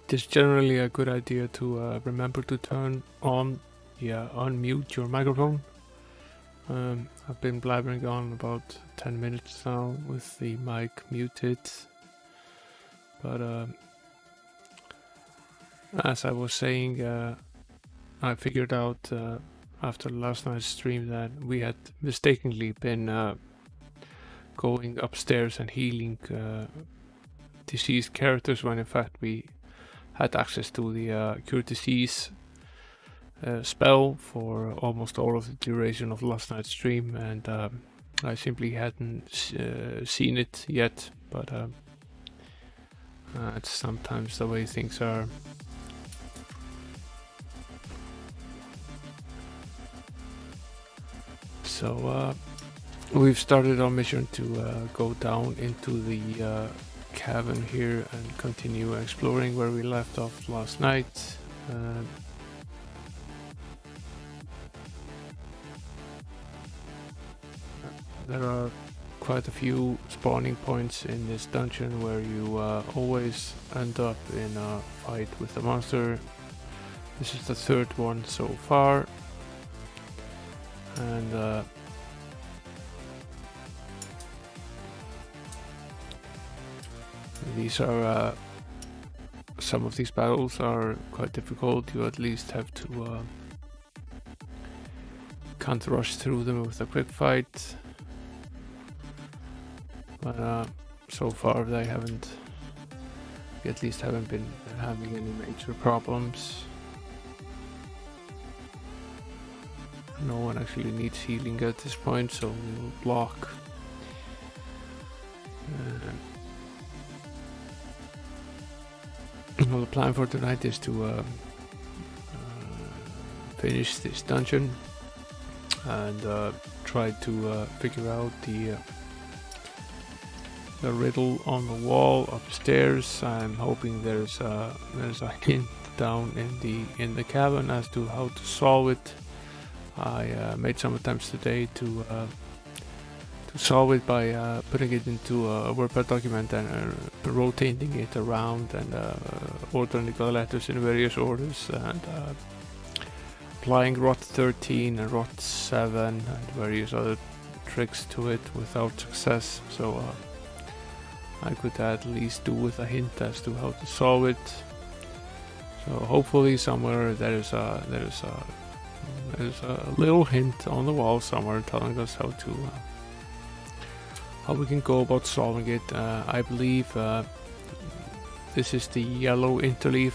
It is generally a good idea to remember to turn on, unmute your microphone. I've been blabbering on about 10 minutes now with the mic muted, but as I was saying, I figured out after last night's stream that we had mistakenly been going upstairs and healing deceased characters when in fact we had access to the Cure Disease spell for almost all of the duration of last night's stream, and I simply hadn't seen it yet, but it's sometimes the way things are. So we've started our mission to go down into the cavern here and continue exploring where we left off last night. There are quite a few spawning points in this dungeon where you always end up in a fight with a monster. This is the third one so far, and these are some of these battles are quite difficult. You at least have to can't rush through them with a quick fight, but so far they haven't, at least haven't been having any major problems. No one actually needs healing at this point, so we will block. Well, the plan for tonight is to finish this dungeon and try to figure out the riddle on the wall upstairs. I'm hoping there's a hint down in the cavern as to how to solve it. I made some attempts today to solve it by putting it into a WordPad document and rotating it around and ordering the letters in various orders and applying rot 13 and rot 7 and various other tricks to it without success. So I could at least do with a hint as to how to solve it. So hopefully somewhere there is a little hint on the wall somewhere telling us how we can go about solving it. I believe this is the yellow interleaf.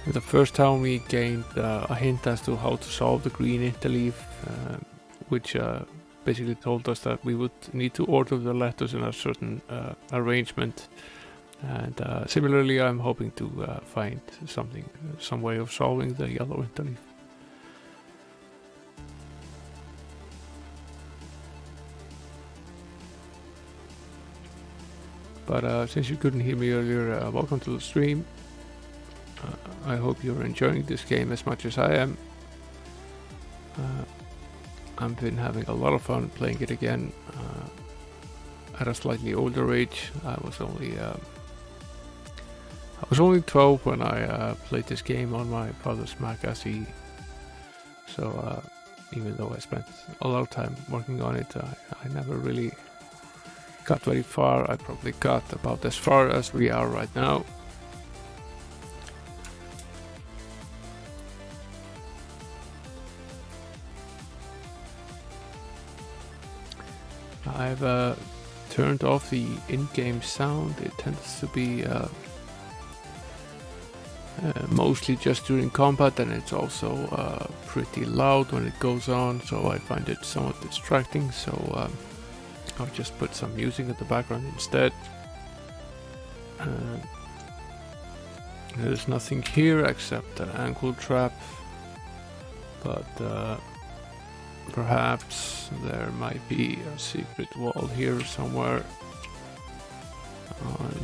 In the first time we gained a hint as to how to solve the green interleaf, which basically told us that we would need to order the letters in a certain arrangement. And similarly, I'm hoping to find some way of solving the yellow interleaf. But since you couldn't hear me earlier, welcome to the stream. I hope you're enjoying this game as much as I am. I've been having a lot of fun playing it again at a slightly older age. I was only 12 when I played this game on my father's Mac SE. So even though I spent a lot of time working on it, I never really got very far. I probably got about as far as we are right now. I've turned off the in-game sound. It tends to be mostly just during combat, and it's also pretty loud when it goes on, so I find it somewhat distracting. So I'll just put some music in the background instead. There's nothing here except an ankle trap, but perhaps there might be a secret wall here somewhere.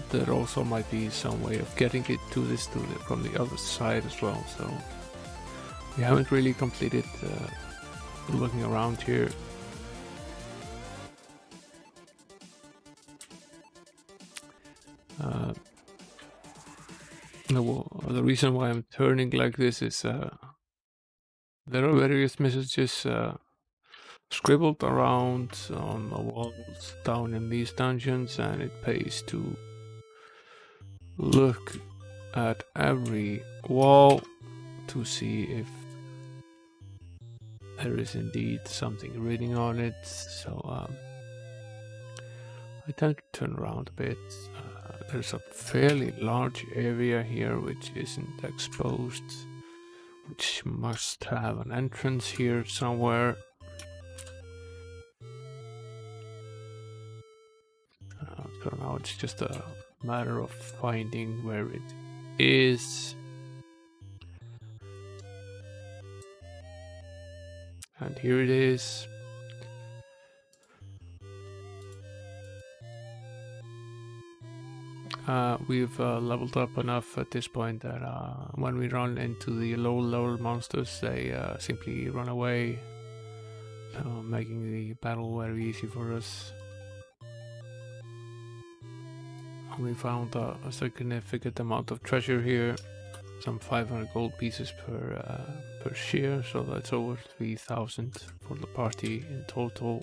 There also might be some way of getting it to this from the other side as well. So we haven't really completed looking around here. The reason why I'm turning like this is there are various messages scribbled around on the walls down in these dungeons, and it pays to look at every wall to see if there is indeed something written on it. So I tend to turn around a bit. There's a fairly large area here which isn't exposed, which must have an entrance here somewhere. So now it's just a matter of finding where it is. And here it is. We've leveled up enough at this point that when we run into the low-level monsters, they simply run away, making the battle very easy for us. We found a significant amount of treasure here, some 500 gold pieces per share, so that's over 3,000 for the party in total.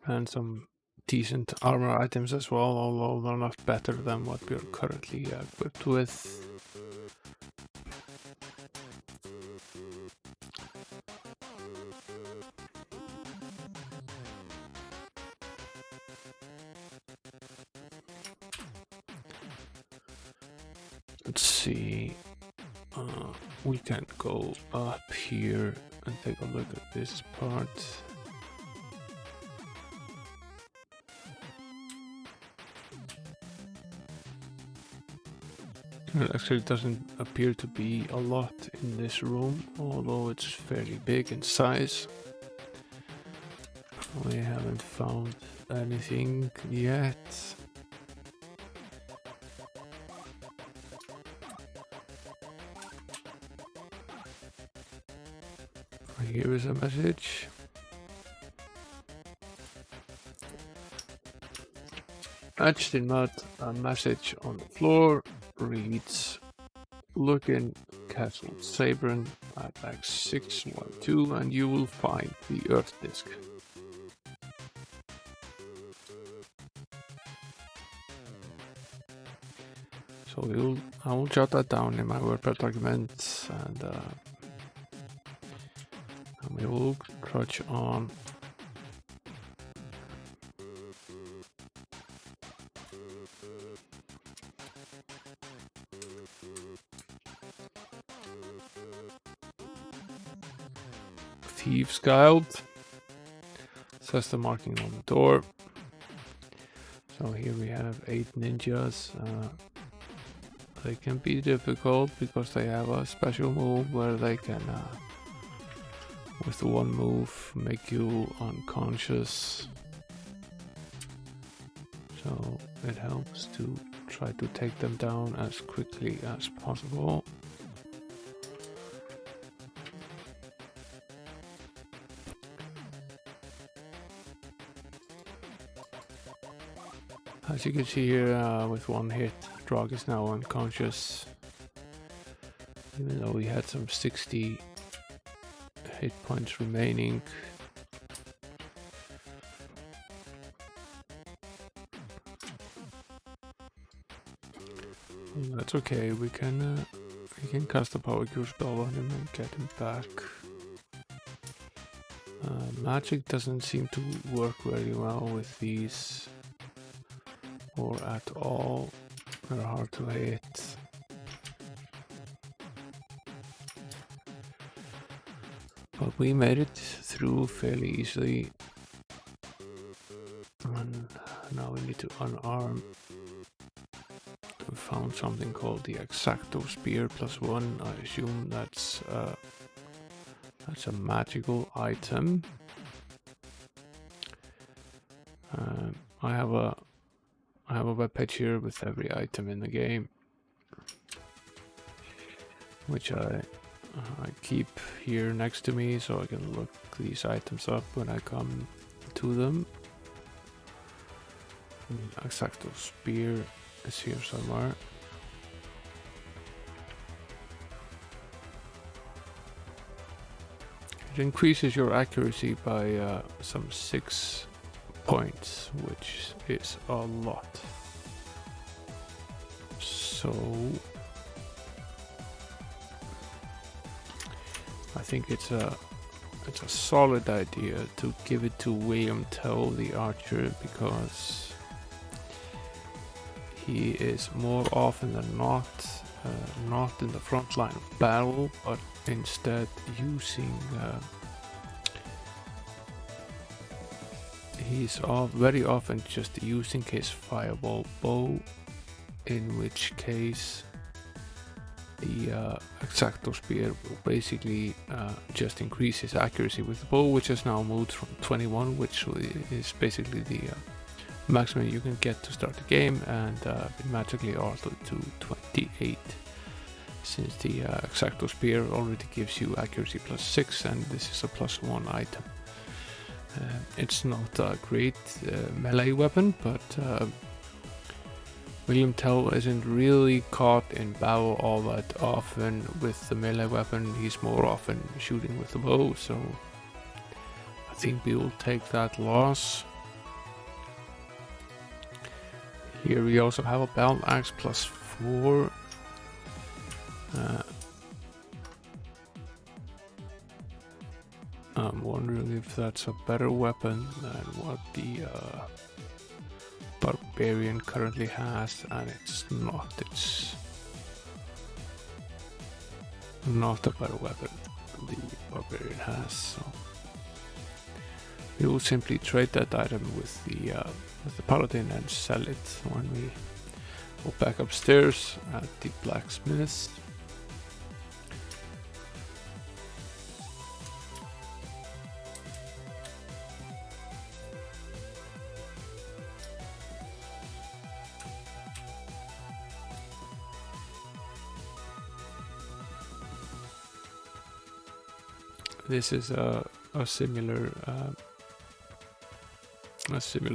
And some decent armor items as well, although they're not better than what we're currently equipped with. Let's see, we can go up here and take a look at this part. It actually doesn't appear to be a lot in this room, although it's fairly big in size. We haven't found anything yet. Here is a message. Etched in mud, a message on the floor reads, "Look in Castle Cavern at X612 and you will find the Earth Disk." So I will jot that down in my WordPress document, and we will trudge on. Thieves Guild, says the marking on the door. So here we have 8 ninjas. They can be difficult because they have a special move where they can, with one move, make you unconscious. So it helps to try to take them down as quickly as possible. As you can see here, with one hit, Drog is now unconscious, even though he had some 60 hit points remaining. That's okay, we can cast a power cure spell on him and get him back. Magic doesn't seem to work very well with these, or at all. They're hard to hit. But we made it through fairly easily. And now we need to unarm. We found something called the Exacto Spear +1. I assume that's a magical item. I have a webpage here with every item in the game, which I keep here next to me, so I can look these items up when I come to them. Exacto spear is here somewhere. It increases your accuracy by some 6 points, which is a lot. So I think it's a solid idea to give it to William Tell, the archer, because he is more often than not in the front line of battle, but instead using he's very often just using his fireball bow, in which case the Exacto spear will basically just increase his accuracy with the bow, which has now moved from 21, which is basically the maximum you can get to start the game, and be magically altered to 28, since the Exacto spear already gives you accuracy +6, and this is a +1 item. It's not a great melee weapon, but William Tell isn't really caught in battle all that often with the melee weapon. He's more often shooting with the bow, so I think we will take that loss. Here we also have a battle axe +4. I'm wondering if that's a better weapon than what the Barbarian currently has, and it's not. It's not a better weapon the Barbarian has, so we will simply trade that item with the Paladin and sell it when we go back upstairs at the blacksmith. This is a similar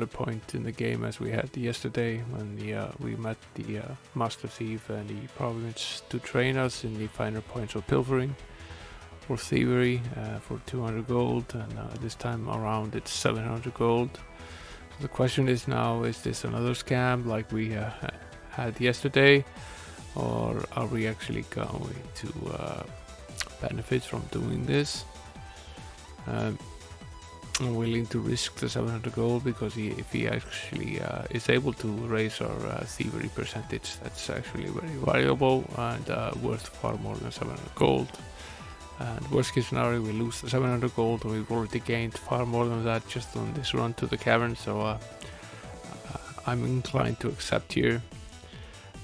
point in the game as we had yesterday when we met the Master Thief, and he promised to train us in the finer points of pilfering or thievery for 200 gold, and this time around it's 700 gold. So the question is now, is this another scam like we had yesterday, or are we actually going to benefit from doing this? I'm willing to risk the 700 gold, because if he actually is able to raise our thievery percentage, that's actually very valuable and worth far more than 700 gold. And worst case scenario, we lose the 700 gold, and we've already gained far more than that just on this run to the cavern, so I'm inclined to accept here.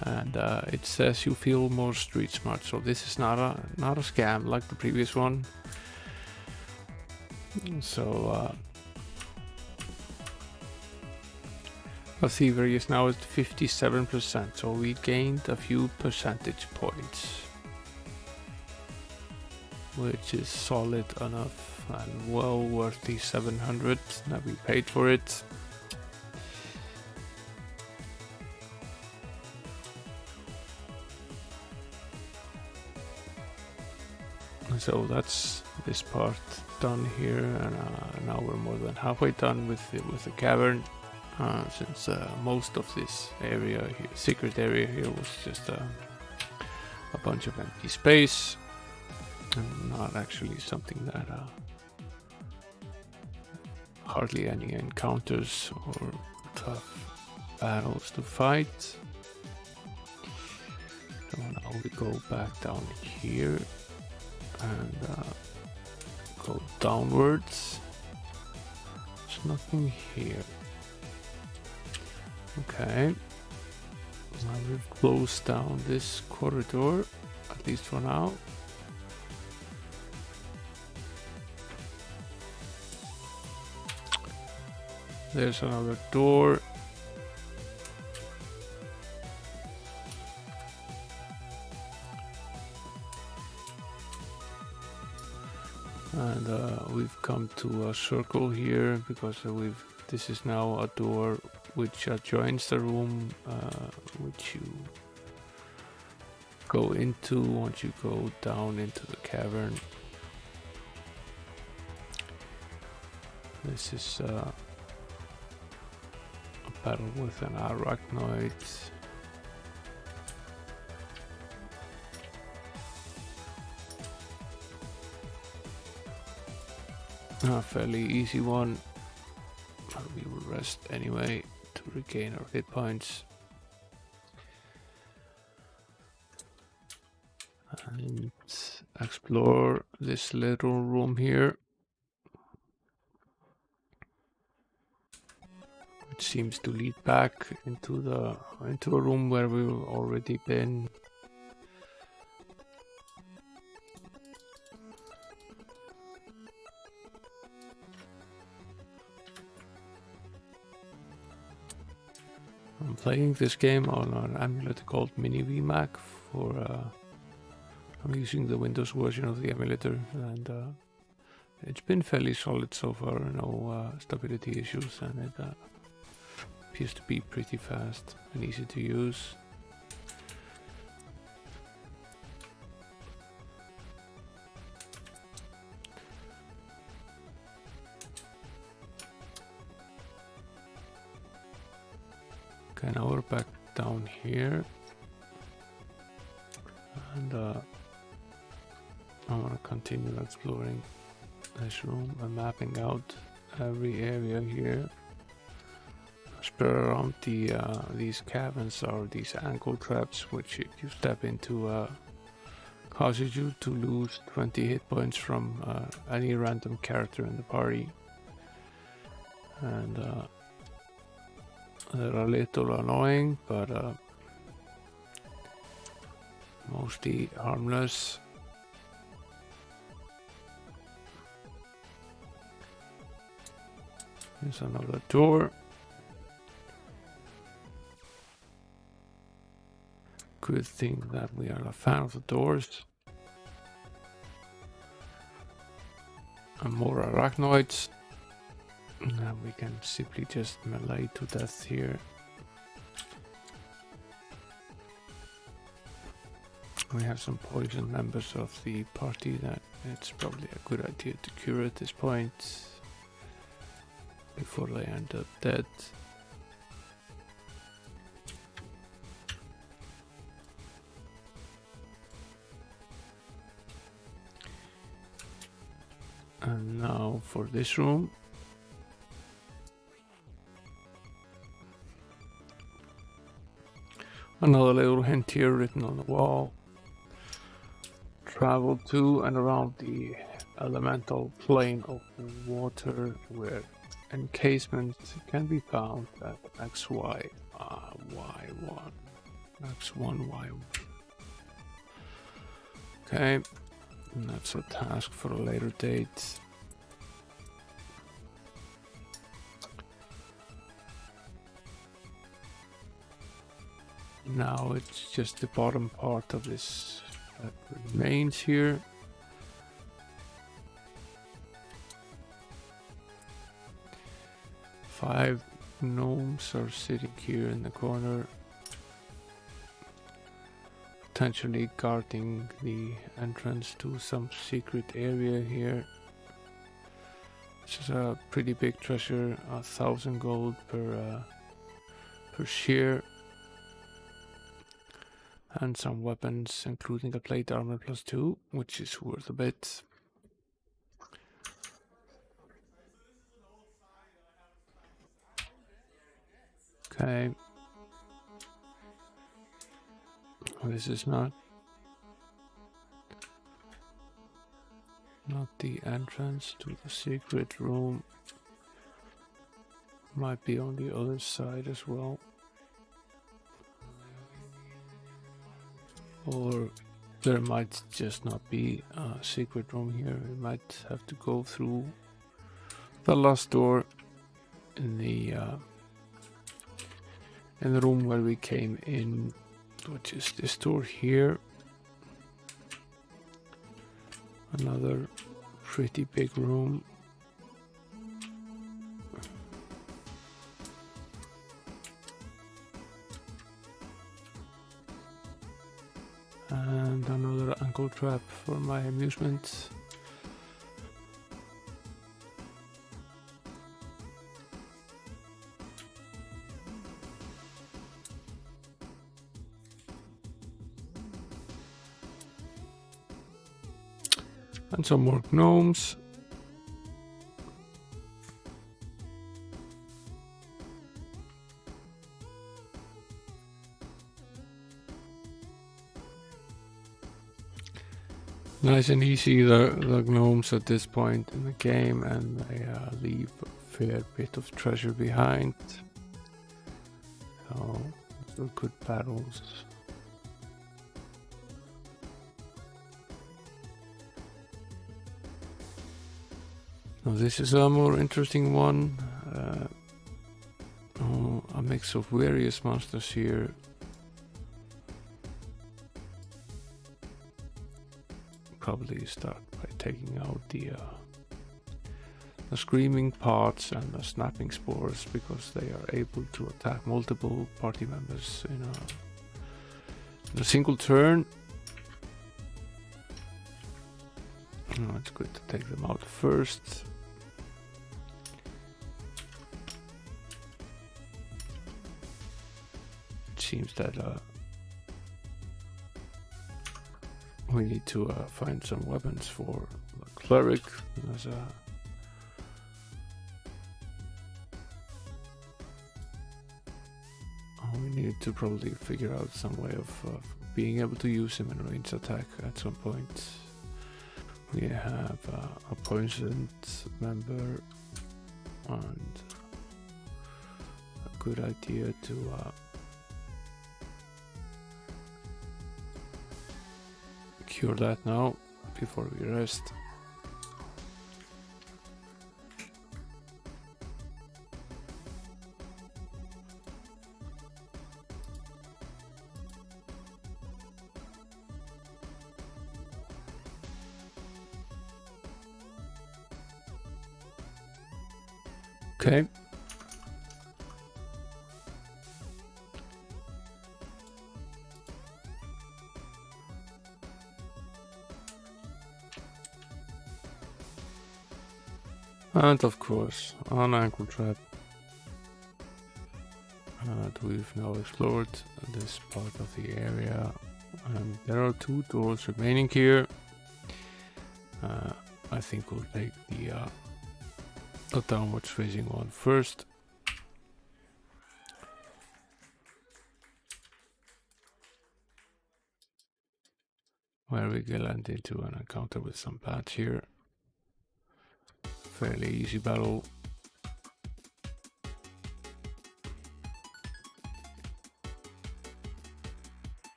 And it says you feel more street smart, so this is not a scam like the previous one. So our thievery is now at 57%, so we gained a few percentage points, which is solid enough and well worth the 700 that we paid for it. So that's this part done here, and now we're more than halfway done with the cavern, since most of this area here, secret area here, was just a bunch of empty space and not actually something that hardly any encounters or tough battles to fight. So now we go back down here and go downwards. There's nothing here. Okay, now we've closed down this corridor, at least for now. There's another door. And And we've come to a circle here because this is now a door which adjoins the room which you go into once you go down into the cavern. This is a battle with an arachnoid. A fairly easy one, but we will rest anyway to regain our hit points. And explore this little room here, which seems to lead back into a room where we've already been. I'm playing this game on an emulator called Mini VMAC for I'm using the Windows version of the emulator, and it's been fairly solid so far, no stability issues, and it appears to be pretty fast and easy to use. Okay, now we're back down here, and I want to continue exploring this room and mapping out every area here. Spread around these caverns are these ankle traps, which if you step into causes you to lose 20 hit points from any random character in the party, and they're a little annoying, but mostly harmless. Here's another door. Good thing that we are a fan of the doors. And more arachnoids. Now we can simply just melee to death here. We have some poison members of the party that it's probably a good idea to cure at this point before they end up dead. And now for this room. Another little hint here written on the wall. Travel to and around the elemental plane of water where encasement can be found at XY, Y1, X1, Y1. Okay, and that's a task for a later date. Now it's just the bottom part of this that remains here. Five gnomes are sitting here in the corner, potentially guarding the entrance to some secret area here. This is a pretty big treasure, 1,000 gold per shear. And some weapons, including a plate armor +2, which is worth a bit. Okay. This is not the entrance to the secret room. Might be on the other side as well. Or there might just not be a secret room here. We might have to go through the last door in the room where we came in, which is this door here. Another pretty big room. And another ankle trap for my amusement. And some more gnomes. Nice and easy, the gnomes at this point in the game, and they leave a fair bit of treasure behind. So good battles. Now this is a more interesting one. A mix of various monsters here. Probably start by taking out the screaming parts and the snapping spores, because they are able to attack multiple party members in a single turn. It's good to take them out first. It seems that we need to find some weapons for the cleric. There's we need to probably figure out some way of being able to use him in range attack at some point. We have a poisoned member, and a good idea to cure that now before we rest. Okay. And of course, an ankle trap. And we've now explored this part of the area, and there are 2 doors remaining here. I think we'll take the downwards facing one first. Where we can land into an encounter with some bats here. Fairly easy battle.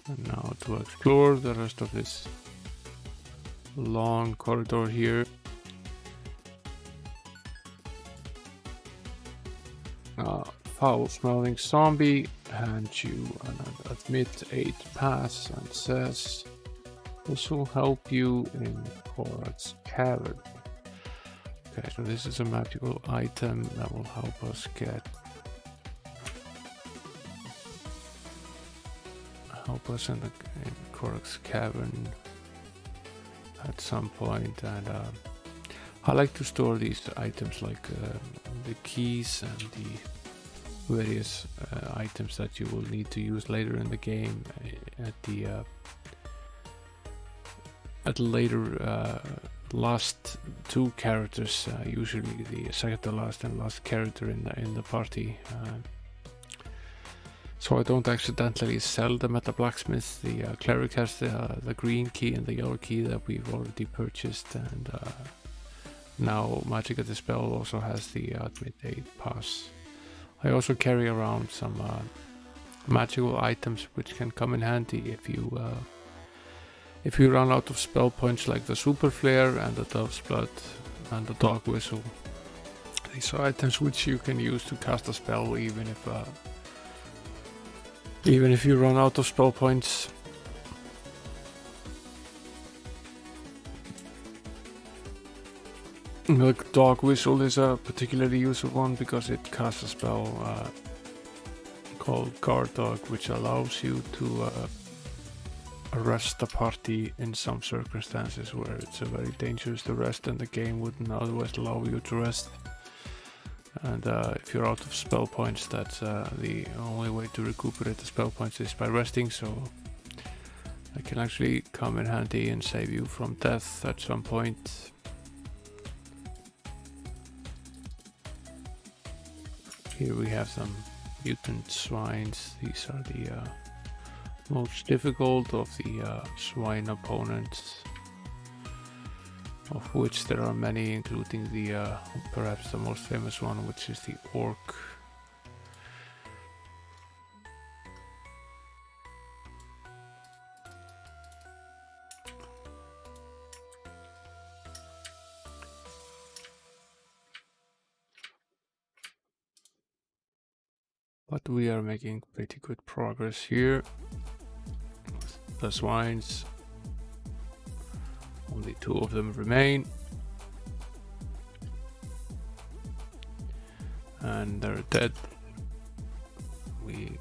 And now to explore the rest of this long corridor here. Foul smelling zombie hands you an admit 8 pass and says, "This will help you in Korak's Cavern." Okay, so this is a magical item that will help us in Korak's Cavern at some point. And I like to store these items, like the keys and the various items that you will need to use later in the game at later last 2 characters, usually the second to last and last character in the party. So I don't accidentally sell them at the blacksmith. The cleric has the green key and the yellow key that we've already purchased, and now Magic at the Spell also has the admit 8 pass. I also carry around some magical items which can come in handy if you run out of spell points, like the Super Flare and the Dove's Blood and the Dog Whistle. These are items which you can use to cast a spell even if you run out of spell points. The dog whistle is a particularly useful one because it casts a spell called Guard Dog, which allows you to arrest a party in some circumstances where it's very dangerous to rest and the game wouldn't otherwise allow you to rest. And if you're out of spell points, that's the only way to recuperate the spell points is by resting, so it can actually come in handy and save you from death at some point. Here we have some mutant swines. These are the most difficult of the swine opponents, of which there are many, including the perhaps the most famous one, which is the orc. But we are making pretty good progress here. The swines, only 2 of them remain, and they're dead. We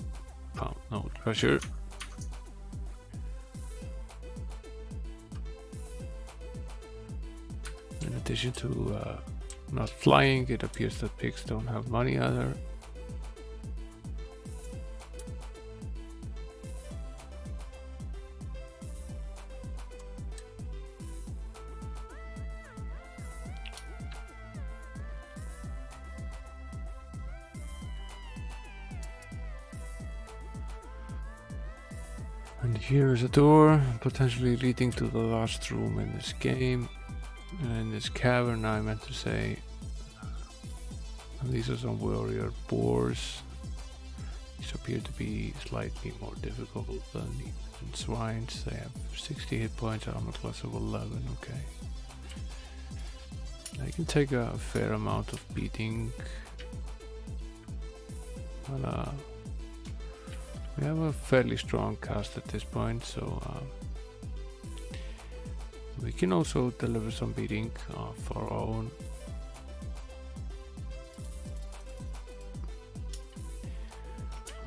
found no treasure. In addition to not flying, it appears that pigs don't have money either. And here is a door, potentially leading to the last room in this game. In this cavern, I meant to say. And these are some warrior boars. These appear to be slightly more difficult than the swines. They have 60 hit points, armor class of 11, okay. They can take a fair amount of beating. But, we have a fairly strong cast at this point, so we can also deliver some beating of our own.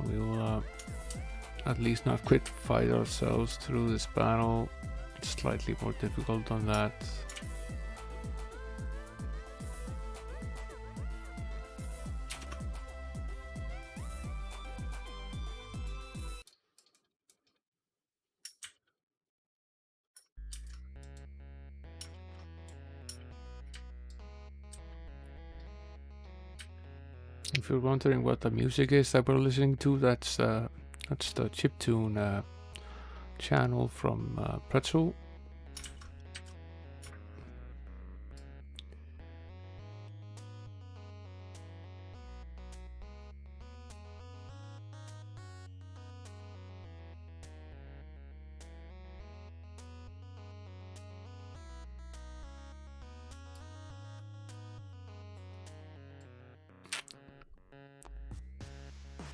We will at least not quick fight ourselves through this battle. It's slightly more difficult than that. If you're wondering what the music is that we're listening to, that's the chiptune channel from Pretzel.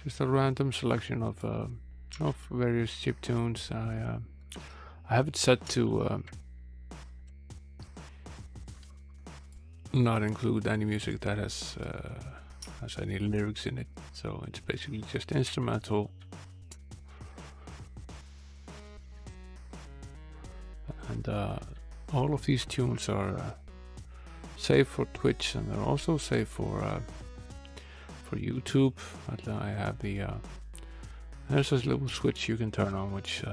Just a random selection of various chiptunes. I have it set to not include any music that has any lyrics in it, so it's basically just instrumental. And all of these tunes are safe for Twitch, and they're also safe for YouTube. But I have the there's this little switch you can turn on, which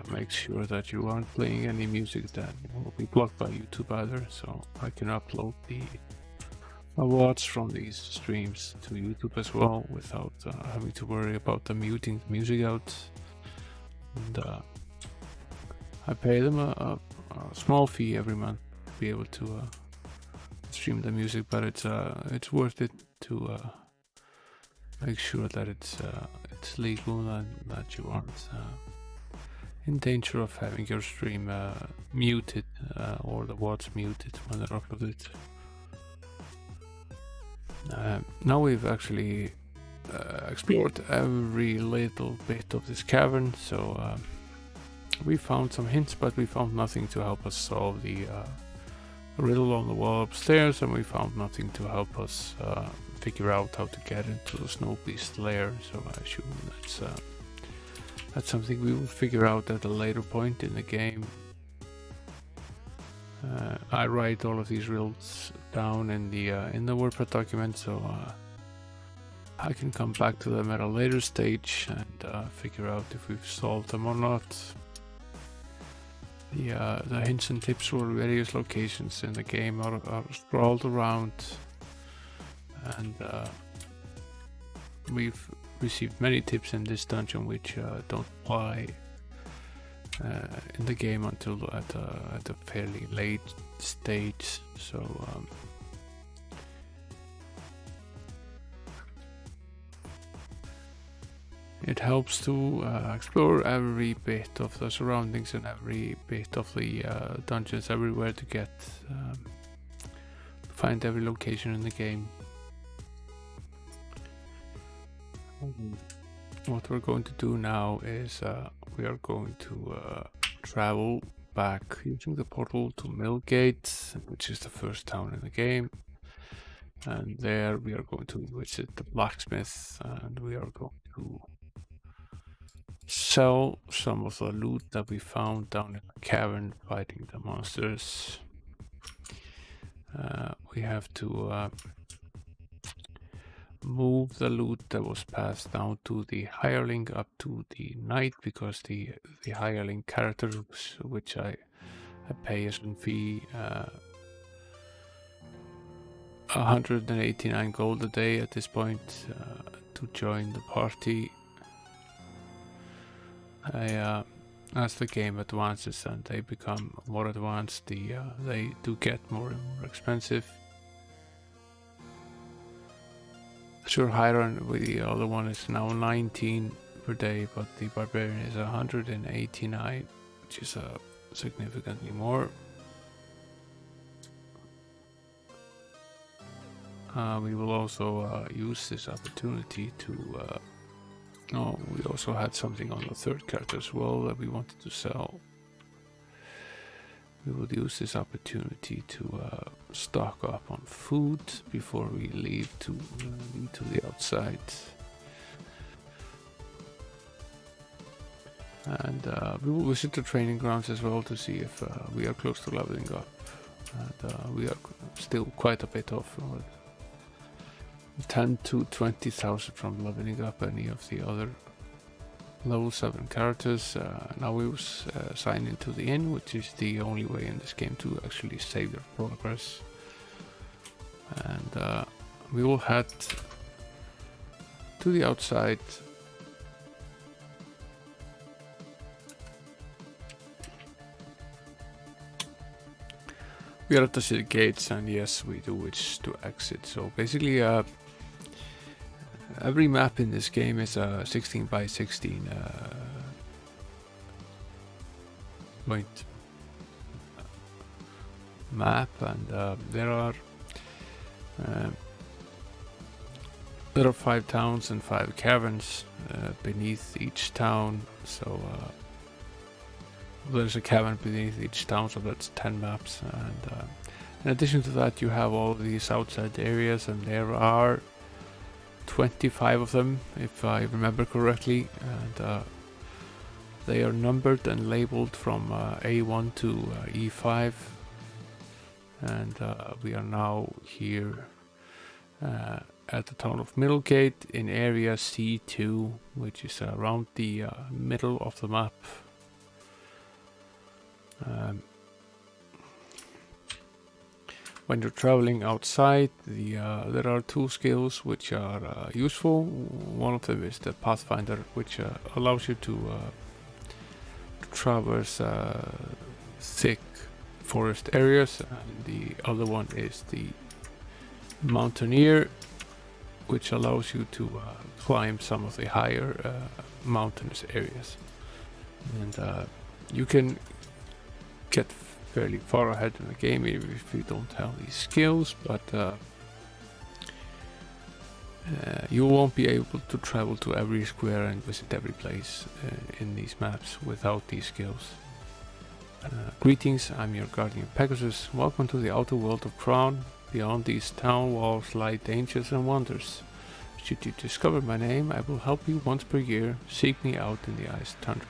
makes sure that you aren't playing any music that will be blocked by YouTube either. So I can upload the awards from these streams to YouTube as well without having to worry about them muting the music out. And I pay them a small fee every month to be able to stream the music, but it's worth it to make sure that it's legal and that you aren't in danger of having your stream muted or the words muted when they're uploaded. Now we've actually explored every little bit of this cavern, so we found some hints, but we found nothing to help us solve the riddle on the wall upstairs, and we found nothing to help us figure out how to get into the snow beast lair. So I assume that's something we will figure out at a later point in the game. I write all of these riddles down in the WordPress document, so I can come back to them at a later stage and figure out if we've solved them or not. The hints and tips for various locations in the game are scrawled around, and we've received many tips in this dungeon which don't apply in the game until at a fairly late stage. So it helps to explore every bit of the surroundings and every bit of the dungeons everywhere to get find every location in the game. What we're going to do now is we are going to travel back using the portal to Middlegate, which is the first town in the game, and there we are going to visit the blacksmith, and we are going to sell some of the loot that we found down in the cavern fighting the monsters. We have to move the loot that was passed down to the hireling up to the knight, because the hireling characters, which I pay as a fee, 189 gold a day at this point to join the party. As the game advances and they become more advanced, they do get more and more expensive. Sure, Hiron with the other one is now 19 per day, but the barbarian is 189, which is significantly more. We will also use this opportunity to we also had something on the third character as well that we wanted to sell. We will use this opportunity to stock up on food before we leave to the outside. And we will visit the training grounds as well to see if we are close to leveling up. And we are still quite a bit off. 10 to 20,000 from leveling up any of the other level 7 characters. Now we will sign into the inn, which is the only way in this game to actually save your progress. And we will head to the outside. We are at the city gates, and yes, we do wish to exit. So basically, every map in this game is a 16 by 16 point map, and there are 5 towns and 5 caverns beneath each town. So there's a cavern beneath each town, so that's 10 maps. And in addition to that, you have all these outside areas, and there are 25 of them, if I remember correctly, and they are numbered and labeled from A1 to E5. And we are now here at the town of Middlegate in area C2, which is around the middle of the map. When you're traveling outside, there are 2 skills which are useful. One of them is the Pathfinder, which allows you to traverse thick forest areas, and the other one is the Mountaineer, which allows you to climb some of the higher mountainous areas. And you can get fairly far ahead in the game even if you don't have these skills, but you won't be able to travel to every square and visit every place in these maps without these skills. Greetings, I'm your guardian Pegasus. Welcome to the outer world of Crown. Beyond these town walls lie dangers and wonders. Should you discover my name, I will help you once per year. Seek me out in the ice tundra.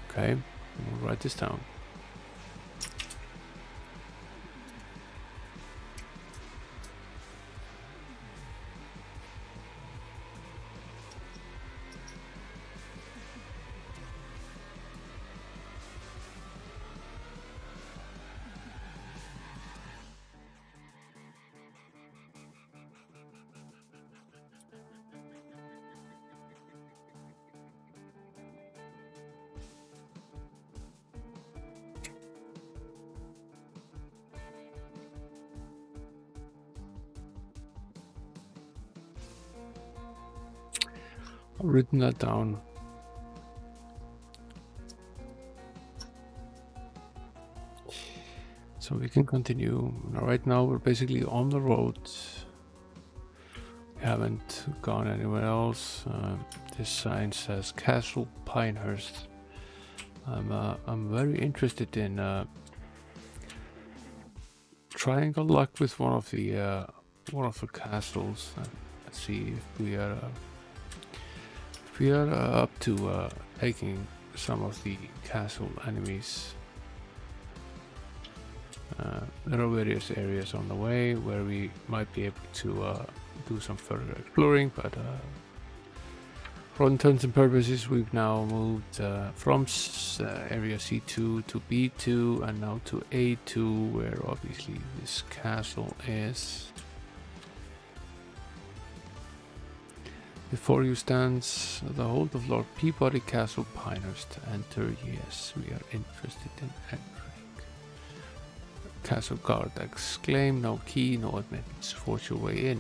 Okay, we'll write this down. I've written that down. So we can continue. Right now we're basically on the road. We haven't gone anywhere else. This sign says Castle Pinehurst. I'm very interested in trying our luck with one of the castles. Let's see if we are up to taking some of the castle enemies. There are various areas on the way where we might be able to do some further exploring, but for all intents and purposes we've now moved from area C2 to B2 and now to A2, where obviously this castle is. Before you stands the hold of Lord Peabody, Castle Pinehurst. Enter, yes, we are interested in entering. Castle guard exclaim, no key, no admittance, force your way in.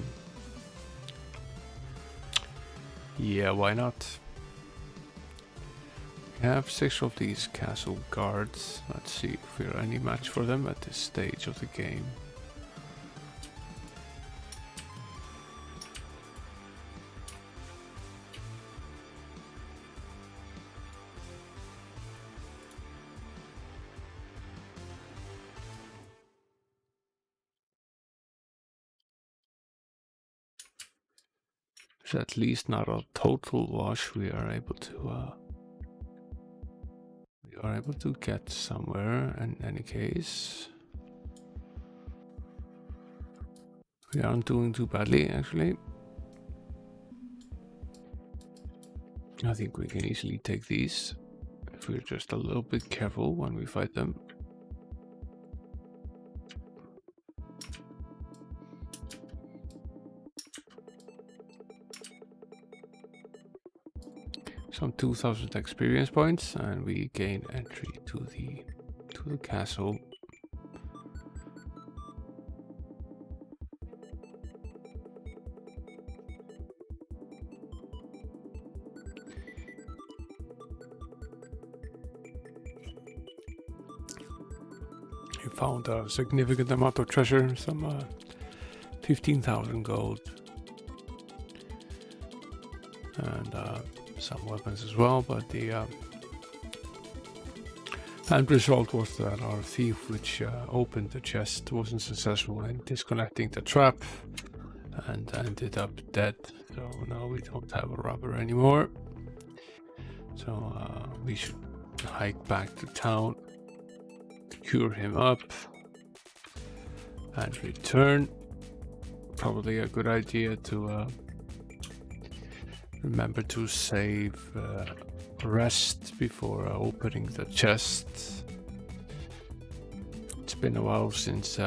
Yeah, why not? We have 6 of these castle guards. Let's see if we're any match for them at this stage of the game. It's at least not a total wash. We are able to get somewhere in any case. We aren't doing too badly actually. I think we can easily take these if we're just a little bit careful when we fight them. Some 2,000 experience points, and we gain entry to the castle. We found a significant amount of treasure, some 15,000 gold, and some weapons as well, but the end result was that our thief, which opened the chest, wasn't successful in disconnecting the trap and ended up dead. So now we don't have a robber anymore. So we should hike back to town, cure him up, and return. Probably a good idea to remember to save rest before opening the chest. It's been a while since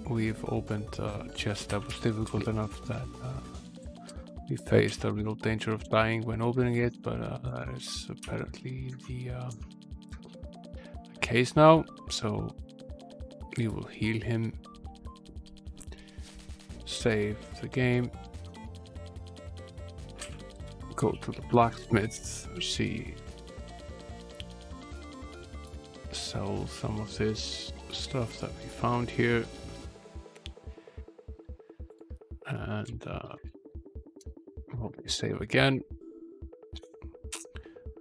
we've opened a chest that was difficult enough that we faced a real danger of dying when opening it, but that is apparently the case now. So we will heal him, save the game, go to the blacksmith, sell some of this stuff that we found here, and probably save again.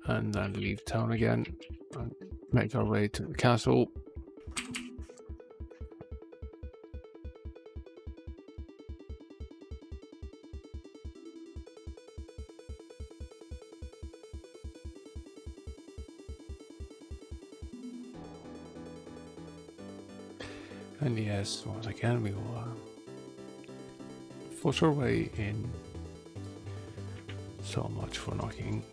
and then leave town again and make our way to the castle. And yes, once again we will force our way in. So much for knocking.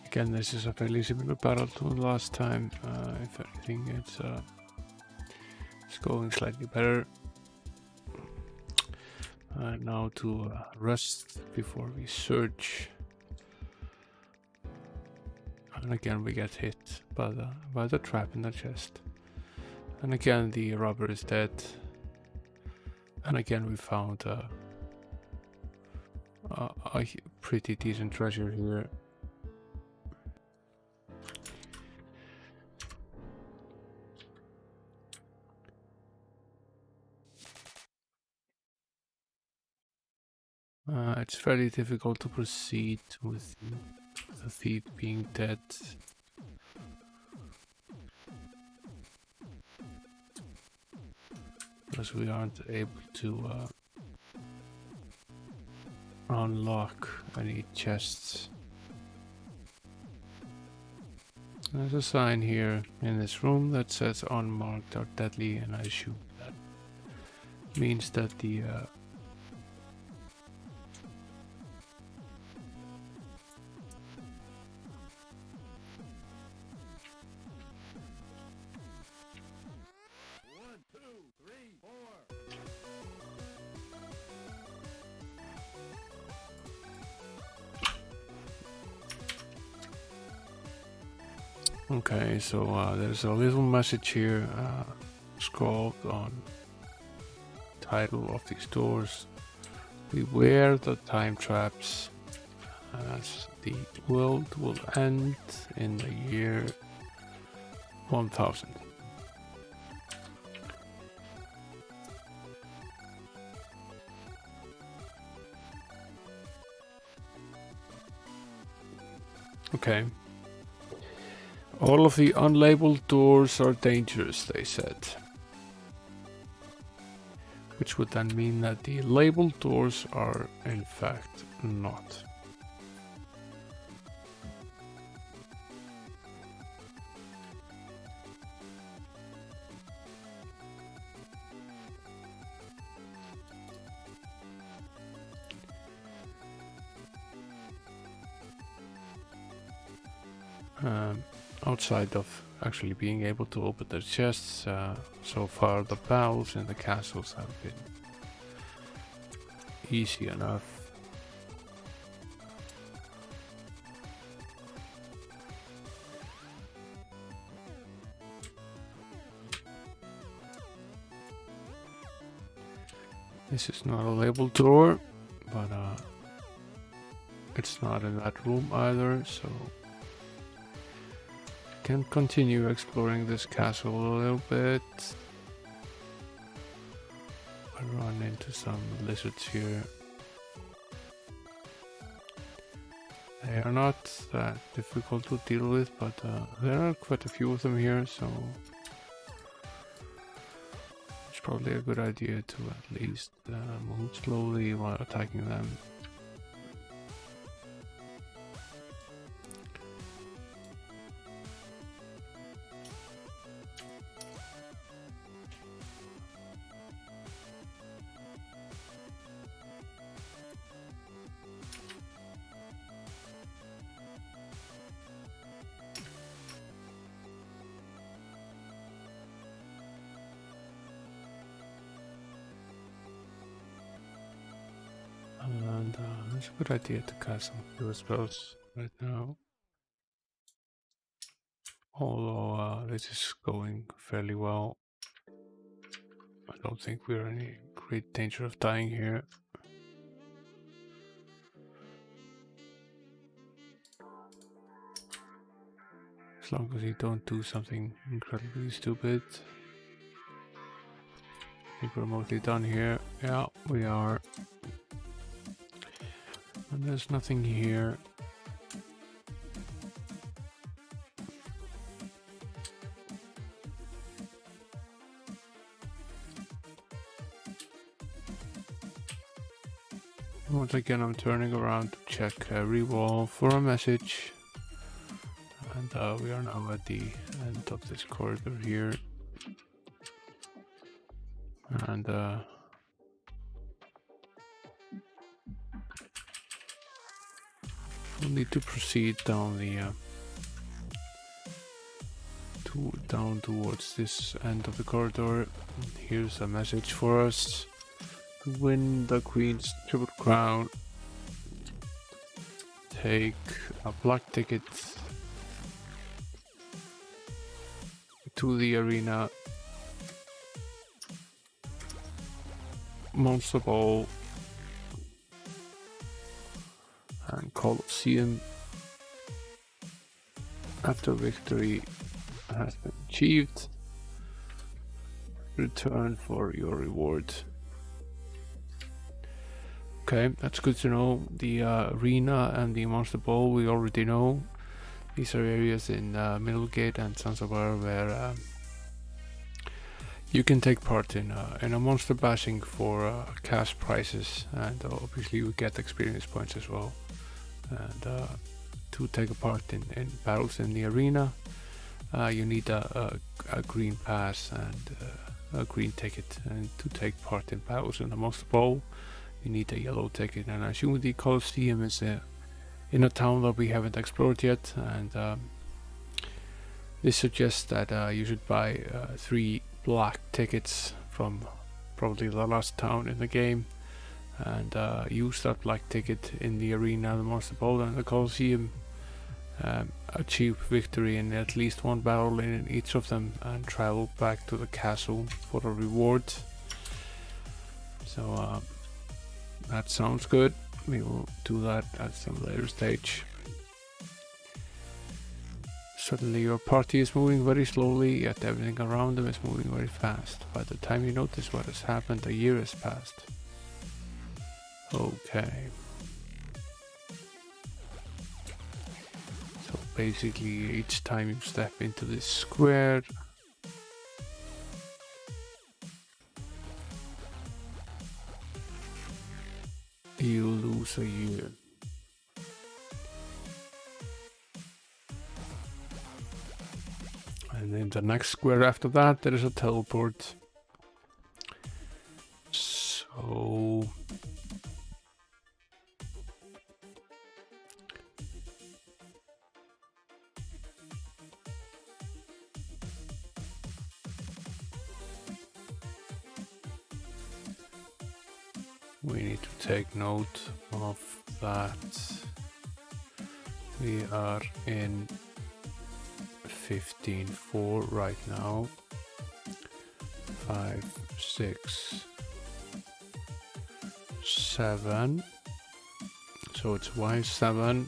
Again, this is a fairly similar battle to last time. If anything, it's going slightly better. Now to rest before we search. And again, we get hit by the trap in the chest. And again, the robber is dead. And again, we found a pretty decent treasure here. It's fairly difficult to proceed with the thief being dead. Because we aren't able to unlock any chests. There's a sign here in this room that says unmarked or deadly, and I assume that means that the okay, so there's a little message here scrawled on title of these doors. Beware the time traps, as the world will end in the year 1000. Okay. All of the unlabeled doors are dangerous, they said. Which would then mean that the labeled doors are in fact not. Outside of actually being able to open the chests, so far the battles in the castles have been easy enough. This is not a labeled door, but it's not in that room either, so can continue exploring this castle a little bit. I run into some lizards here. They are not that difficult to deal with, but there are quite a few of them here, so it's probably a good idea to at least move slowly while attacking them. And It's a good idea to cast some heal spells right now. Although this is going fairly well. I don't think we're in any great danger of dying here. As long as you don't do something incredibly stupid. I think we're mostly done here. Yeah, we are. And there's nothing here. Once again, I'm turning around to check every wall for a message. And we are now at the end of this corridor here. And we'll need to proceed down the down towards this end of the corridor. Here's a message for us: to win the Queen's Triple Crown, take a black ticket to the arena, Monster Ball, and Colosseum. After victory has been achieved, return for your reward. Okay, that's good to know. The arena and the Monster Ball we already know. These are areas in Middlegate and Sansobar where you can take part in a monster bashing for cash prizes, and obviously you get experience points as well. And to take a part in battles in the arena, you need a green pass and a green ticket, and to take part in battles in the Monster Ball, you need a yellow ticket. And I assume the Colosseum is in a town that we haven't explored yet, and this suggests that you should buy 3 black tickets from probably the last town in the game, and use that black ticket in the arena, the Monster Ball, and the Colosseum. Achieve victory in at least one battle in each of them, and travel back to the castle for a reward. So that sounds good. We will do that at some later stage. Suddenly your party is moving very slowly, yet everything around them is moving very fast. By the time you notice what has happened, a year has passed. Okay. So basically each time you step into this square, you lose a year. And in the next square after that, there is a teleport. So we need to take note of that. We are in 15-4 right now. 5, 6, 7. So it's Y7.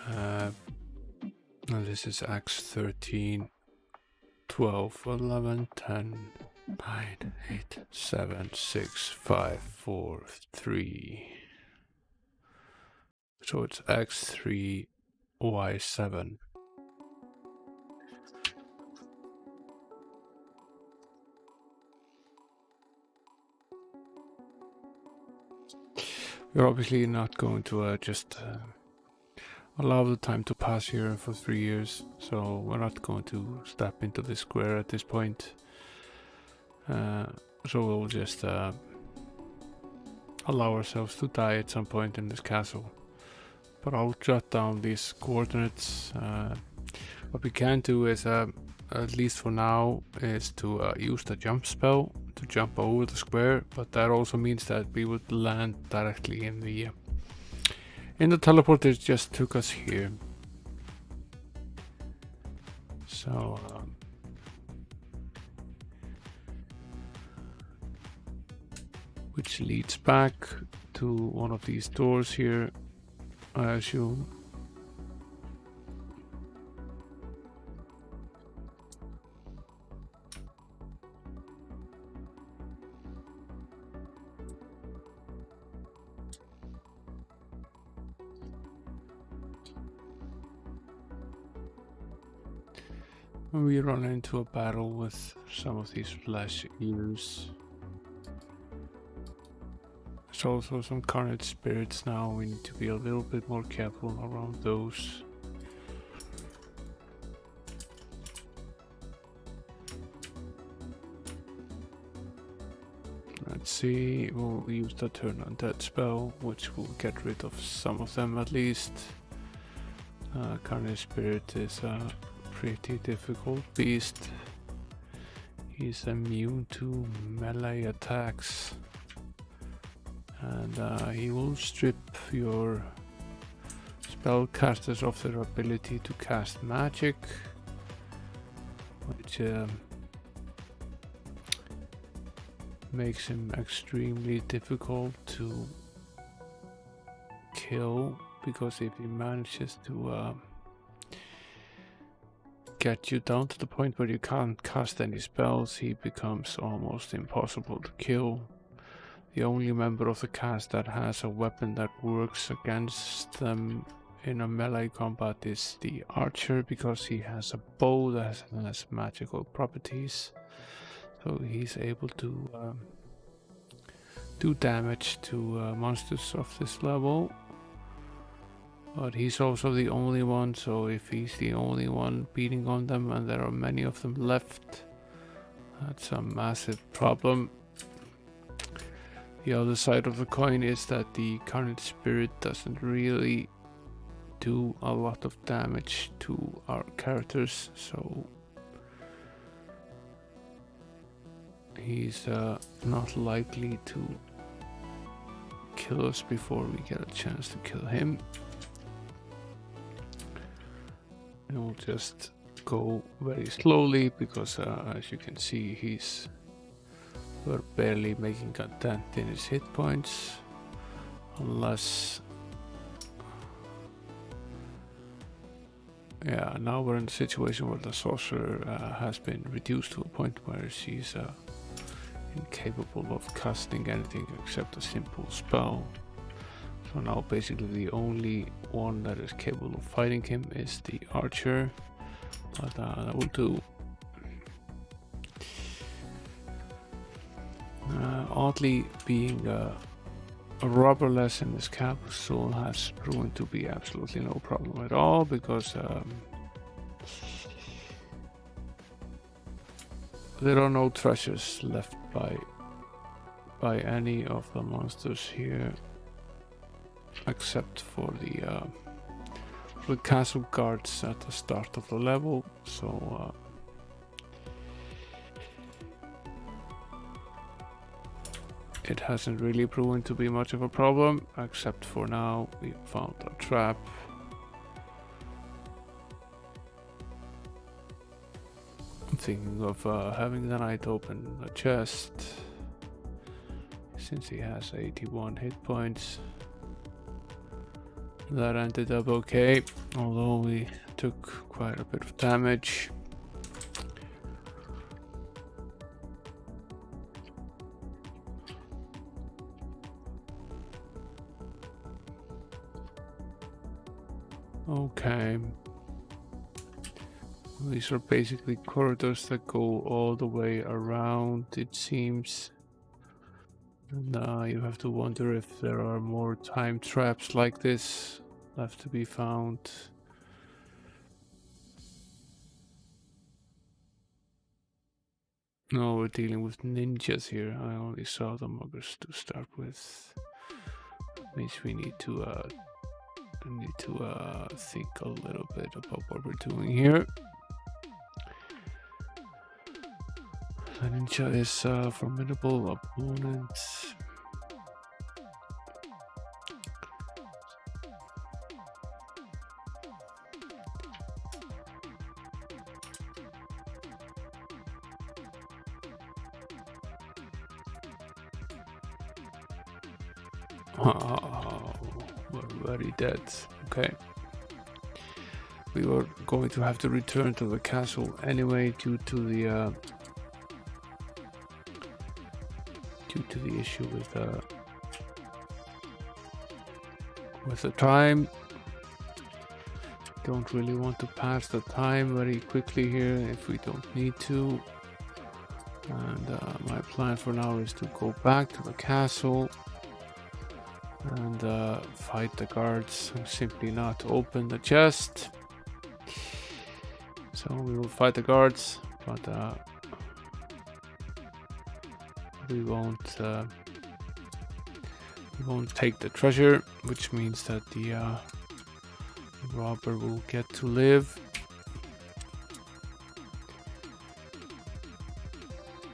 And this is X13, 12, 11, 10, 9, 8, 7, 6, 5, 4, 3. So it's X3, Y7. We're obviously not going to just allow the time to pass here for 3 years, so we're not going to step into this square at this point. So we'll just allow ourselves to die at some point in this castle. But I'll jot down these coordinates. What we can do is, at least for now, is to use the jump spell to jump over the square, but that also means that we would land directly in the teleport that just took us here. So which leads back to one of these doors here, I assume. We run into a battle with some of these flesh eaters. There's also some carnage spirits now. We need to be a little bit more careful around those. Let's see, we'll use the turn on that spell, which will get rid of some of them at least. Carnage spirit is a pretty difficult beast. He's immune to melee attacks, and he will strip your spellcasters of their ability to cast magic, which makes him extremely difficult to kill, because if he manages to get you down to the point where you can't cast any spells, he becomes almost impossible to kill. The only member of the cast that has a weapon that works against them in a melee combat is the archer, because he has a bow that has magical properties. So he's able to do damage to monsters of this level. But he's also the only one, so if he's the only one beating on them and there are many of them left, that's a massive problem. The other side of the coin is that the Carnage Spirit doesn't really do a lot of damage to our characters, so he's not likely to kill us before we get a chance to kill him. And we'll just go very slowly, because as you can see, we're barely making a dent in his hit points, unless now we're in a situation where the sorcerer has been reduced to a point where she's incapable of casting anything except a simple spell. So now basically the only one that is capable of fighting him is the archer, but that will do. Oddly, being a robberless in this capsule has proven to be absolutely no problem at all, because there are no treasures left by any of the monsters here, except for the castle guards at the start of the level. So it hasn't really proven to be much of a problem, except for now. We found a trap. I'm thinking of having the knight open a chest, since he has 81 hit points. That ended up okay, although we took quite a bit of damage. Okay. These are basically corridors that go all the way around, it seems. And you have to wonder if there are more time traps like this left to be found. No, we're dealing with ninjas here. I only saw the muggers to start with. Means we need to think a little bit about what we're doing here. The ninja is a formidable opponent. Oh, we're very dead. Okay. We were going to have to return to the castle anyway due to the issue with the time. Don't really want to pass the time very quickly here if we don't need to. And my plan for now is to go back to the castle and fight the guards, and simply not open the chest. So we will fight the guards, but we won't take the treasure, which means that the robber will get to live.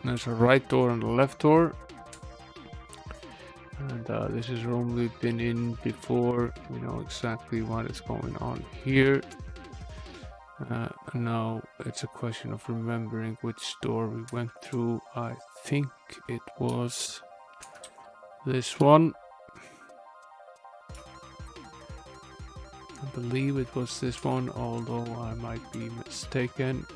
There's a right door and a left door, and this is a room we've been in before. We know exactly what is going on here. Now it's a question of remembering which door we went through. I think it was this one. I believe it was this one, although I might be mistaken.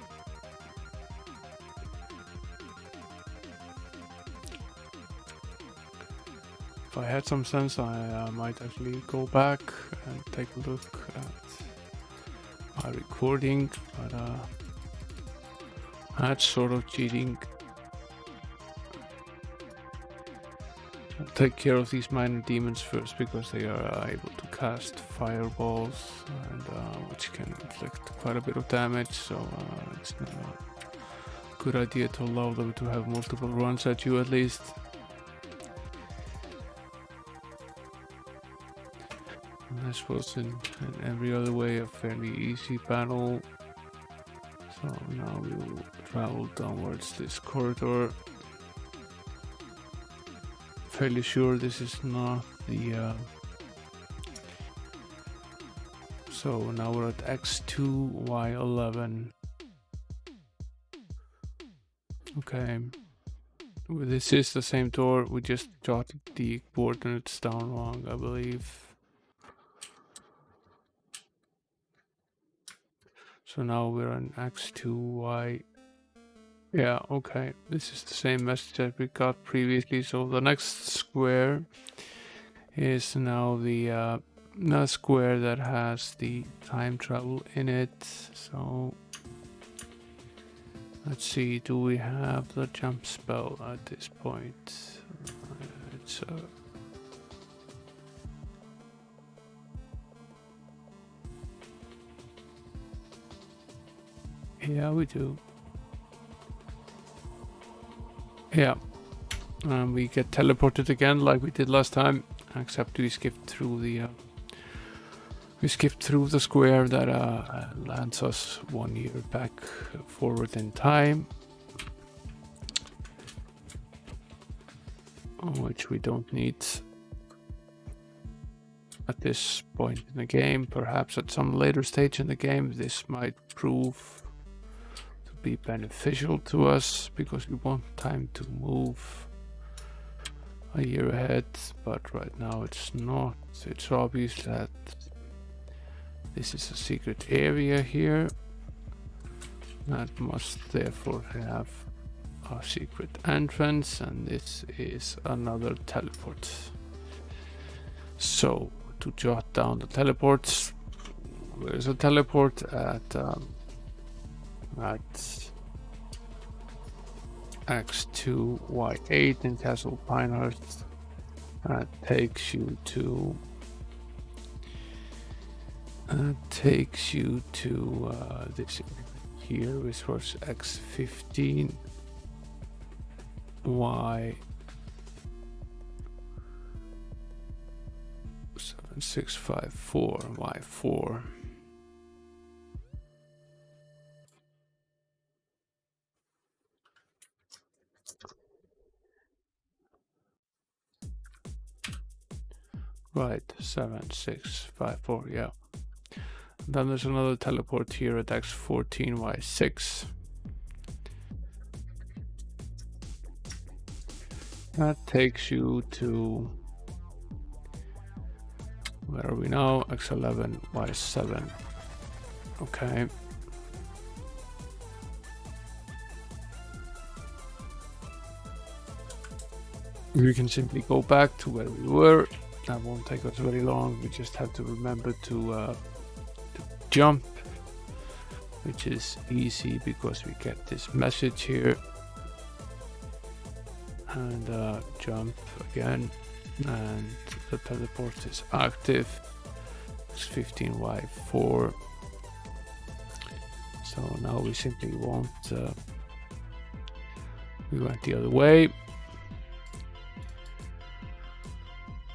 If I had some sense, I might actually go back and take a look at my recording, but that's sort of cheating. I'll take care of these minor demons first, because they are able to cast fireballs, and which can inflict quite a bit of damage, so it's not a good idea to allow them to have multiple runs at you at least. This was in every other way a fairly easy battle. So now we will travel downwards this corridor. Fairly sure this is not the... So now we're at X2, Y11. Okay. This is the same door, we just jotted the coordinates down wrong, I believe. So now we're on X2Y. Yeah, okay. This is the same message that we got previously. So the next square is now the square that has the time travel in it. So let's see, do we have the jump spell at this point? It's yeah, we do. Yeah, we get teleported again like we did last time, except we skipped through the square that lands us 1 year back forward in time, which we don't need at this point in the game. Perhaps at some later stage in the game this might prove be beneficial to us, because we want time to move a year ahead, but right now it's not. It's obvious that this is a secret area here that must therefore have a secret entrance, and this is another teleport. So to jot down the teleports, there's a teleport at X2, Y8 in Castle Pinehurst. That takes you to this here, which was X15, Y 7654, Y4. Right, 7, 6, 5, 4, yeah. Then there's another teleport here at X14Y6. That takes you to, where are we now? X11Y7. Okay. We can simply go back to where we were. That won't take us very long. We just have to remember to jump, which is easy because we get this message here. And jump again, and the teleport is active. It's 15Y4. So now we simply won't. We went the other way.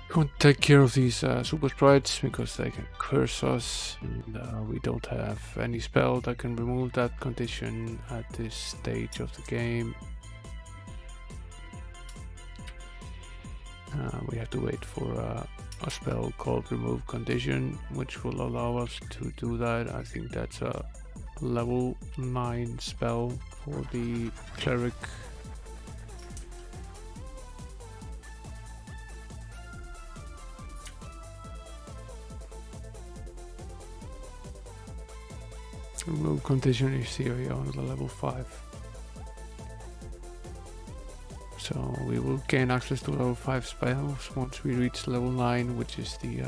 We won't take care of these super sprites because they can curse us, and we don't have any spell that can remove that condition at this stage of the game. We have to wait for a spell called Remove Condition, which will allow us to do that. I think that's a level 9 spell for the Cleric. Remove Condition is here on the level 5. So we will gain access to level 5 spells once we reach level 9, which is the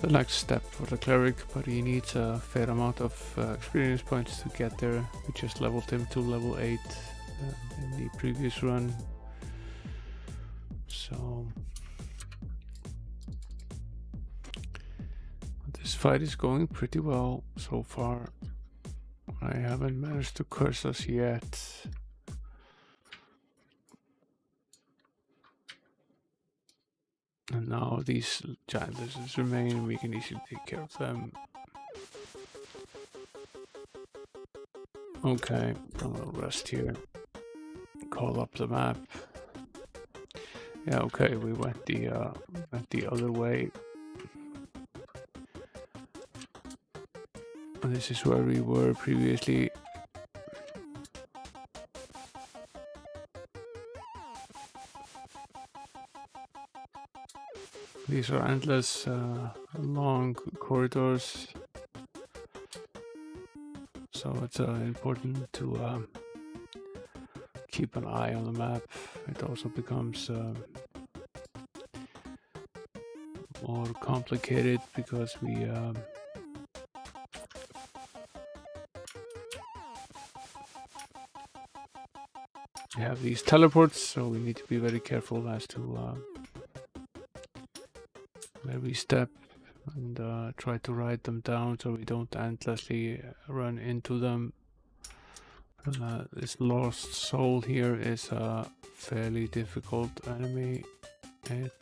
next step for the Cleric, but he needs a fair amount of experience points to get there. We just leveled him to level 8 in the previous run. So this fight is going pretty well so far. I haven't managed to curse us yet. And now these giant lizards remain, we can easily take care of them. Okay, I'm gonna rest here. Call up the map. Yeah, okay, we went the other way. This is where we were previously. These are endless long corridors, so it's important to keep an eye on the map. It also becomes more complicated because we have these teleports, so we need to be very careful as to where we step, and try to write them down so we don't endlessly run into them. This lost soul here is a fairly difficult enemy. It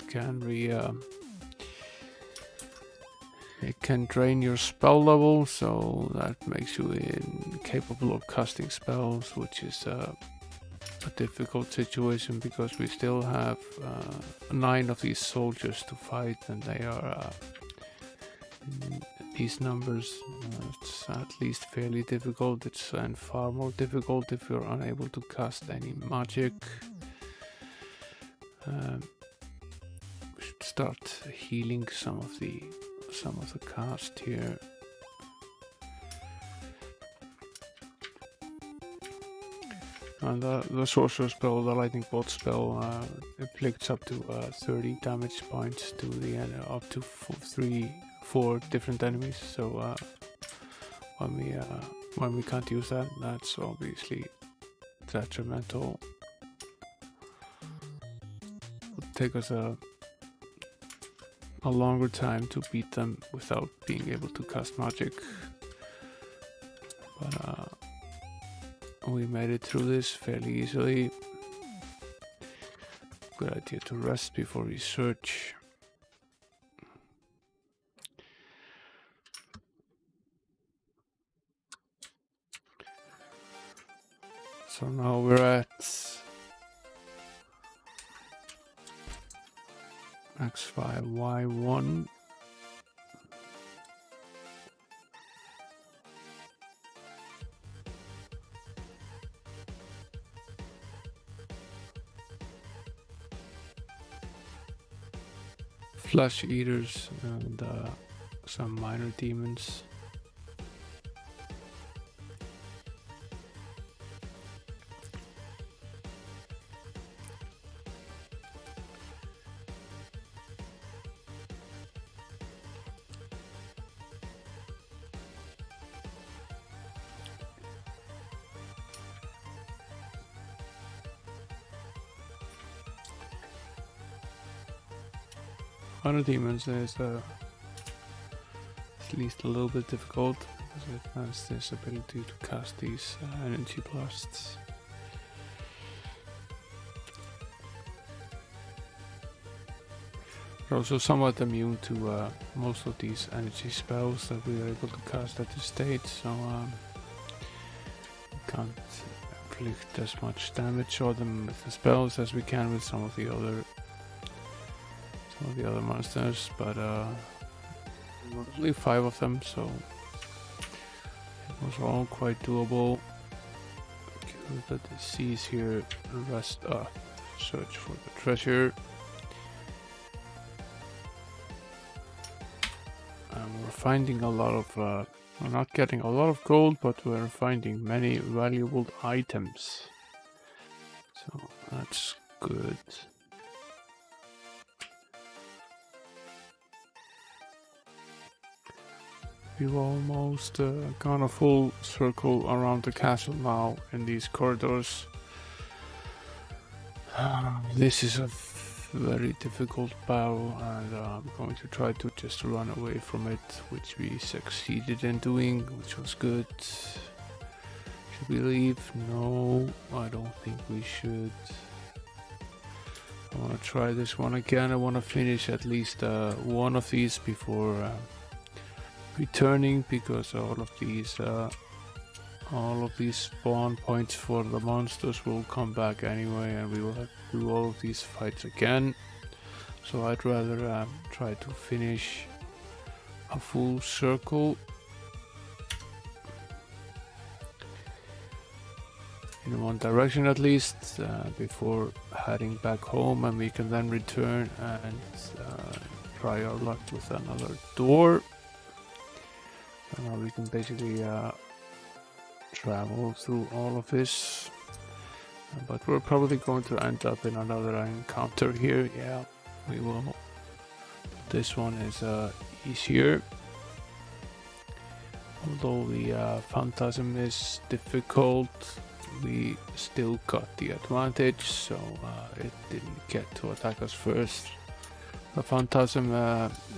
can drain your spell level, so that makes you incapable of casting spells, which is a difficult situation because we still have 9 of these soldiers to fight, and they are these numbers. It's at least fairly difficult. It's far more difficult if you're unable to cast any magic. We should start healing some of the cast here. And the sorcerer spell, the lightning bolt spell, inflicts up to 30 damage points to the up to 4 different enemies. So when we can't use that, that's obviously detrimental. It'll take us a longer time to beat them without being able to cast magic. But we made it through this fairly easily. Good idea to rest before we search. So now we're at X5, Y1. Flesh eaters and some minor demons. Minor demons is at least a little bit difficult because it has this ability to cast these energy blasts. We're also somewhat immune to most of these energy spells that we are able to cast at this stage, so we can't inflict as much damage on them with the spells as we can with some of the other monsters, but only 5 of them, so it was all quite doable. Kill the disease here, rest search for the treasure. And we're finding a lot of we're not getting a lot of gold, but we're finding many valuable items, so that's good. We've almost gone a full circle around the castle now in these corridors. This is a very difficult battle, and I'm going to try to just run away from it, which we succeeded in doing, which was good. Should we leave? No, I don't think we should. I want to try this one again. I want to finish at least one of these before returning, because all of these spawn points for the monsters will come back anyway, and we will have to do all of these fights again. So I'd rather try to finish a full circle in one direction at least before heading back home, and we can then return and try our luck with another door. And now we can basically travel through all of this, but we're probably going to end up in another encounter here. Yeah, we will. This one is easier, although the phantasm is difficult. We still got the advantage, so it didn't get to attack us first. The phantasm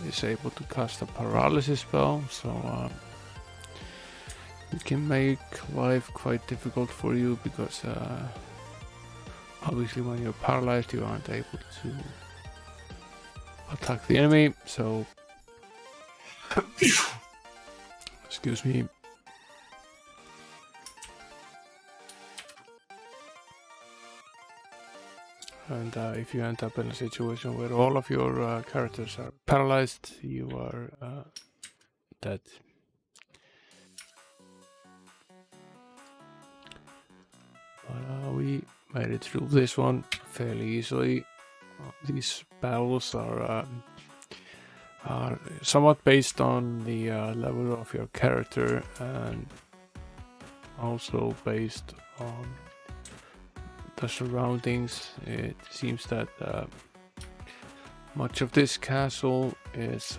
is able to cast a paralysis spell, so it can make life quite difficult for you, because obviously when you're paralyzed you aren't able to attack the enemy, so excuse me. And if you end up in a situation where all of your characters are paralyzed, you are dead. But we made it through this one fairly easily. These battles are somewhat based on the level of your character, and also based on the surroundings. It seems that much of this castle is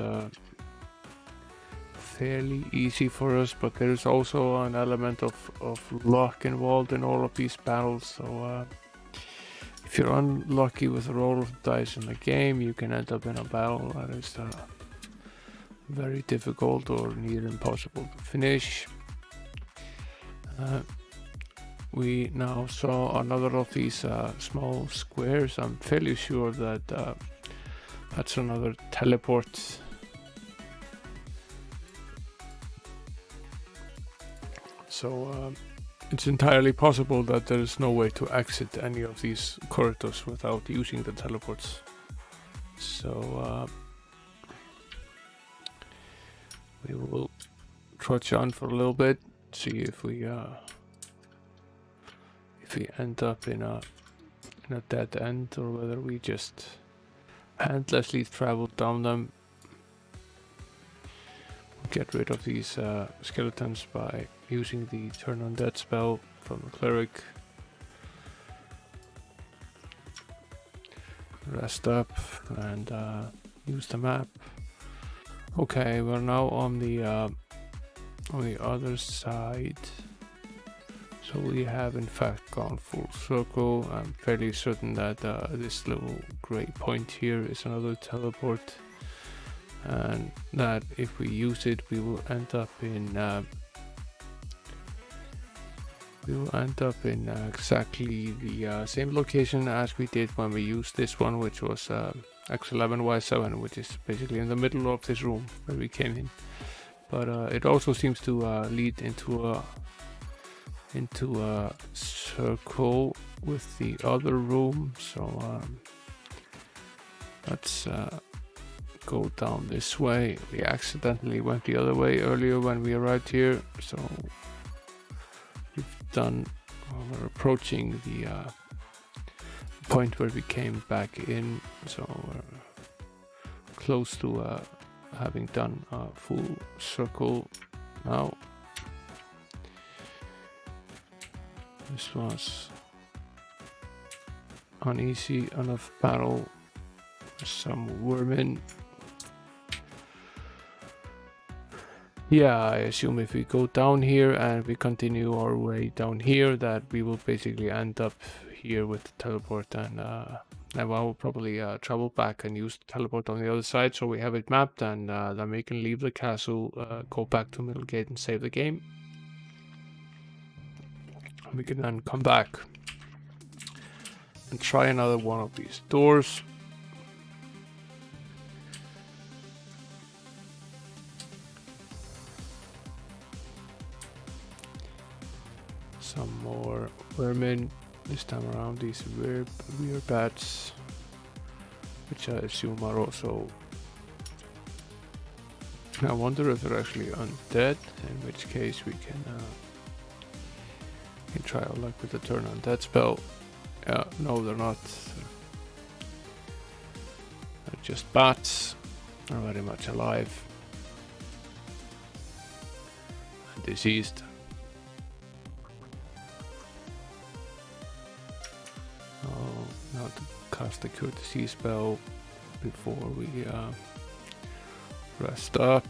fairly easy for us, but there's also an element of luck involved in all of these battles, so if you're unlucky with the roll of the dice in the game, you can end up in a battle that is very difficult or near impossible to finish. We now saw another of these small squares. I'm fairly sure that that's another teleport. So it's entirely possible that there is no way to exit any of these corridors without using the teleports. So we will trudge on for a little bit, see if we end up in a dead end, or whether we just endlessly travel down them. Get rid of these skeletons by using the turn undead spell from the cleric. Rest up and use the map. Okay, we're now on the other side. So we have in fact gone full circle. I'm fairly certain that this little gray point here is another teleport, and that if we use it, we will end up in exactly the same location as we did when we used this one, which was X11Y7, which is basically in the middle of this room where we came in. But it also seems to lead into a circle with the other room. So let's go down this way. We accidentally went the other way earlier when we arrived here, so we're approaching the point where we came back in, so we're close to having done a full circle now. This was uneasy enough battle. Some vermin. Yeah, I assume if we go down here and we continue our way down here, that we will basically end up here with the teleport, and I will probably travel back and use the teleport on the other side, so we have it mapped, and then we can leave the castle, go back to Middlegate and save the game. We can then come back and try another one of these doors. Some more vermin, this time around these weird bats, which I assume are also... I wonder if they're actually undead, in which case we can try our luck with the turn undead spell. Yeah, no, they're not. They're just bats. They're very much alive and diseased. Now to cast the cure disease spell before we rest up,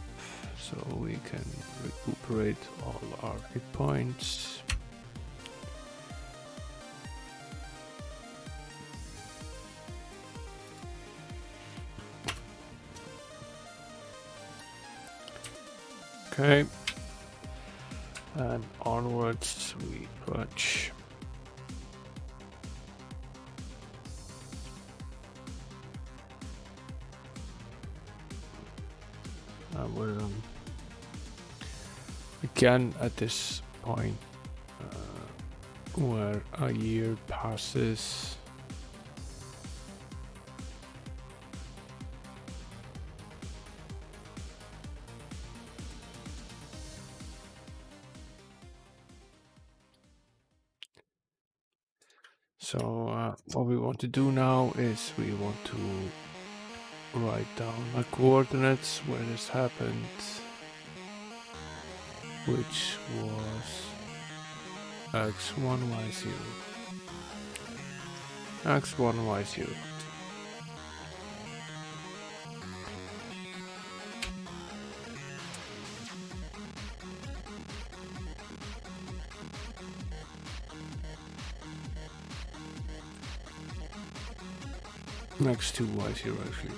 so we can recuperate all our hit points. Okay, and onwards we trudge. We're again at this point where a year passes. So what we want to do now is we want to write down the coordinates where this happened, which was x1y0, x1y0. Next to y0 actually.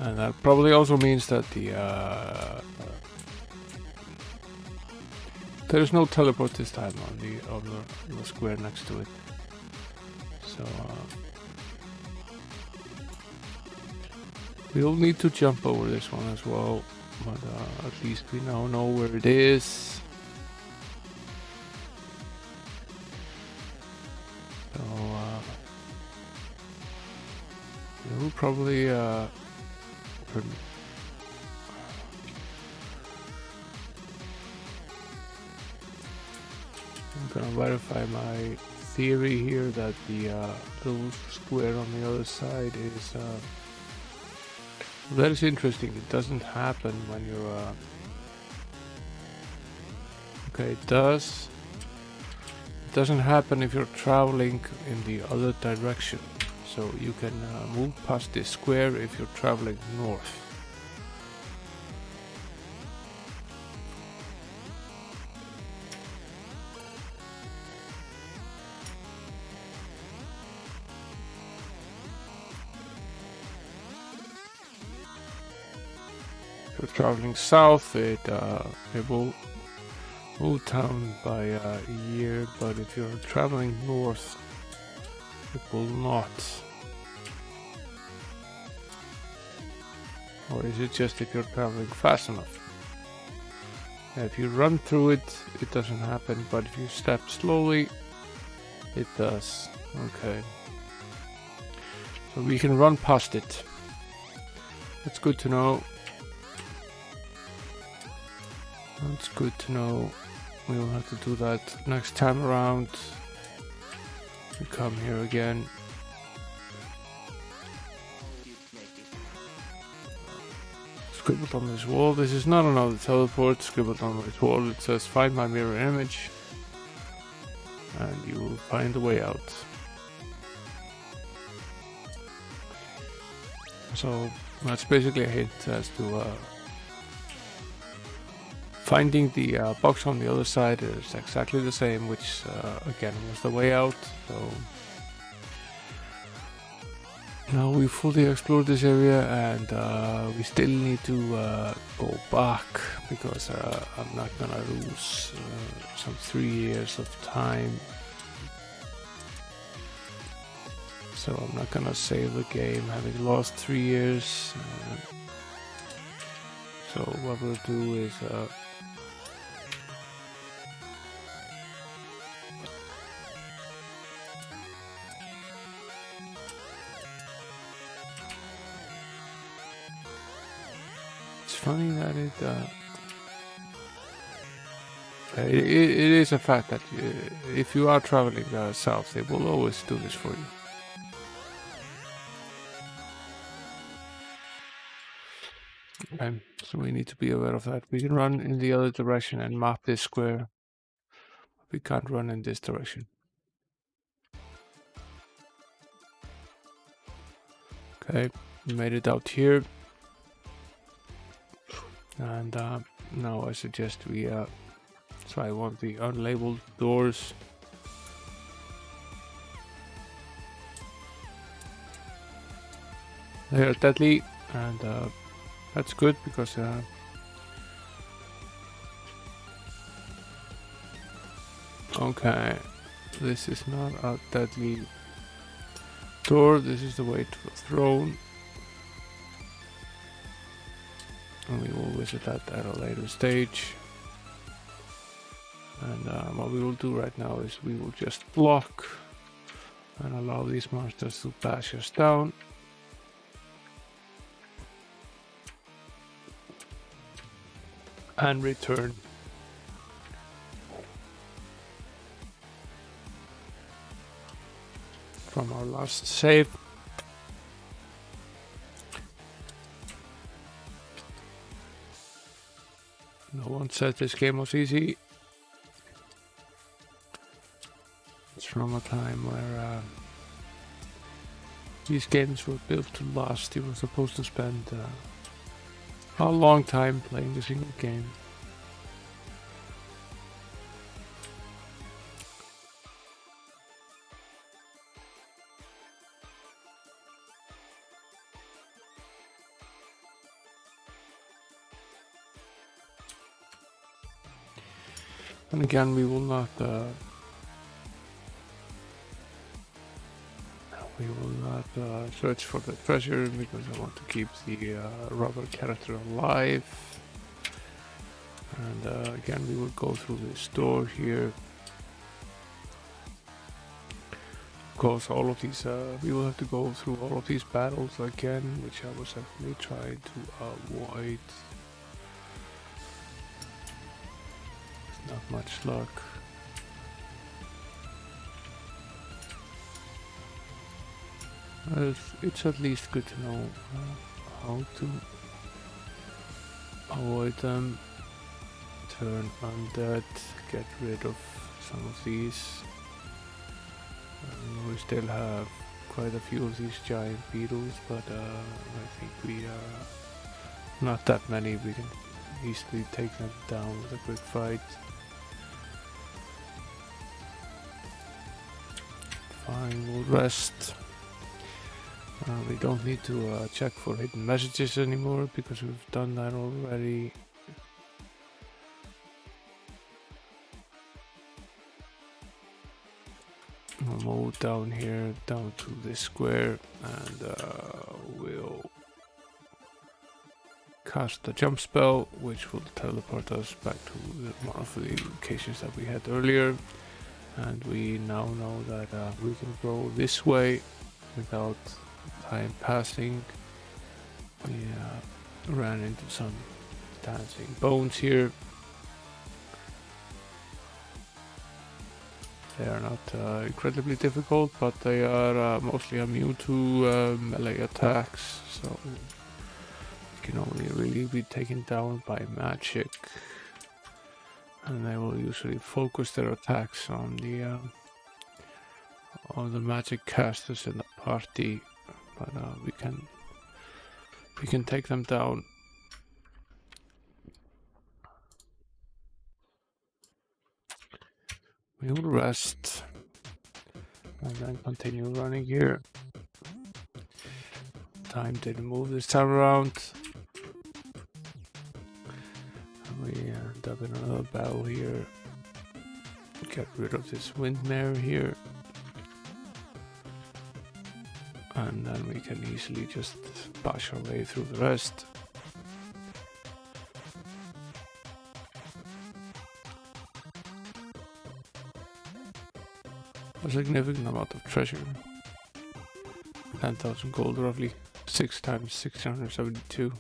And that probably also means that the there's no teleport this time on the other square next to it. So we'll need to jump over this one as well, but at least we now know where it is. So probably I'm gonna verify my theory here that the little square on the other side is that is interesting. It doesn't happen when you're okay, it does. It doesn't happen if you're traveling in the other direction. So you can move past this square if you're traveling north. If you're traveling south, it will move down by a year, but if you're traveling north, it will not. Or is it just if you're traveling fast enough? If you run through it, it doesn't happen, but if you step slowly, it does. Okay. So we can run past it. That's good to know. That's good to know. We will have to do that next time around. We come here again. Scribbled on this wall. This is not another teleport. Scribbled on this wall. It says find my mirror image. And you will find the way out. So that's basically a hint as to finding the box on the other side is exactly the same, which again was the way out. So now we fully explored this area, and we still need to go back because I'm not gonna lose some 3 years of time. So I'm not gonna save the game having lost 3 years. So what we'll do is funny that it is a fact that if you are traveling south, they will always do this for you. Okay, so we need to be aware of that. We can run in the other direction and map this square. We can't run in this direction. Okay, we made it out here. And now I suggest we try one of the unlabeled doors. They are deadly, and that's good because okay, this is not a deadly door. This is the way to the throne. And we will visit that at a later stage. And what we will do right now is we will just block and allow these monsters to bash us down. And return. From our last save. No one said this game was easy. It's from a time where these games were built to last. You were supposed to spend a long time playing a single game. And again, we will not search for the treasure because I want to keep the robber character alive. And again, we will go through this door here. course, all of these, we will have to go through all of these battles again, which I was actually trying to avoid. Not much luck. It's at least good to know how to avoid them. Turn undead, get rid of some of these. We still have quite a few of these giant beetles, but I think we not that many. We can easily take them down with a quick fight. Fine, we'll rest. We don't need to check for hidden messages anymore because we've done that already. We'll move down here, down to this square, and we'll cast the jump spell, which will teleport us back to one of the locations that we had earlier. And we now know that we can go this way without time passing. We ran into some dancing bones here. They are not incredibly difficult, but they are mostly immune to melee attacks, so you can only really be taken down by magic. And they will usually focus their attacks on the magic casters in the party, but we can take them down. We will rest and then continue running here. Time didn't move this time around. We end up in another battle here. Get rid of this windmare here. And then we can easily just bash our way through the rest. A significant amount of treasure. 10,000 gold roughly. 6 times 672.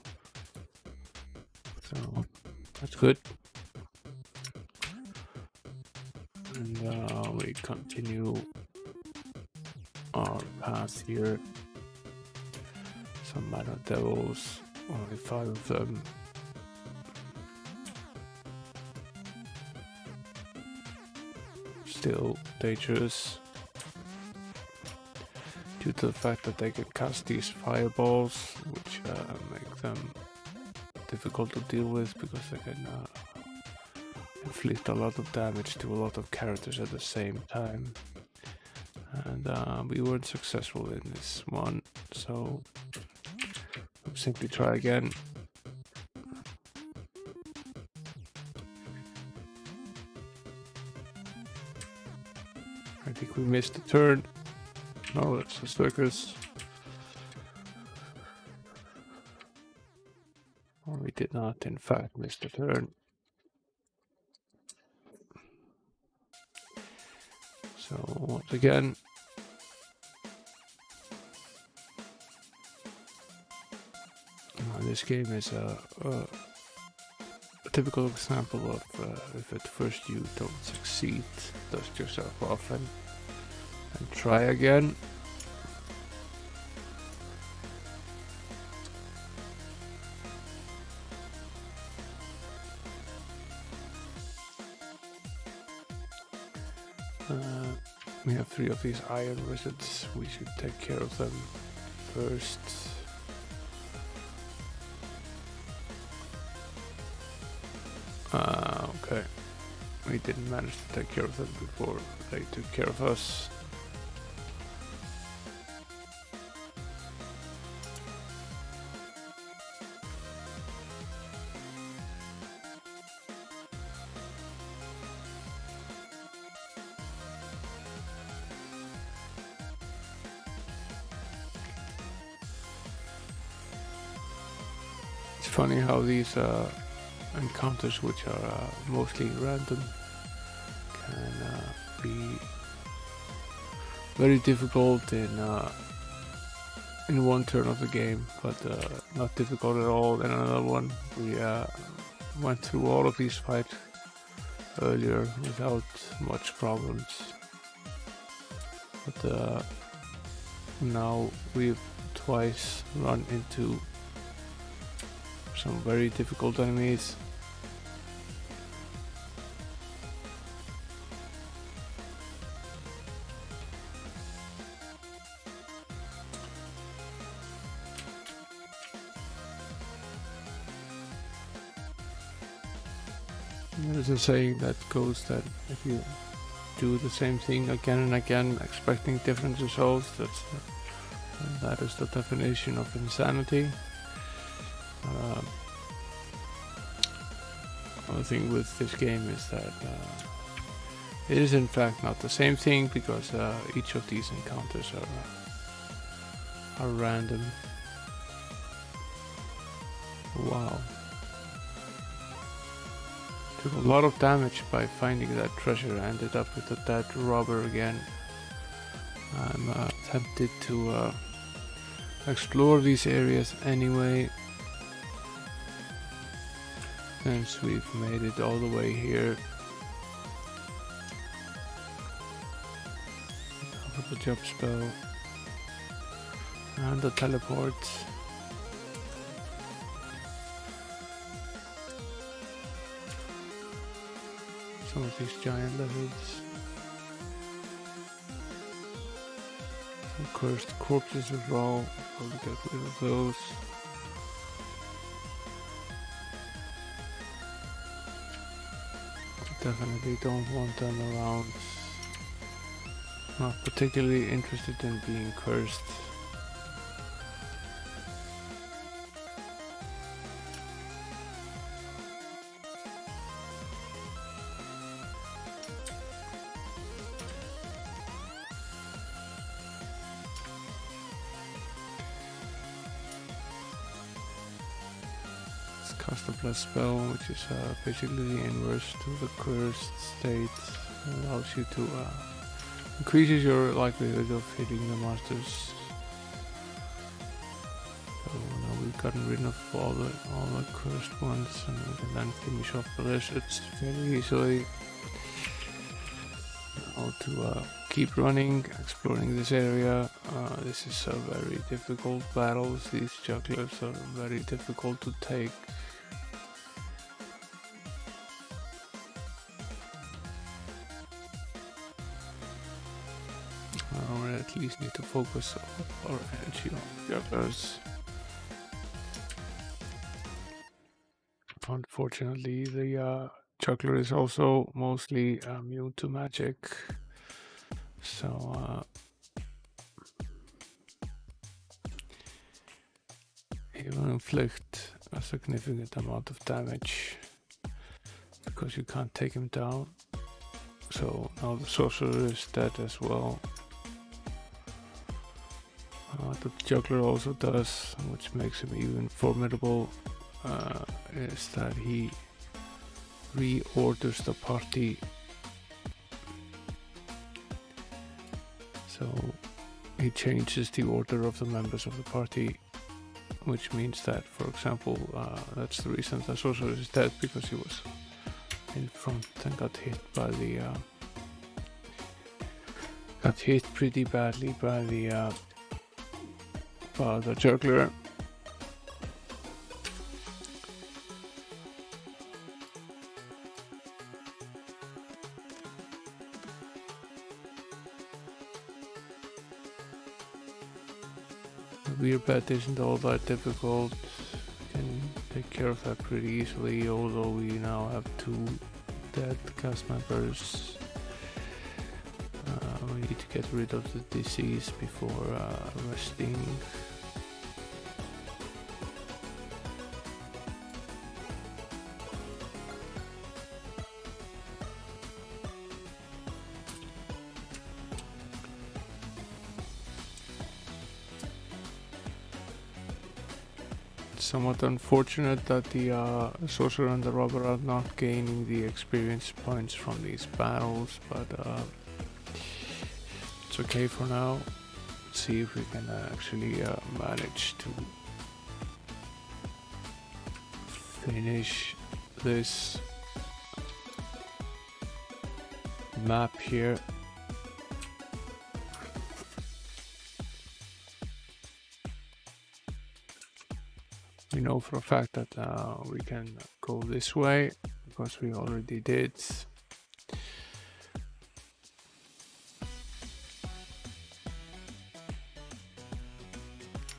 So that's good. And we continue our path here. Some minor devils, only 5 of them. Still dangerous due to the fact that they can cast these fireballs, which make them difficult to deal with because they can inflict a lot of damage to a lot of characters at the same time. And we weren't successful in this one, so we'll simply try again. I think we missed the turn. No, that's the circus. Or we did not, in fact, miss the turn. So, once again, this game is a typical example of if at first you don't succeed, dust yourself off and try again. We have 3 of these iron wizards. We should take care of them first. Okay. We didn't manage to take care of them before they took care of us. It's funny how these encounters, which are mostly random, can be very difficult in one turn of the game, but not difficult at all in another one. We went through all of these fights earlier without much problems, but now we've twice run into some very difficult enemies. There's a saying that goes that if you do the same thing again and again, expecting different results, that is the definition of insanity. One thing with this game is that it is in fact not the same thing, because each of these encounters are random. Wow. Took a lot of damage by finding that treasure. Ended up with a dead robber again. I'm tempted to explore these areas anyway, since we've made it all the way here. With the jump spell and the teleport. Some of these giant lizards. Some cursed corpses as well. Probably get rid of those. Definitely don't want them around. Not particularly interested in being cursed. Cast a bless spell, which is basically the inverse to the cursed state. It allows you to increases your likelihood of hitting the monsters. So now we've gotten rid of all the cursed ones, and we can then finish off the lizards very easily. Now to keep running, exploring this area. This is a very difficult battles. These jugglers are very difficult to take. Or at least need to focus our energy on jugglers. Unfortunately, the juggler is also mostly immune to magic, so he will inflict a significant amount of damage because you can't take him down. So now the sorcerer is dead as well. The juggler also does, which makes him even formidable, is that he reorders the party. So he changes the order of the members of the party, which means that, for example, that's the reason the sorcerer is dead, because he was in front and got hit pretty badly by the juggler. The weird bet isn't all that difficult. We can take care of that pretty easily, although we now have 2 dead cast members. We need to get rid of the disease before resting. Somewhat unfortunate that the sorcerer and the robber are not gaining the experience points from these battles, but it's okay for now. Let's see if we can actually manage to finish this map here. We know for a fact that we can go this way because we already did.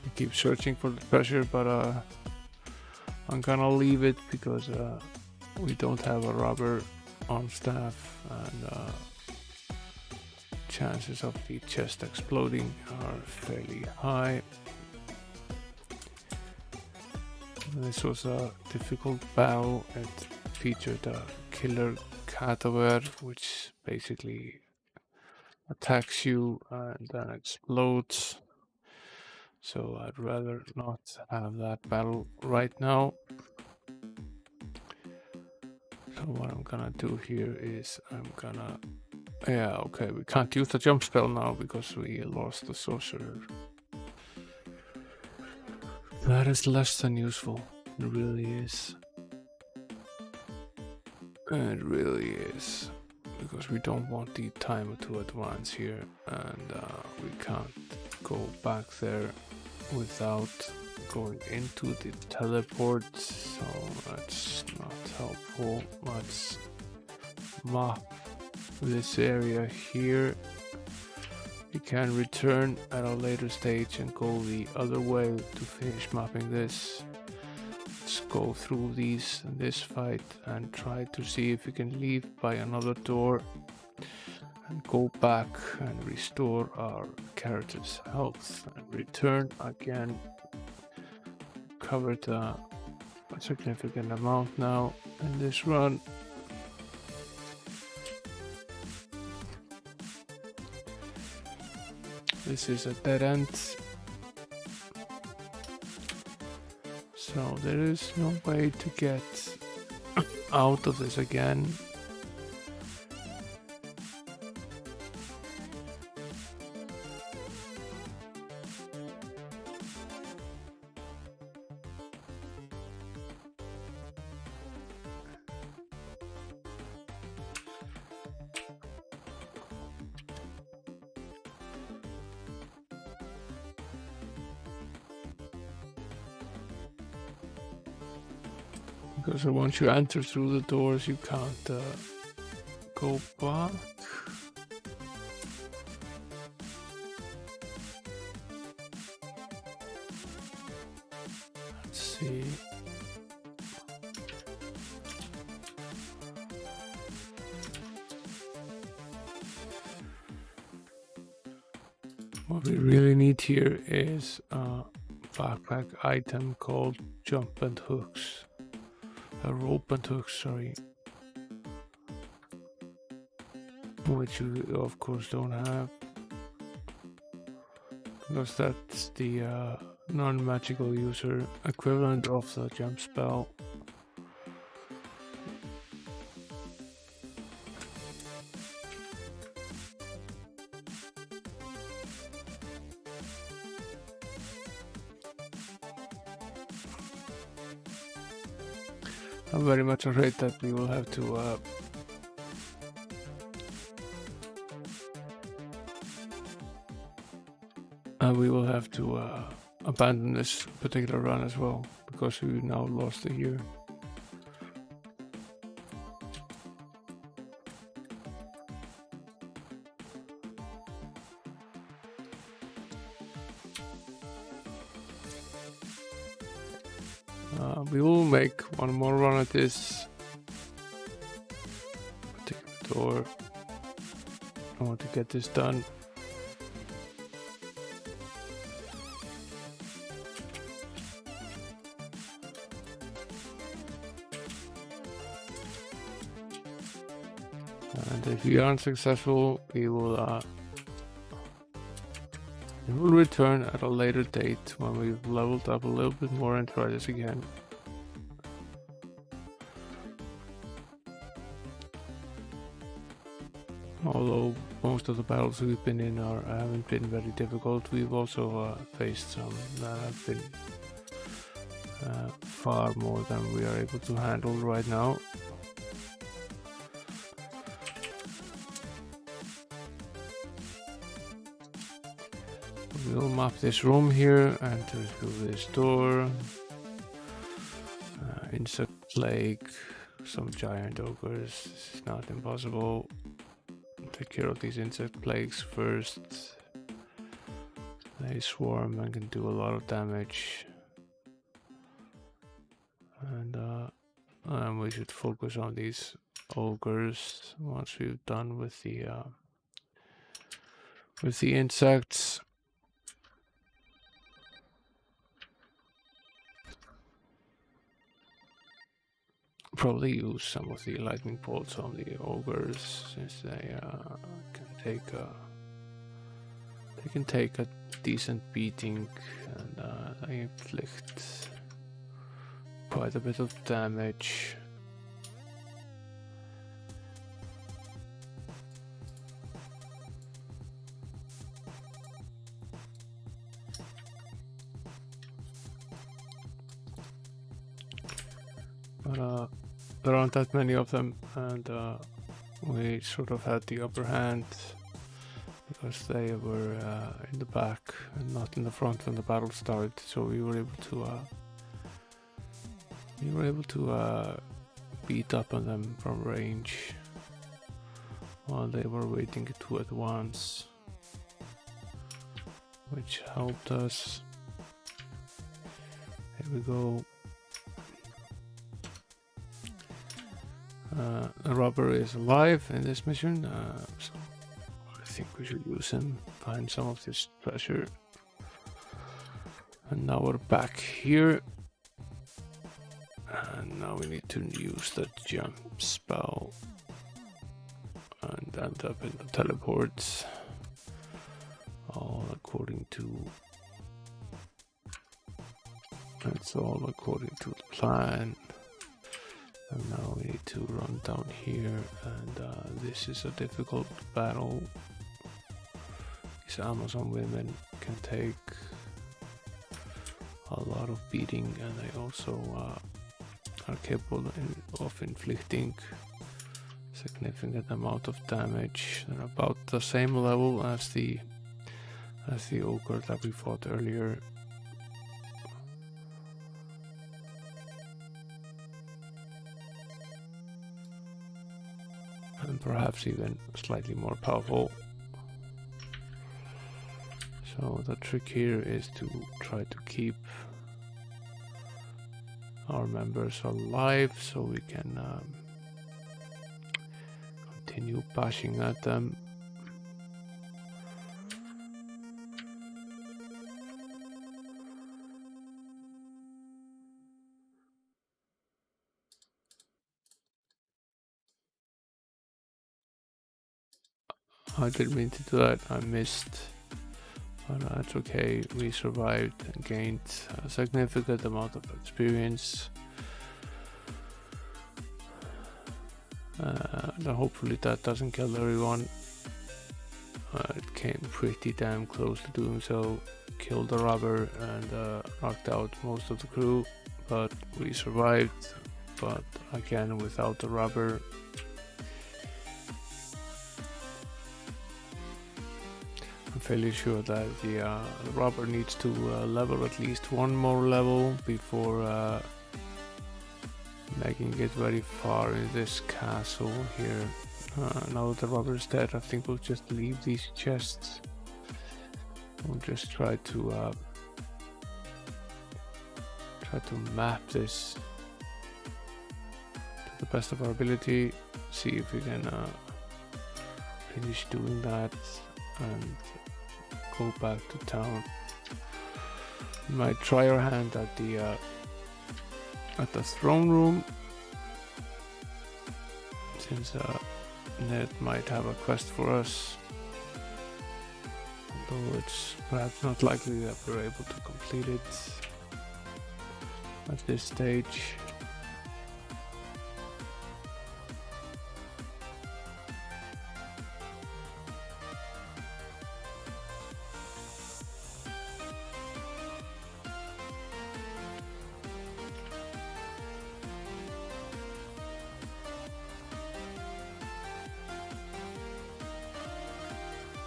We keep searching for the treasure, but I'm gonna leave it because we don't have a robber on staff, and chances of the chest exploding are fairly high. This was a difficult battle. It featured a killer Cavern, which basically attacks you and then explodes. So I'd rather not have that battle right now. So what I'm gonna do here is I'm gonna... Yeah, okay, we can't use the jump spell now because we lost the sorcerer. That is less than useful. It really is. It really is. Because we don't want the timer to advance here, and we can't go back there without going into the teleport, so that's not helpful. Let's map this area here. You can return at a later stage and go the other way to finish mapping this. Let's go through this fight and try to see if we can leave by another door and go back and restore our character's health and return again. Covered a significant amount now in this run. This is a dead end, so there is no way to get out of this again. Because once you enter through the doors, you can't go back. Let's see. What we really need here is a backpack item called jump and hooks. A rope and hooks, sorry. Which you of course don't have. Because that's the non-magical user equivalent of the jump spell. I'm very much afraid that we will have to abandon this particular run as well, because we now lost a year. We will make one more run at this particular door. I want to get this done. And if we aren't successful, we will return at a later date when we've leveled up a little bit more and try this again. Although most of the battles we've been in haven't been very difficult, we've also faced some that have been far more than we are able to handle right now. We'll map this room here, enter through this door. Insect plague, some giant ogres. This is not impossible. Take care of these insect plagues first. They swarm and can do a lot of damage. And we should focus on these ogres once we've done with the insects. Probably use some of the lightning bolts on the ogres, since they can take a decent beating, and they inflict quite a bit of damage. But there aren't that many of them, and we sort of had the upper hand because they were in the back and not in the front when the battle started. So we were able to beat up on them from range while they were waiting to advance, which helped us. Here we go. The robber is alive in this mission, so I think we should use him, find some of this treasure. And now we're back here, and now we need to use the jump spell and end up in the teleports, all according to the plan. And now we need to run down here, and this is a difficult battle. These Amazon women can take a lot of beating, and they also are capable of inflicting significant amount of damage. They're about the same level as the ogre that we fought earlier. And perhaps even slightly more powerful. So the trick here is to try to keep our members alive so we can continue bashing at them. I didn't mean to do that, I missed, but that's okay. We survived and gained a significant amount of experience. Hopefully that doesn't kill everyone. It came pretty damn close to doing so. Killed the robber and knocked out most of the crew, but we survived. But again, without the robber. I'm fairly sure that the robber needs to level at least one more level before making it very far in this castle here. Now that the robber is dead, I think we'll just leave these chests. We'll just try to map this to the best of our ability. See if we can finish doing that and go back to town. We might try our hand at the throne room, since Ned might have a quest for us, although it's perhaps not likely that we're able to complete it at this stage.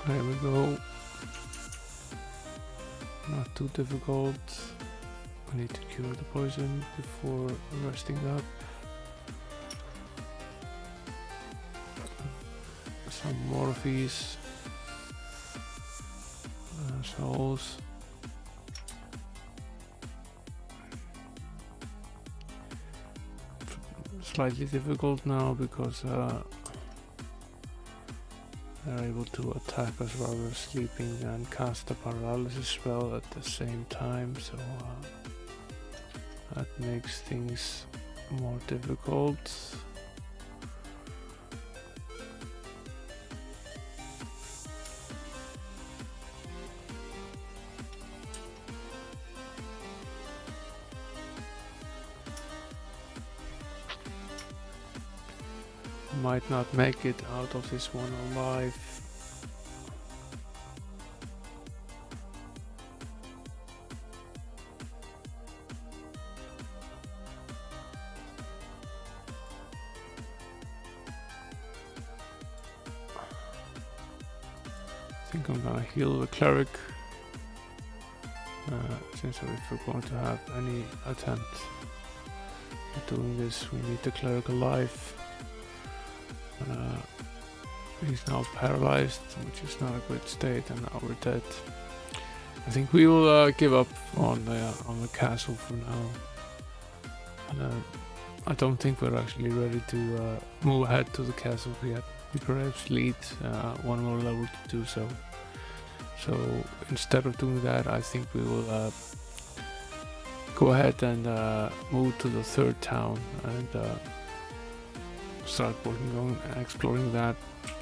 There we go. Not too difficult. I need to cure the poison before resting up. Some more of these souls. Slightly difficult now because they're able to attack us while we're sleeping and cast a paralysis spell at the same time, so that makes things more difficult. Might not make it out of this one alive. I think I'm gonna heal the cleric, since if we're going to have any attempt at doing this, we need the cleric alive. He's now paralyzed, which is not a good state, and now we're dead. I think we will give up on the castle for now. I don't think we're actually ready to move ahead to the castle yet. We perhaps need one more level to do so. So instead of doing that, I think we will go ahead and move to the third town and start working on exploring that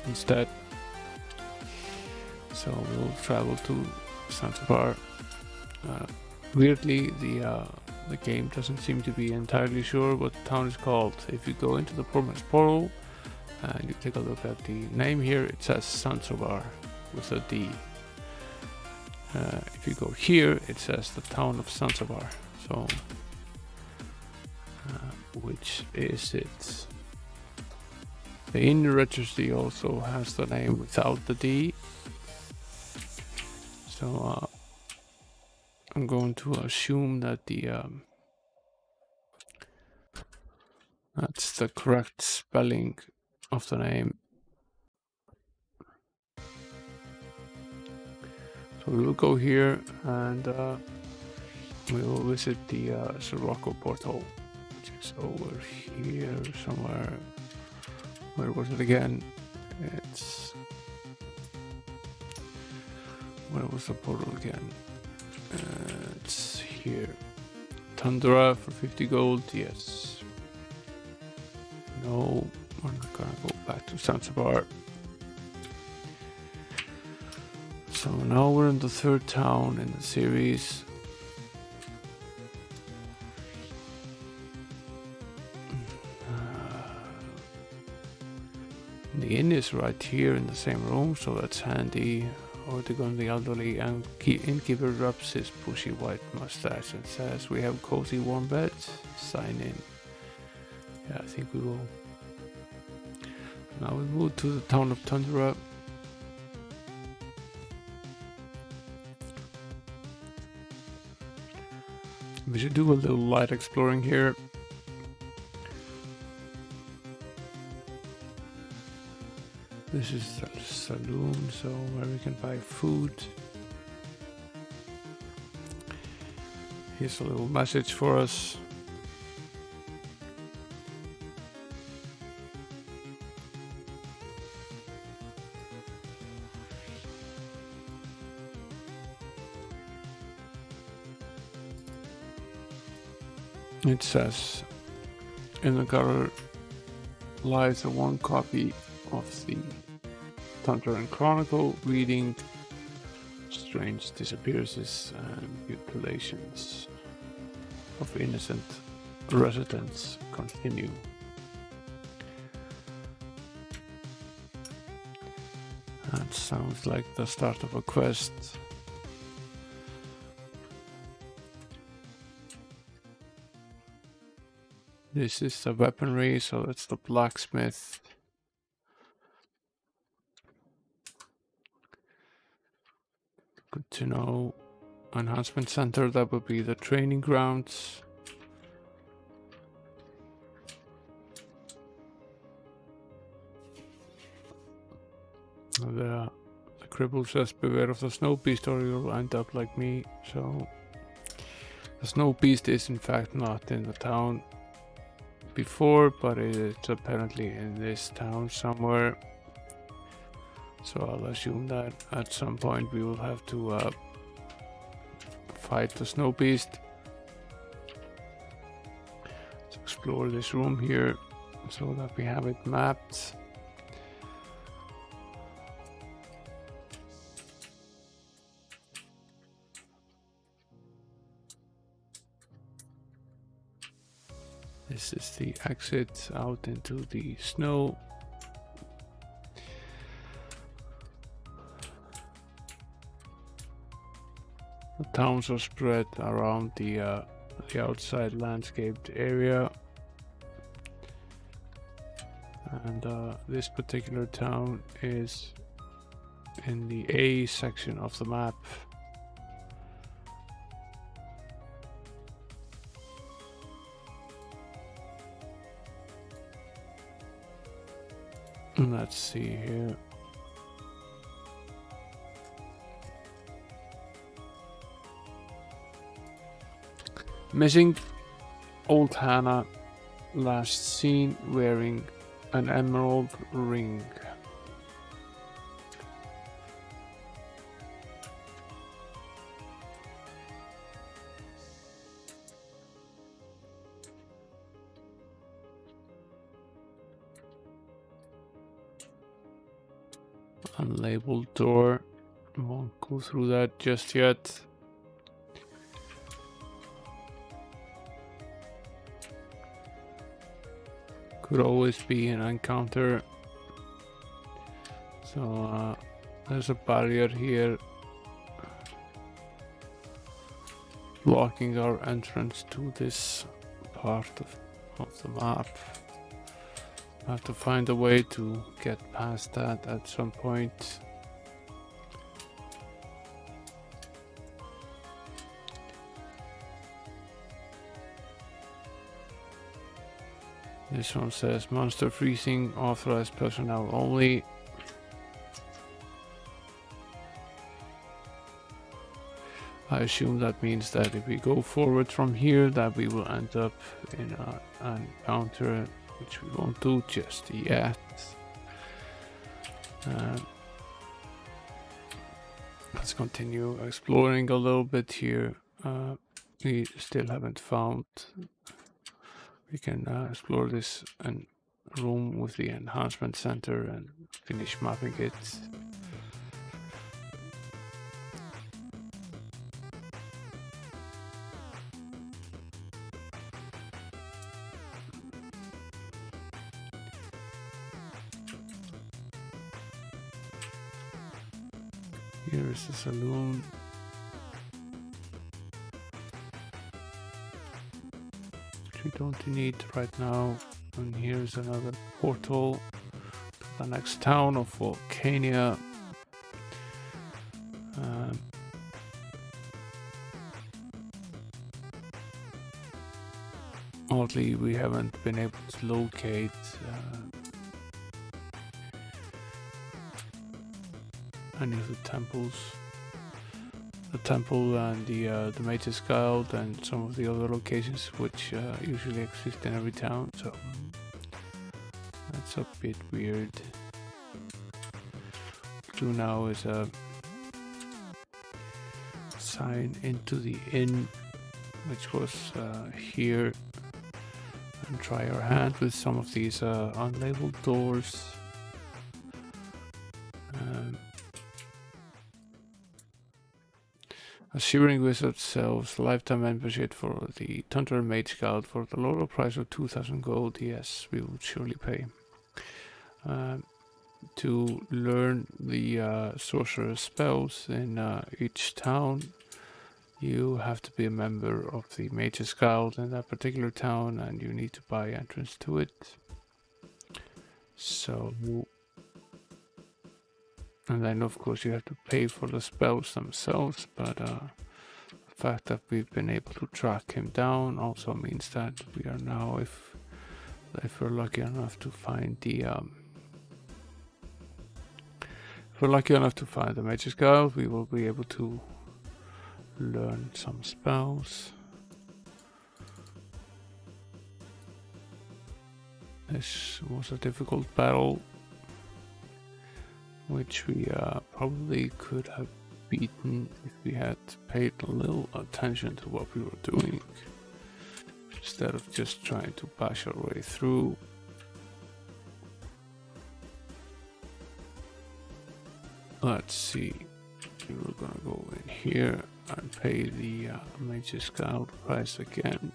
instead. So we'll travel to Sansobar. Weirdly, the game doesn't seem to be entirely sure what the town is called. If you go into the Promised Portal and you take a look at the name here, it says Sansobar with a D. If you go here, it says the town of Sansobar. So, which is it? The inn registry also has the name without the D. So I'm going to assume that that's the correct spelling of the name. So we will go here and we will visit the Sirocco portal, which is over here somewhere. Where was it again? Where was the portal again? It's here. Tundara for 50 gold, yes. No, we're not gonna go back to Sansobar. So now we're in the third town in the series. The inn is right here in the same room, so that's handy. Ortigon the elderly and innkeeper rubs his bushy white mustache and says, "We have cozy warm beds. Sign in." Yeah, I think we will. Now we move to the town of Tundara. We should do a little light exploring here. This is the saloon, so where we can buy food. Here's a little message for us. It says, in the gutter lies a one copy of the Tundaran Chronicle, reading strange disappearances and mutilations of innocent residents continue. That sounds like the start of a quest. This is the weaponry, so that's the blacksmith. Good to know. Enhancement center, that would be the training grounds. The cripple says beware of the snow beast or you'll end up like me. So the snow beast is in fact not in the town before, but it's apparently in this town somewhere. So I'll assume that at some point we will have to fight the snow beast. Let's explore this room here so that we have it mapped. This is the exit out into the snow. The towns are spread around the outside landscaped area. And this particular town is in the A section of the map. Let's see here. Missing old Hannah, last seen wearing an emerald ring. Unlabeled door. Won't go through that just yet. Could always be an encounter. So there's a barrier here blocking our entrance to this part of the map. I have to find a way to get past that at some point. This one says monster freezing, authorized personnel only. I assume that means that if we go forward from here, that we will end up in an encounter, which we won't do just yet. Let's continue exploring a little bit here. We still haven't found. We can explore this room with the enhancement center and finish mapping it. Here is the saloon. Which we don't need right now. And here's another portal to the next town of Volcania. Oddly, we haven't been able to locate any of the temples. The temple and the Mage's Guild and some of the other locations which usually exist in every town, so that's a bit weird. What we do now is sign into the inn, which was here, and try our hand with some of these unlabeled doors. A Shivering Wizard sells lifetime membership for the Tundara Mage Guild for the lower price of 2,000 gold. Yes, we will surely pay. To learn the sorcerer spells in each town, you have to be a member of the Mage's Guild in that particular town, and you need to buy entrance to it. So And then of course you have to pay for the spells themselves, but the fact that we've been able to track him down also means that we are now, if we're lucky enough to find the Mage's Guild, we will be able to learn some spells. This was a difficult battle, which we probably could have beaten if we had paid a little attention to what we were doing, instead of just trying to bash our way through. Let's see, we're gonna go in here and pay the Mage's Guild price again.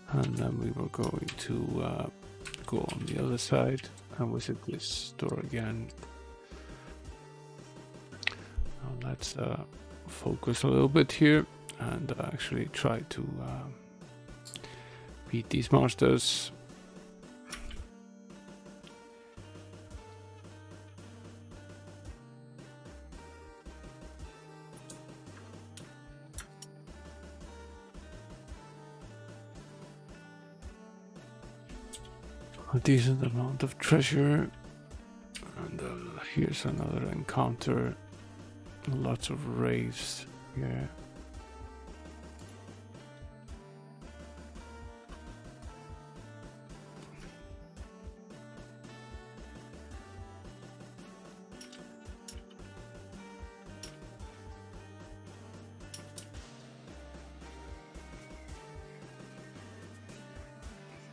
And then we were going to go on the other side and visit this store again. Now let's focus a little bit here and actually try to beat these monsters. A decent amount of treasure, and here's another encounter. Lots of wraiths here.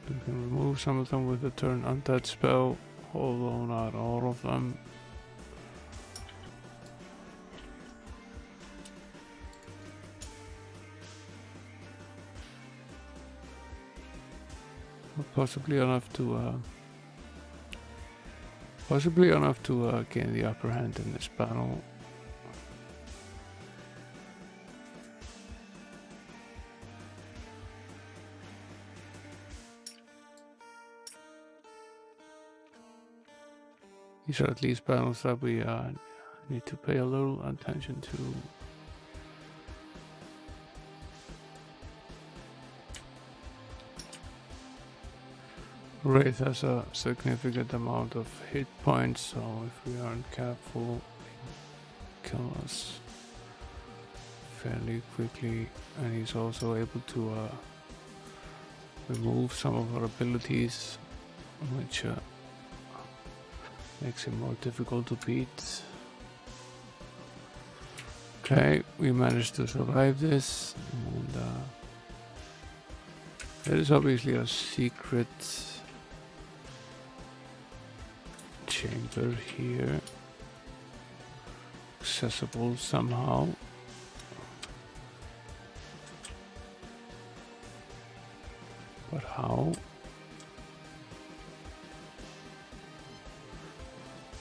You can remove some of them with the turn undead spell, although not all of them. Possibly enough to gain the upper hand in this battle. These are at least battles that we need to pay a little attention to. Wraith has a significant amount of hit points, so if we aren't careful, they kill us fairly quickly. And he's also able to remove some of our abilities, which makes him more difficult to beat. Okay, we managed to survive this, and there is obviously a secret chamber here, accessible somehow. But how?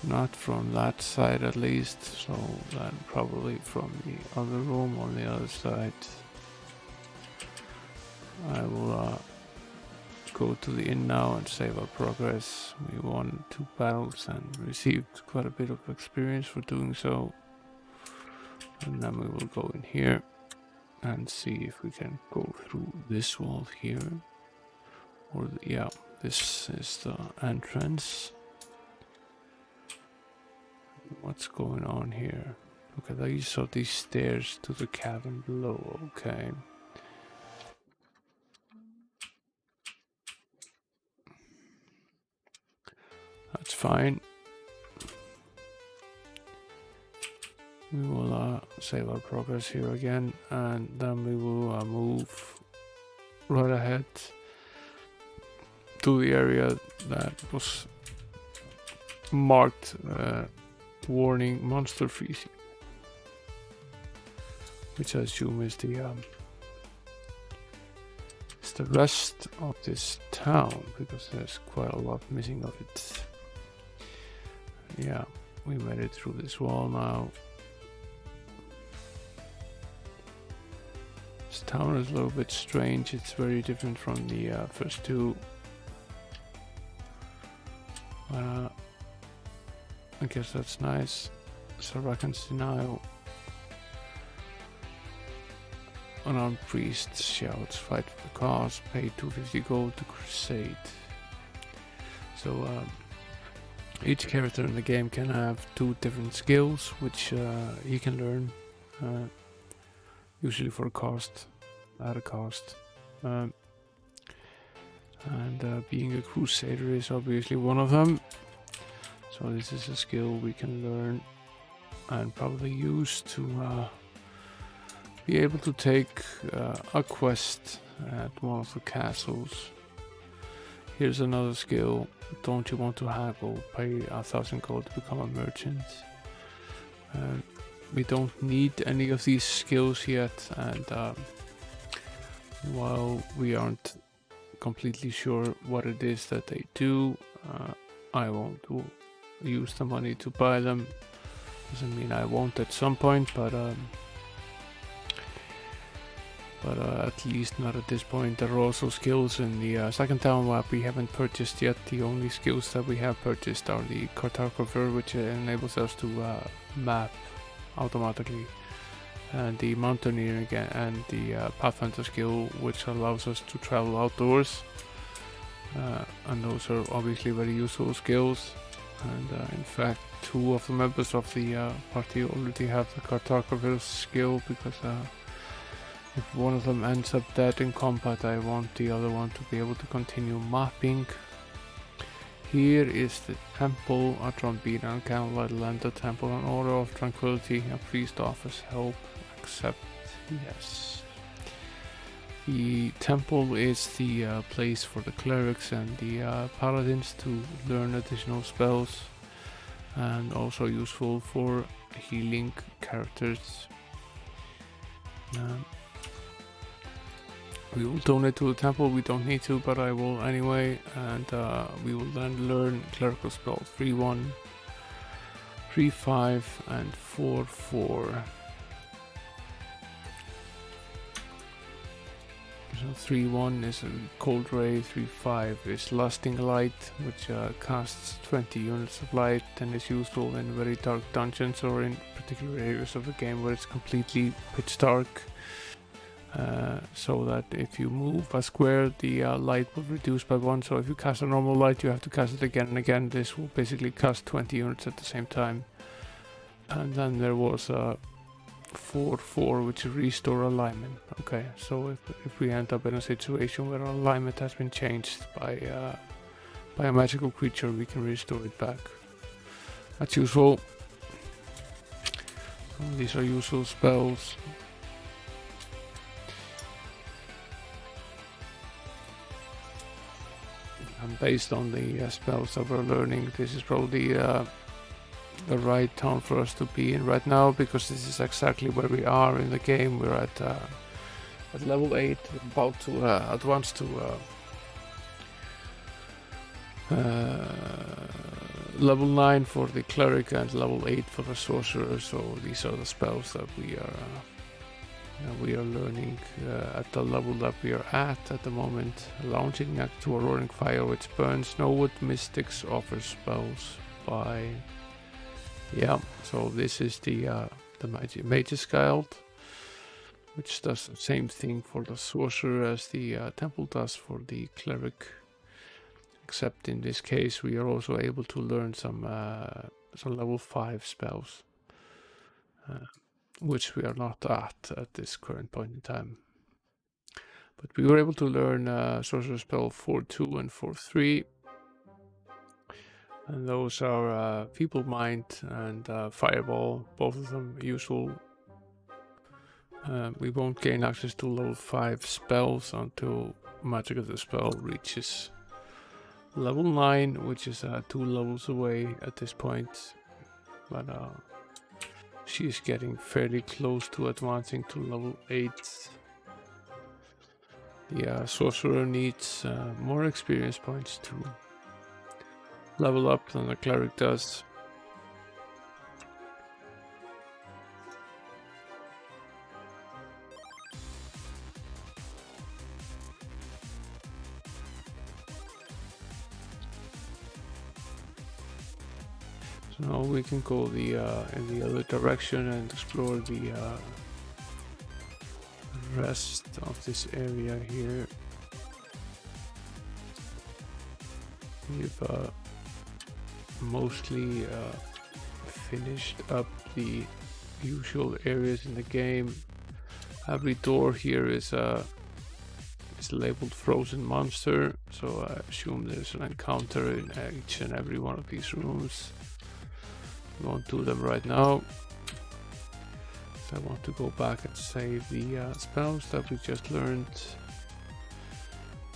Not from that side at least, so then probably from the other room on the other side. I will go to the inn now and save our progress. We won 2 battles and received quite a bit of experience for doing so. And then we will go in here and see if we can go through this wall here. Or yeah, this is the entrance. What's going on here? Look at these, of these stairs to the cavern below. Okay. That's fine. We will save our progress here again, and then we will move right ahead to the area that was marked warning monster feces, which I assume is the rest of this town, because there's quite a lot missing of it. Yeah, we made it through this wall now. This town is a little bit strange. It's very different from the first 2. I guess that's nice. Sarrakan's denial. Unarmed priest shouts, fight for the cause, pay 250 gold to crusade. So each character in the game can have 2 different skills, which he can learn, usually for a cost, at a cost. And being a crusader is obviously one of them. So this is a skill we can learn and probably use to be able to take a quest at one of the castles. Here's another skill. Don't you want to haggle? Pay 1,000 gold to become a merchant. We don't need any of these skills yet, and while we aren't completely sure what it is that they do, I won't use the money to buy them. Doesn't mean I won't at some point, but at least not at this point. There are also skills in the second town map we haven't purchased yet. The only skills that we have purchased are the cartographer, which enables us to map automatically, and the mountaineer again, and the pathfinder skill, which allows us to travel outdoors. And those are obviously very useful skills. And in fact, 2 of the members of the party already have the cartographer's skill, because if one of them ends up dead in combat, I want the other one to be able to continue mapping. Here is the temple, a drumbeat and candlelight land, the temple, an order of tranquility, a priest offers help, accept, yes. The temple is the place for the clerics and the paladins to learn additional spells, and also useful for healing characters. We will donate to the temple, we don't need to, but I will anyway, and we will then learn clerical spells 3-1, 3-5 and 4-4. So 3-1 is a cold ray, 3-5 is lasting light, which casts 20 units of light and is useful in very dark dungeons or in particular areas of the game where it's completely pitch dark. So that if you move a square, the light will reduce by 1. So if you cast a normal light, you have to cast it again and again. This will basically cast 20 units at the same time. And then there was a 4-4, which is restore alignment. Okay, so if we end up in a situation where our alignment has been changed by a magical creature, we can restore it back. That's useful. These are useful spells. And based on the spells that we're learning, this is probably the right town for us to be in right now, because this is exactly where we are in the game. We're at level 8, about to advance to level 9 for the cleric and level 8 for the sorcerer. So these are the spells that we are learning at the level that we are at the moment. Launching next to a roaring fire which burns. Norwood Mystics offers spells by... Yeah, so this is the Mage's Guild, which does the same thing for the sorcerer as the temple does for the cleric. Except in this case we are also able to learn some level 5 spells. Which we are not at this current point in time. But we were able to learn sorcerer spell 4-2 and 4-3. And those are Feeble Mind and Fireball, both of them useful. We won't gain access to level 5 spells until Magic of the Spell reaches level 9, which is 2 levels away at this point. But she's getting fairly close to advancing to level 8. The sorcerer needs more experience points to level up than the cleric does. So now we can go in the other direction and explore the rest of this area here. We've mostly finished up the usual areas in the game. Every door here is labeled frozen monster, so I assume there's an encounter in each and every one of these rooms. We won't do them right now. So I want to go back and save the spells that we just learned.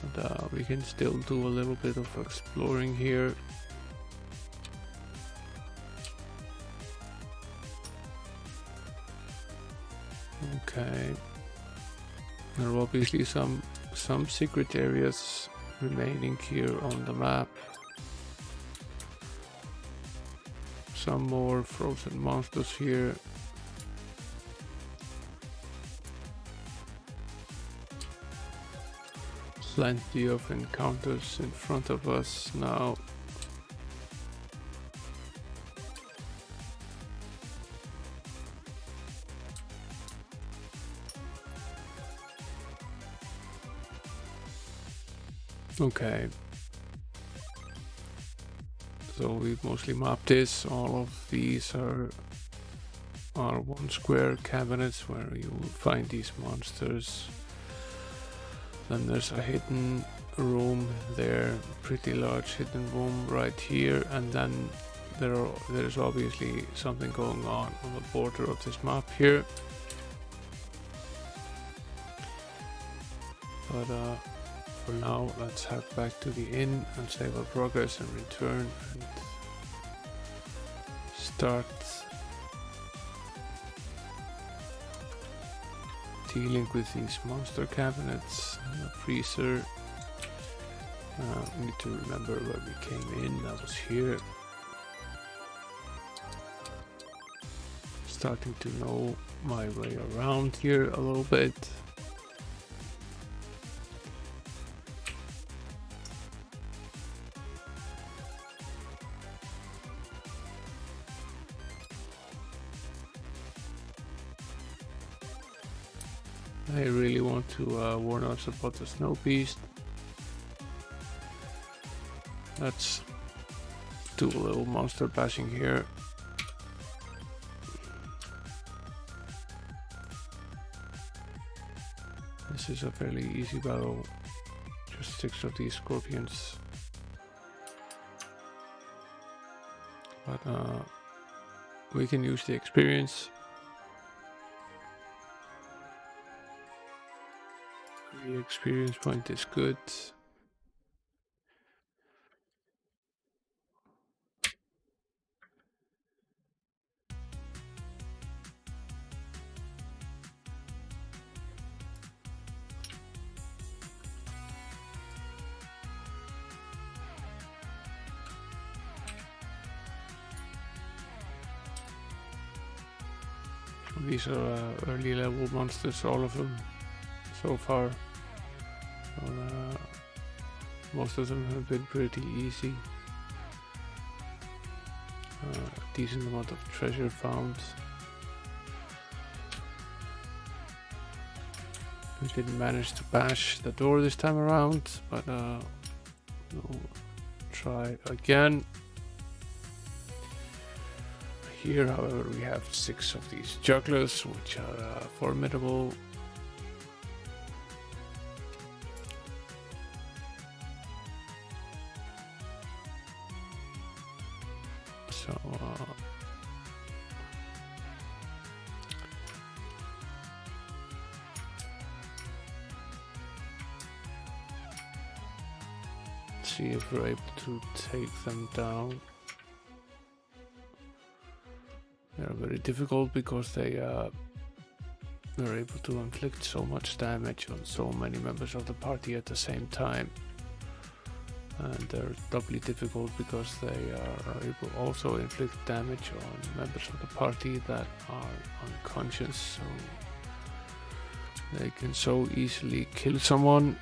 And we can still do a little bit of exploring here. Okay. There are obviously some secret areas remaining here on the map. Some more frozen monsters here. Plenty of encounters in front of us now. Okay, so we've mostly mapped this. All of these are one square cabinets where you will find these monsters. Then there's a hidden room there, pretty large hidden room right here, and then there's obviously something going on the border of this map here. But for now, let's head back to the inn and save our progress and return and start dealing with these monster cabinets. The freezer. Need to remember where we came in. That was here. Starting to know my way around here a little bit. I really want to warn us about the snow beast. Let's do a little monster bashing here. This is a fairly easy battle. Just 6 of these scorpions. But we can use the experience. The experience point is good. These are early level monsters, all of them so far. Most of them have been pretty easy. A decent amount of treasure found. We didn't manage to bash the door this time around, but we'll try again. Here, however, we have 6 of these jugglers, which are formidable. So let's see if we're able to take them down. They're very difficult because they're able to inflict so much damage on so many members of the party at the same time. And they're doubly difficult because they are able to also inflict damage on members of the party that are unconscious, so they can so easily kill someone.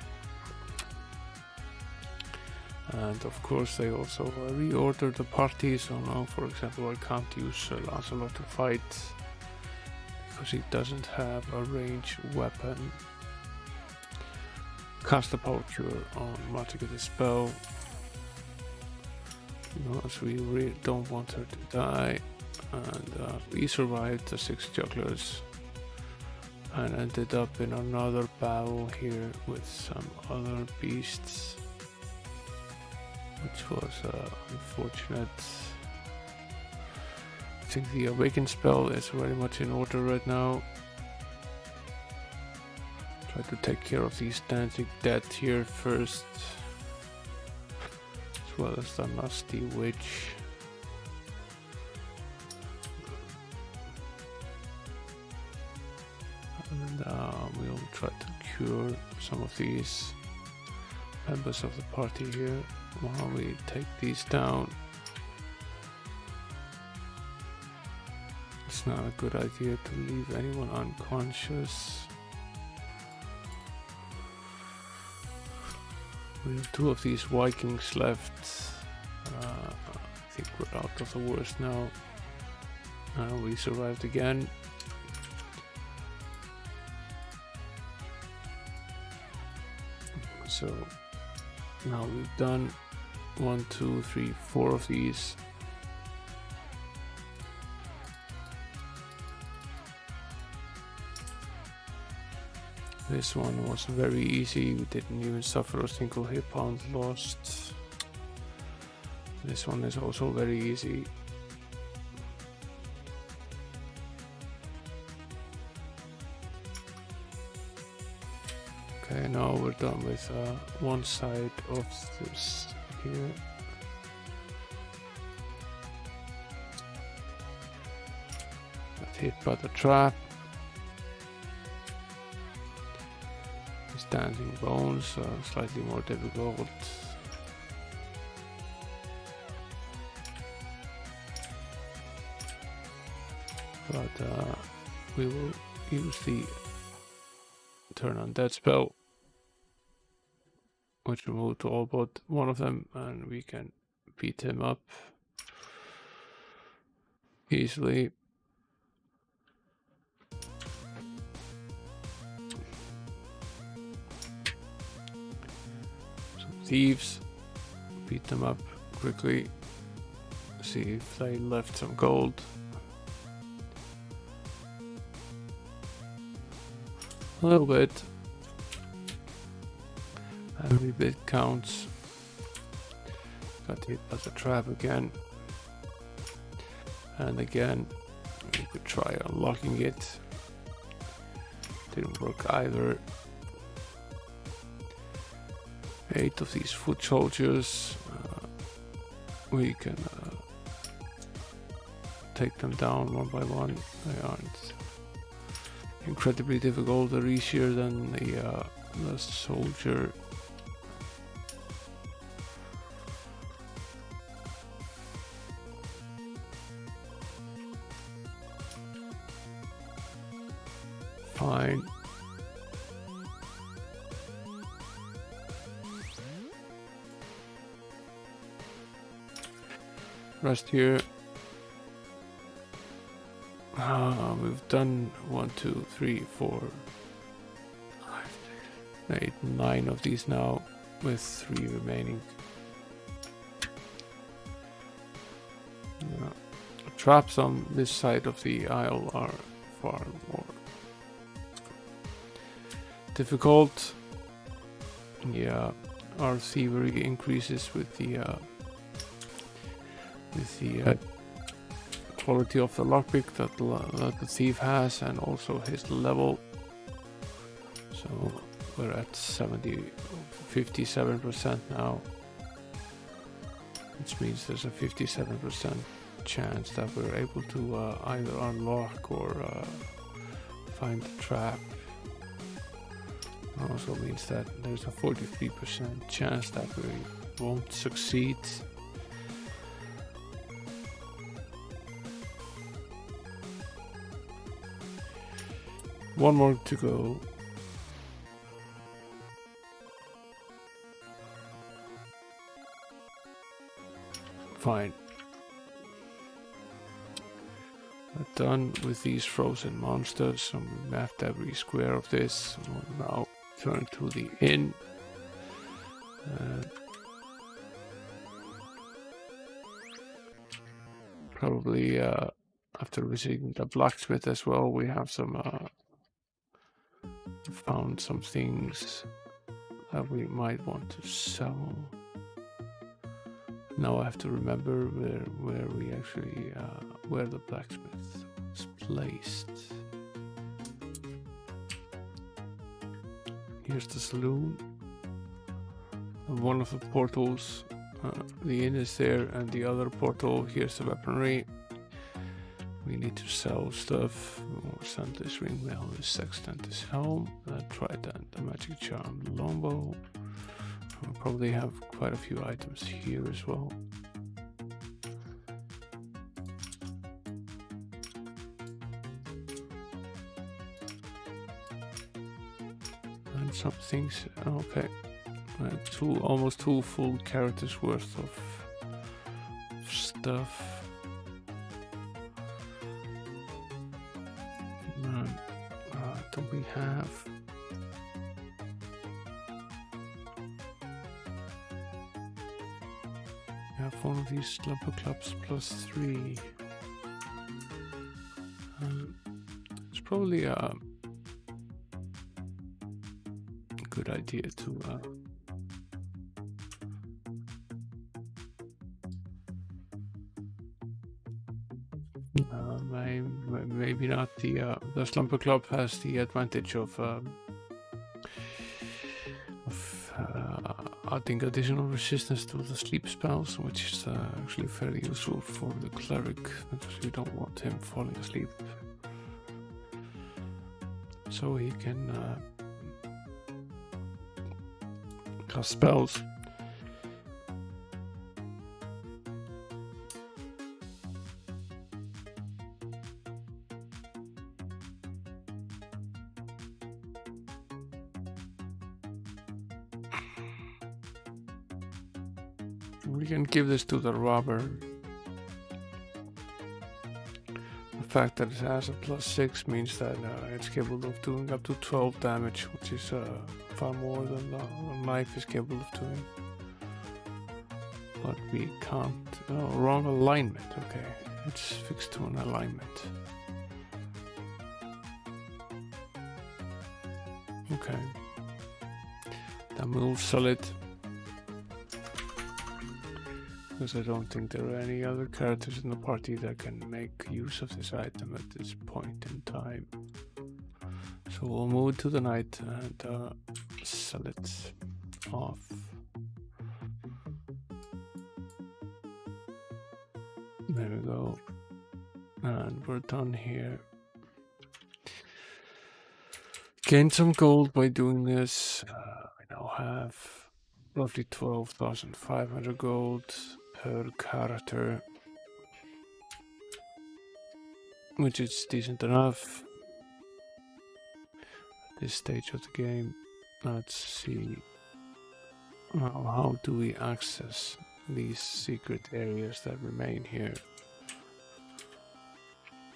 And of course they also reorder the party, so now for example I can't use Lancelot to fight because he doesn't have a range weapon. Cast a power cure on Magic Dispel because we really don't want her to die. And we survived the 6 jugglers and ended up in another battle here with some other beasts, which was unfortunate. I think the awaken spell is very much in order right now. Try to take care of these dancing dead here first, as well as the nasty witch. And we'll try to cure some of these members of the party here while we take these down. It's not a good idea to leave anyone unconscious. We have 2 of these Vikings left. I think we're out of the worst now. We survived again. So now we've done 1, 2, 3, 4 of these. This one was very easy, we didn't even suffer a single hit point lost. This one is also very easy. Okay, now we're done with one side of this here. Got hit by the trap. Dancing bones, slightly more difficult. But we will use the turn on dead spell, which removed all but one of them, and we can beat him up easily. Thieves, beat them up quickly, see if they left some gold. A little bit. Every bit counts. Got hit by the trap again. And again, we could try unlocking it. Didn't work either. 8 of these foot soldiers. We can take them down one by one. They aren't incredibly difficult. They're easier than the soldier. Fine. Rest here. We've done 1, 2, 3, 4, 5, 6, 8, 9 of these now, with 3 remaining. Traps on this side of the isle are far more difficult. Yeah, our thievery increases with the quality of the lockpick that the thief has, and also his level. So we're at 57% now, which means there's a 57% chance that we're able to either unlock or find the trap. It also means that there's a 43% chance that we won't succeed. One more to go. Fine. We're done with these frozen monsters, and we mapped every square of this. We'll now turn to the inn. Probably after visiting the blacksmith as well, we have some found some things that we might want to sell. Now I have to remember where we actually where the blacksmith was placed. Here's the saloon. And one of the portals, the inn is there, and the other portal, here's the weaponry. We need to sell stuff. Send this ring mail, this sextant, this helm, trident, the magic charm, the longbow. We'll probably have quite a few items here as well. And some things, okay. Almost two full characters worth of stuff. Do we have? We have one of these slumber clubs +3. It's probably a good idea to maybe not. The slumber club has the advantage of adding additional resistance to the sleep spells, which is actually fairly useful for the cleric, because you don't want him falling asleep. So he can cast spells. We can give this to the robber. The fact that it has a +6 means that it's capable of doing up to 12 damage, which is far more than the knife is capable of doing. But we can't. Oh, wrong alignment. Okay, it's fixed to an alignment. Okay, then we'll sell it. Because I don't think there are any other characters in the party that can make use of this item at this point in time. So we'll move to the knight and sell it off. There we go. And we're done here. Gained some gold by doing this. I now have roughly 12,500 gold per character, which is decent enough at this stage of the game. Let's see, how do we access these secret areas that remain here?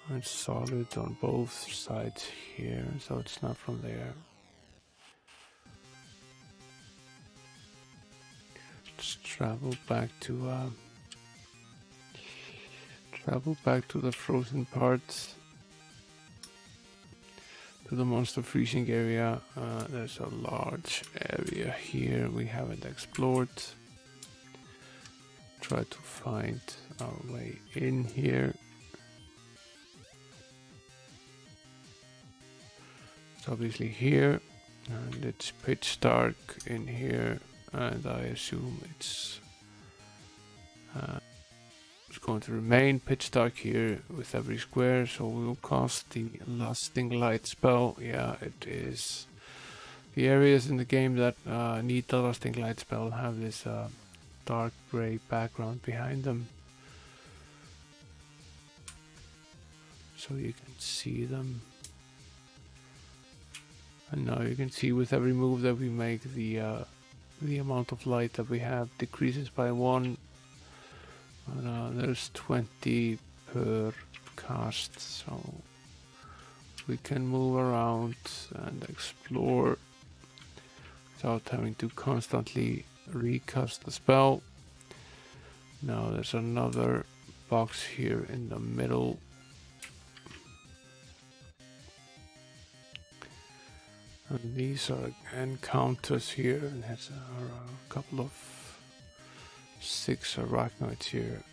It's solid on both sides here, so it's not from there. Let's travel back to the frozen parts, to the monster freezing area. There's a large area here we haven't explored. Try to find our way in here. It's obviously here, and it's pitch dark in here, and I assume it's going to remain pitch dark here with every square, so we'll cast the lasting light spell. Yeah, it is. The areas in the game that need the lasting light spell have this dark gray background behind them, so you can see them. And now you can see with every move that we make, the amount of light that we have decreases by 1. There's 20 per cast, so we can move around and explore without having to constantly recast the spell. Now there's another box here in the middle. And these are encounters here, and there's a couple of 6 arachnoids here.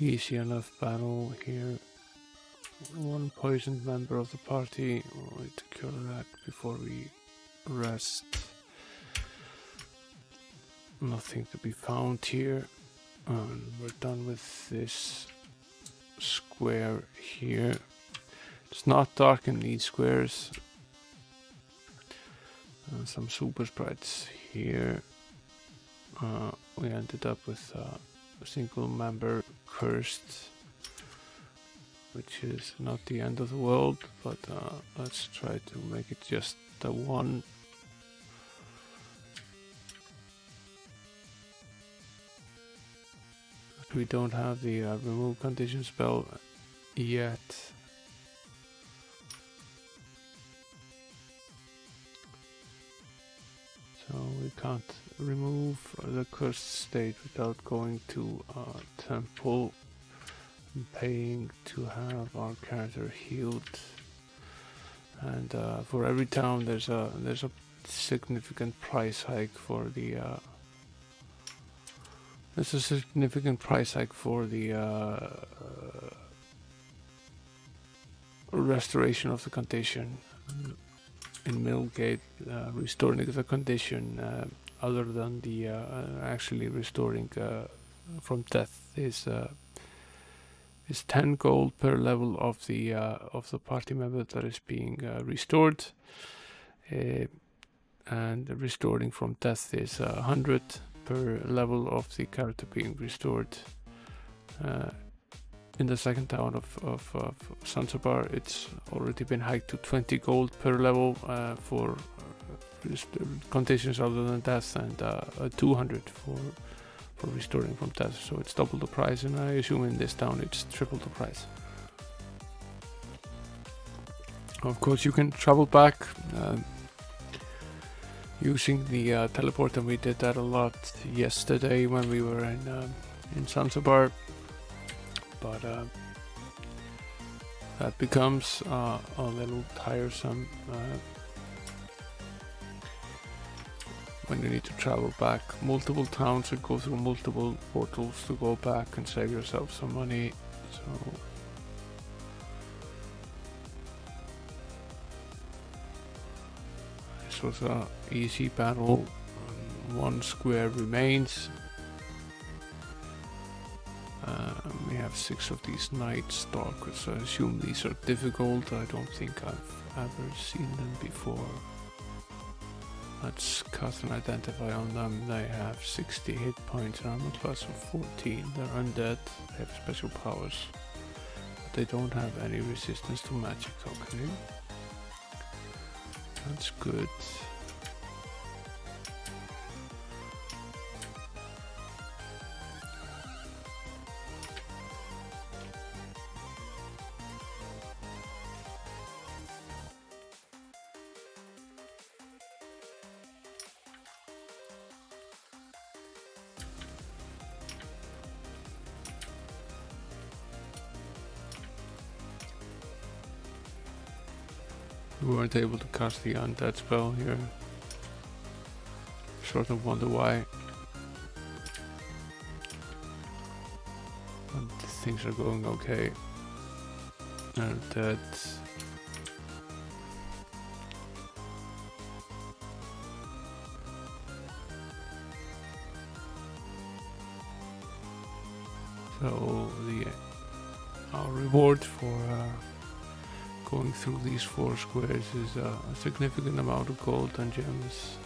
Easy enough battle here. One poisoned member of the party. We'll need to kill that before we rest. Nothing to be found here. And we're done with this square here. It's not dark in these squares. Some super sprites here. We ended up with a single member cursed, which is not the end of the world, but let's try to make it just the one. We don't have the remove condition spell yet. So we can't remove the cursed state without going to a temple and paying to have our character healed. And for every town there's a significant price hike for the restoration of the condition. In Middlegate, restoring the condition other than the actually restoring from death is 10 gold per level of the party member that is being restored, and restoring from death is 100 per level of the character being restored. In the second town of Sansobar, it's already been hiked to 20 gold per level for conditions other than death, and 200 for restoring from death. So it's double the price, and I assume in this town it's triple the price. Of course, you can travel back using the teleport, and we did that a lot yesterday when we were in Sansobar. But that becomes a little tiresome when you need to travel back multiple towns and go through multiple portals to go back and save yourself some money. So this was a easy battle. One square remains. We have 6 of these Night Stalkers. I assume these are difficult. I don't think I've ever seen them before. Let's cast an identify on them. They have 60 hit points and armor class of 14. They're undead. They have special powers. But they don't have any resistance to magic. Okay. That's good. We weren't able to cast the undead spell here. Sort of wonder why. But things are going okay. They're dead. So our reward for going through these 4 squares is a significant amount of gold and gems.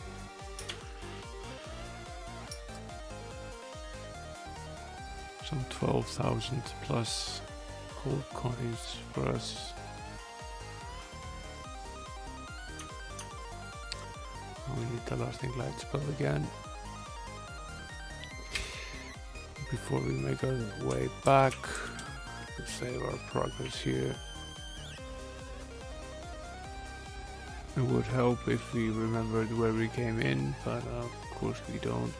some 12,000 plus gold coins for us. We need the lasting light spell again before we make our way back to save our progress here. It would help if we remembered where we came in, but of course we don't.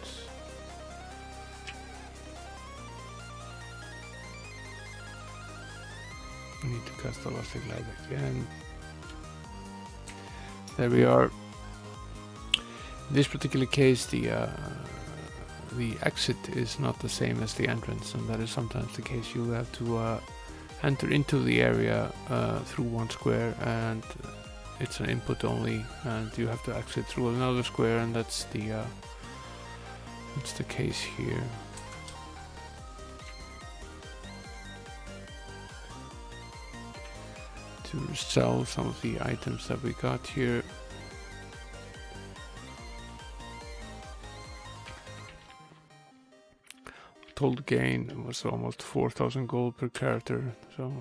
We need to cast the lasting light again. There we are. In this particular case, the exit is not the same as the entrance, and that is sometimes the case. You have to enter into the area through one square, and it's an input only, and you have to exit through another square, and that's the case here. To sell some of the items that we got here. Total gain was almost 4,000 gold per character, so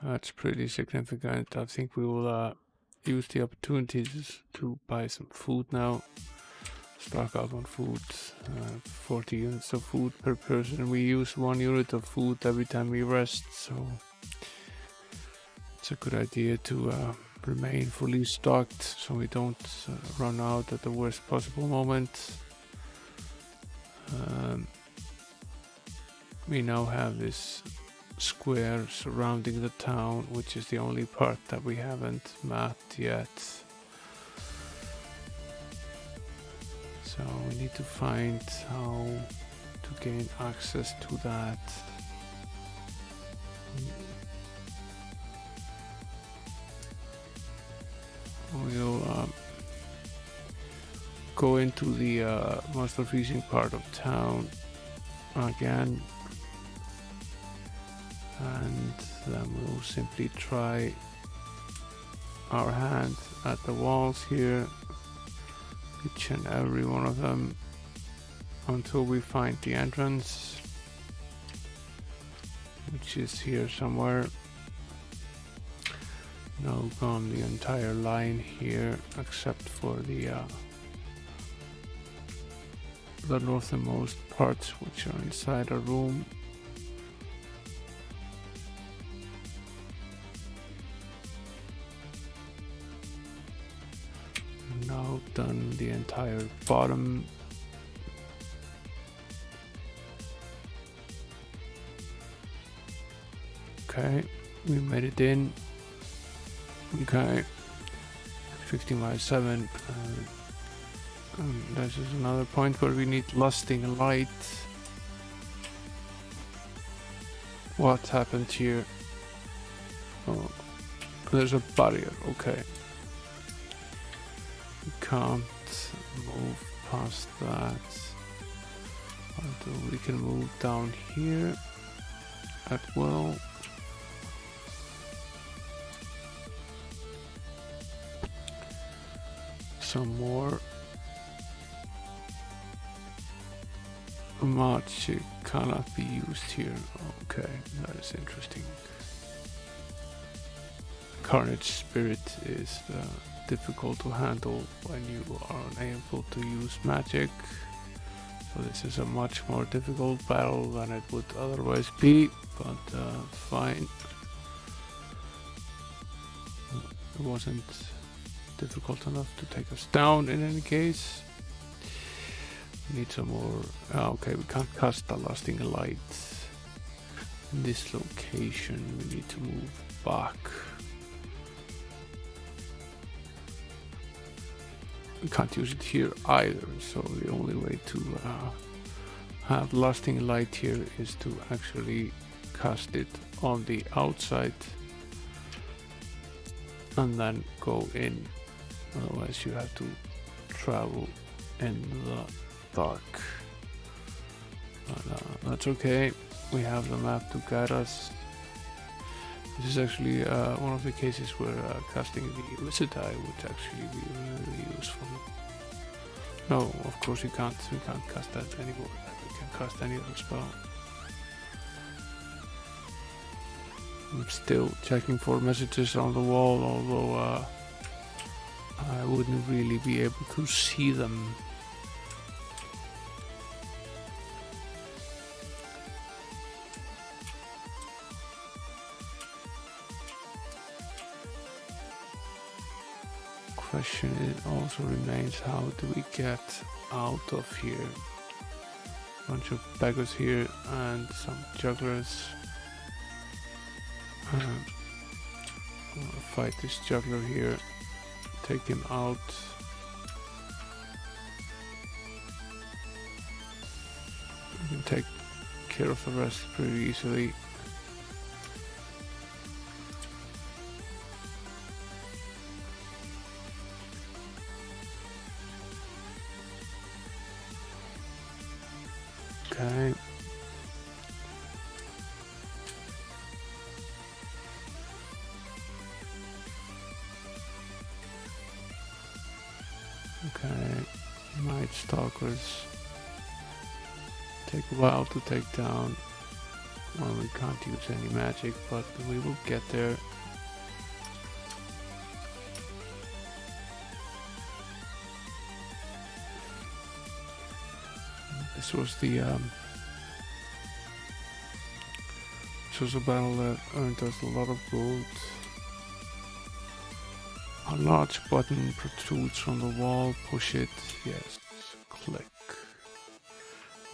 that's pretty significant. I think we will use the opportunities to buy some food now. Stock up on food, 40 units of food per person. We use 1 unit of food every time we rest, so it's a good idea to remain fully stocked so we don't run out at the worst possible moment. We now have this square surrounding the town, which is the only part that we haven't mapped yet. So we need to find how to gain access to that. We'll go into the monster freezing part of town again, and then we'll simply try our hand at the walls here, each and every one of them, until we find the entrance, which is here somewhere. Now gone the entire line here except for the northernmost parts, which are inside a room. Now done the entire bottom. Okay, we made it in. Okay, 15 by 7. This is another point where we need lusting light. What happened here? Oh, there's a barrier. Okay, we can't move past that. Although we can move down here at will. Some more. Much cannot be used here. Okay, that is interesting. Carnage Spirit is difficult to handle when you are unable to use magic. So this is a much more difficult battle than it would otherwise be, but fine. It wasn't difficult enough to take us down in any case. Need some more. Okay, we can't cast the lasting light in this location. We need to move back. We can't use it here either, so the only way to have lasting light here is to actually cast it on the outside and then go in. Otherwise you have to travel in the dark, but that's okay. We have the map to guide us. This is actually one of the cases where casting the Wizard Eye would actually be really useful. No, of course we can't cast that anymore. We can cast any other spell. I'm still checking for messages on the wall, although I wouldn't really be able to see them. Question also remains, how do we get out of here? Bunch of beggars here and some jugglers. I'm gonna fight this juggler here, take him out. We can take care of the rest pretty easily. Okay. Okay, Night Stalkers take a while to take down. Well, we can't use any magic, but we will get there. This was a battle that earned us a lot of gold. A large button protrudes from the wall. Push it. Yes. Click.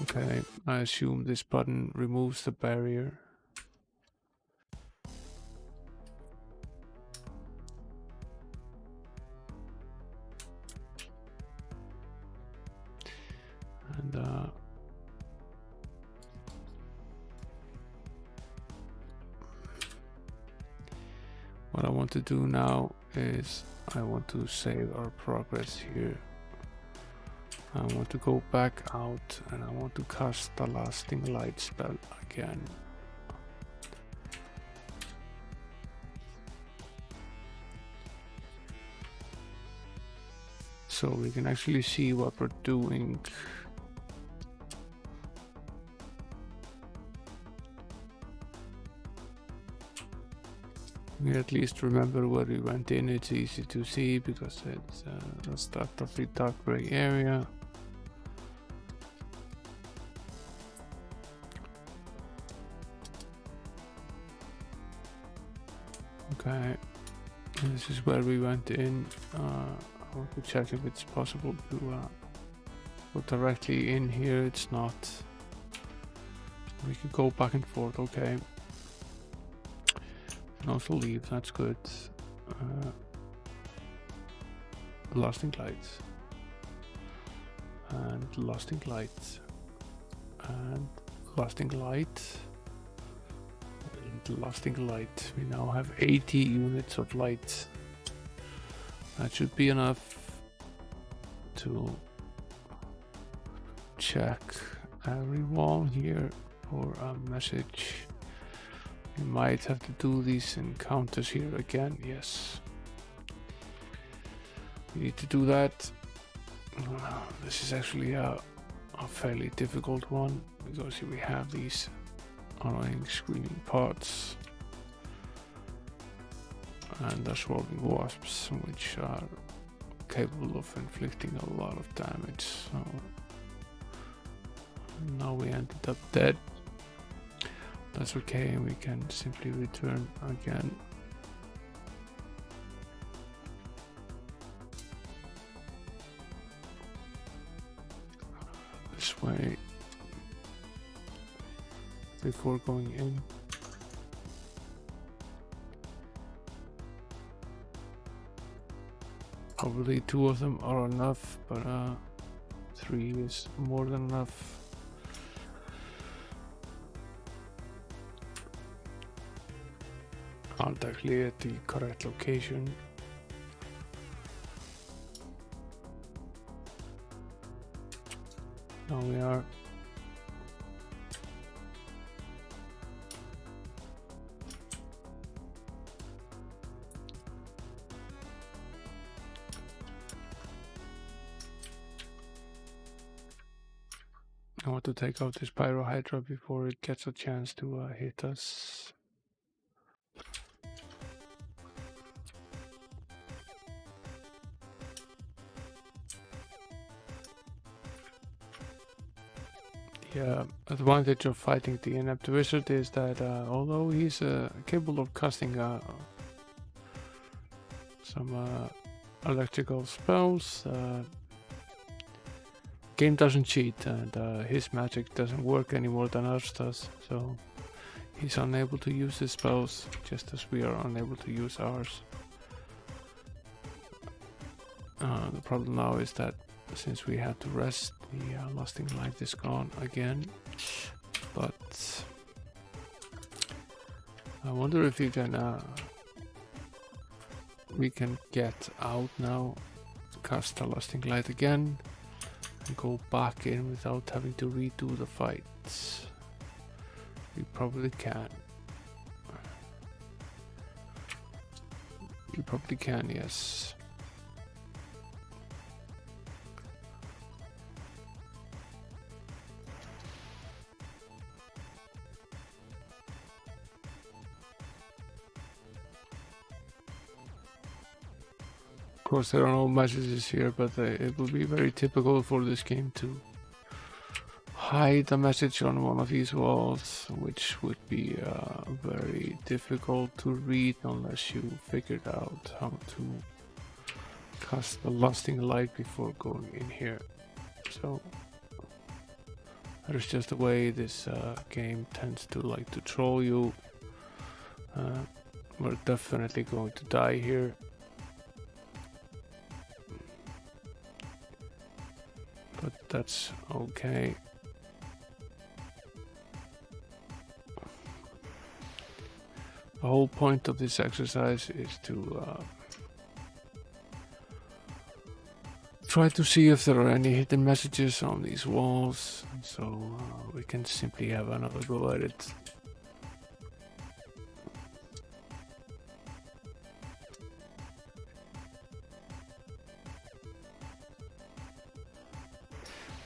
Okay, I assume this button removes the barrier. And what I want to do now is I want to save our progress here. I want to go back out and I want to cast the Lasting Light spell again. So we can actually see what we're doing. We at least remember where we went in. It's easy to see because it's the start of the dark gray area. Okay, and this is where we went in. I want to check if it's possible to go directly in here. It's not. We can go back and forth. Okay. And also leave. That's good. Lasting light. And lasting light. And lasting light. And lasting light. We now have 80 units of light. That should be enough to check every wall here for a message. We might have to do these encounters here again, yes. We need to do that. This is actually a fairly difficult one because we have these annoying screaming pods and the swarming wasps, which are capable of inflicting a lot of damage. So now we ended up dead. That's okay, we can simply return again. This way before going in. Probably 2 of them are enough, but 3 is more than enough. Aren't actually at the correct location. Now we are. I want to take out this Pyrohydra before it gets a chance to hit us. The advantage of fighting the inept wizard is that although he's capable of casting some electrical spells, game doesn't cheat, and his magic doesn't work any more than ours does, so he's unable to use his spells just as we are unable to use ours. The problem now is that since we had to rest, the lusting light is gone again, but I wonder if we can get out now, cast the lusting light again, and go back in without having to redo the fights. We probably can. We probably can, yes. Of course, there are no messages here, but it will be very typical for this game to hide a message on one of these walls, which would be very difficult to read unless you figured out how to cast the lusting light before going in here. So there's just a way this game tends to like to troll you. We're definitely going to die here. But that's okay. The whole point of this exercise is to try to see if there are any hidden messages on these walls, so we can simply have another go at it.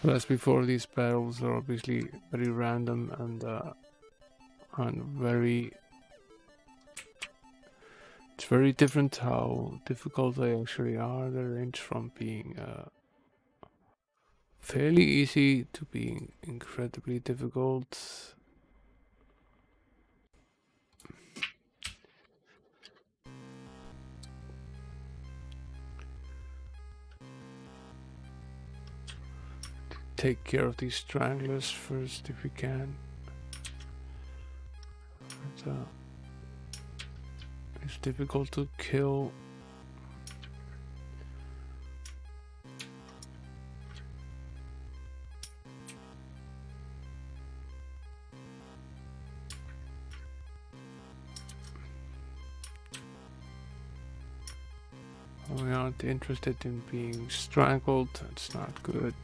But as before, these battles are obviously very random and very. It's very different how difficult they actually are. They range from being fairly easy to being incredibly difficult. Take care of these stranglers first if we can. It's difficult to kill. We aren't interested in being strangled. It's not good.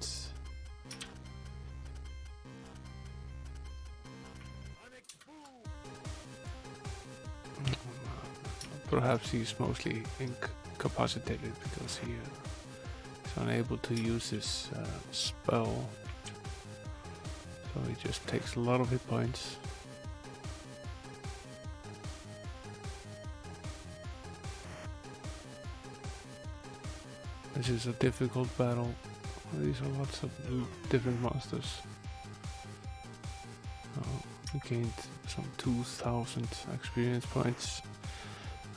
Perhaps he's mostly incapacitated because he is unable to use his spell. So he just takes a lot of hit points. This is a difficult battle. These are lots of different monsters. We gained some 2,000 experience points.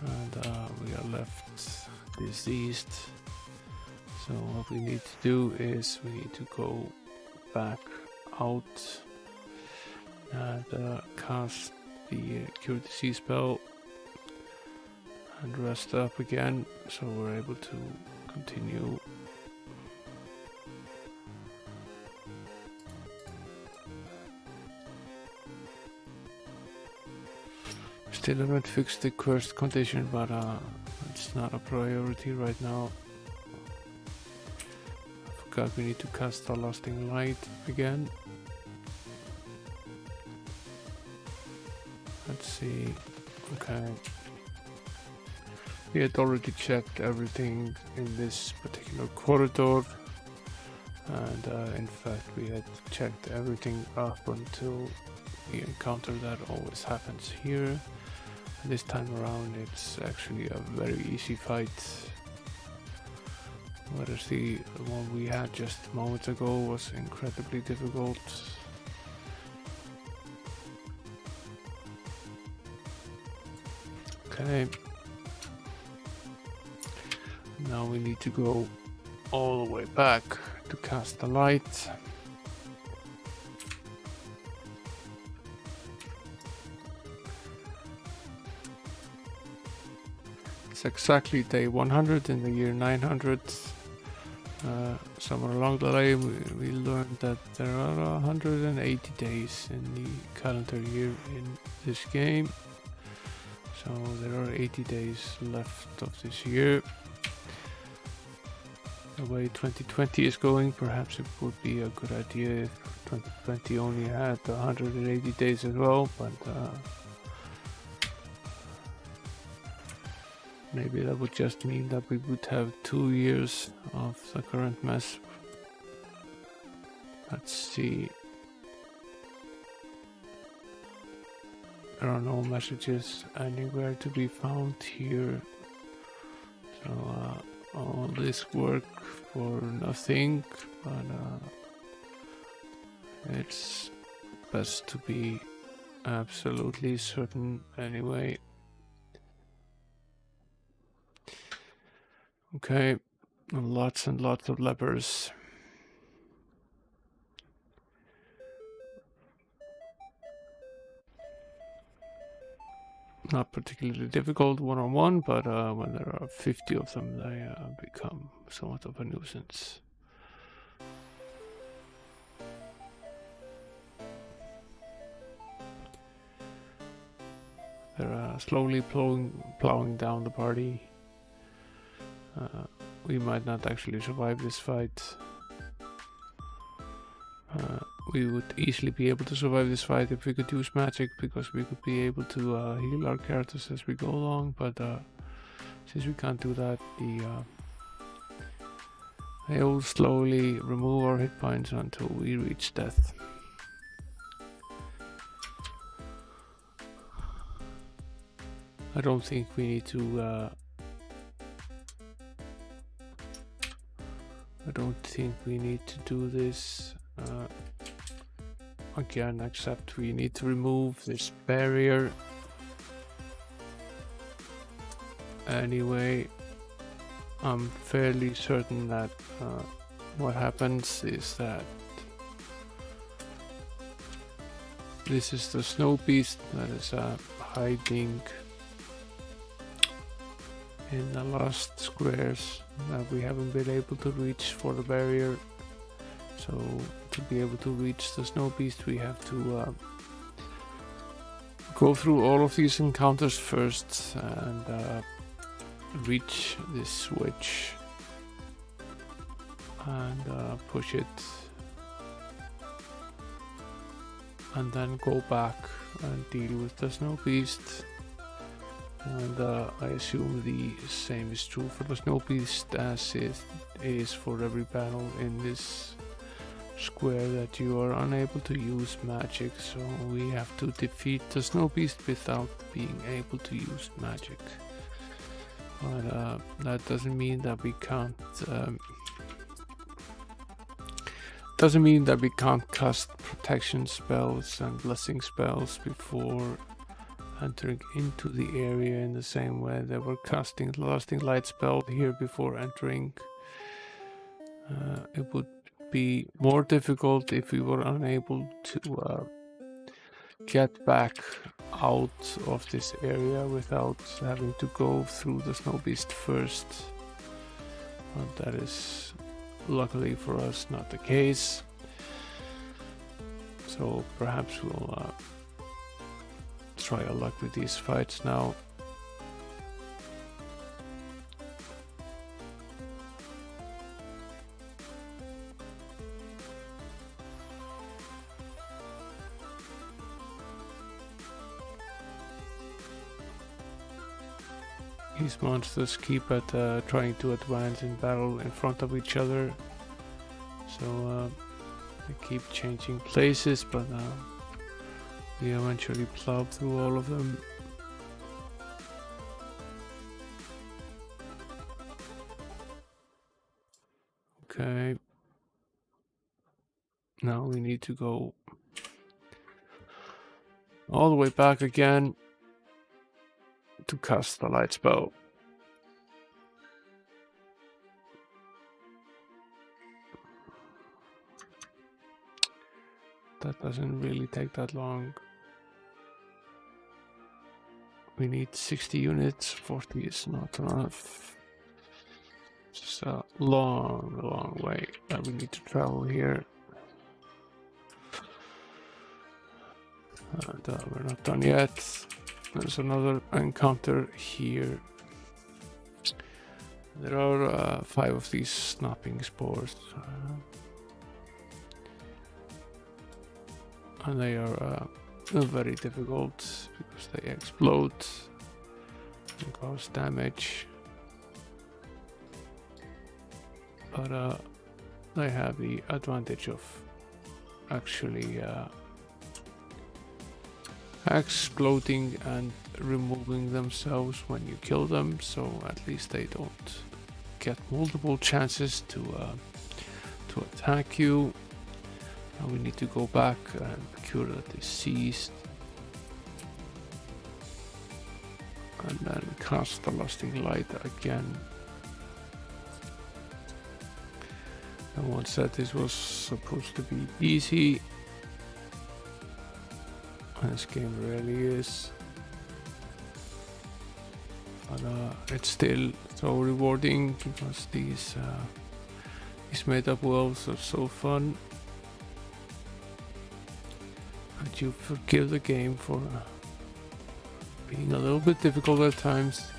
And we are left diseased. So what we need to do is we need to go back out and cast the cure disease spell and rest up again, so we're able to continue. Still haven't fixed the cursed condition, but it's not a priority right now. I forgot we need to cast the lusting light again. Let's see. Okay. We had already checked everything in this particular corridor, And in fact we had checked everything up until the encounter that always happens here. This time around it's actually a very easy fight, whereas the one we had just moments ago was incredibly difficult. Okay, now we need to go all the way back to cast the light. It's exactly day 100 in the year 900. Somewhere along the way we learned that there are 180 days in the calendar year in this game. So there are 80 days left of this year. The way 2020 is going, perhaps it would be a good idea if 2020 only had 180 days as well, but maybe that would just mean that we would have 2 years of the current mess. Let's see. There are no messages anywhere to be found here. So all this work for nothing, but it's best to be absolutely certain anyway. Okay, lots and lots of lepers. Not particularly difficult one-on-one, but when there are 50 of them, they become somewhat of a nuisance. They're slowly plowing down the party. We might not actually survive this fight. We would easily be able to survive this fight if we could use magic, because we could be able to heal our characters as we go along, but since we can't do that, they will slowly remove our hit points until we reach death. I don't think we need to do this again, except we need to remove this barrier anyway. I'm fairly certain that what happens is that this is the snow beast that is hiding in the last squares that we haven't been able to reach for the barrier. So to be able to reach the snow beast, we have to go through all of these encounters first and reach this switch and push it, and then go back and deal with the snow beast. And I assume the same is true for the snow beast as it is for every battle in this square, that you are unable to use magic. So we have to defeat the snow beast without being able to use magic. But that doesn't mean that we can't cast protection spells and blessing spells before entering into the area, in the same way they were casting the lasting light spell here before entering. It would be more difficult if we were unable to get back out of this area without having to go through the snow beast first. But that is luckily for us not the case. So perhaps we'll try our luck with these fights now. These monsters keep at trying to advance in battle in front of each other, So I keep changing places, but we eventually plow through all of them. Okay. Now we need to go all the way back again to cast the light spell. That doesn't really take that long. We need 60 units, 40 is not enough. It's a long, long way that we need to travel here. And we're not done yet. There's another encounter here. There are 5 of these snapping spores. And they are very difficult because they explode and cause damage. But they have the advantage of actually exploding and removing themselves when you kill them, so at least they don't get multiple chances to attack you. Now we need to go back and cure the deceased, and then cast the lusting light again. And once said this was supposed to be easy. This game really is, but it's still so rewarding because these made-up worlds are so fun, and you forgive the game for being a little bit difficult at times.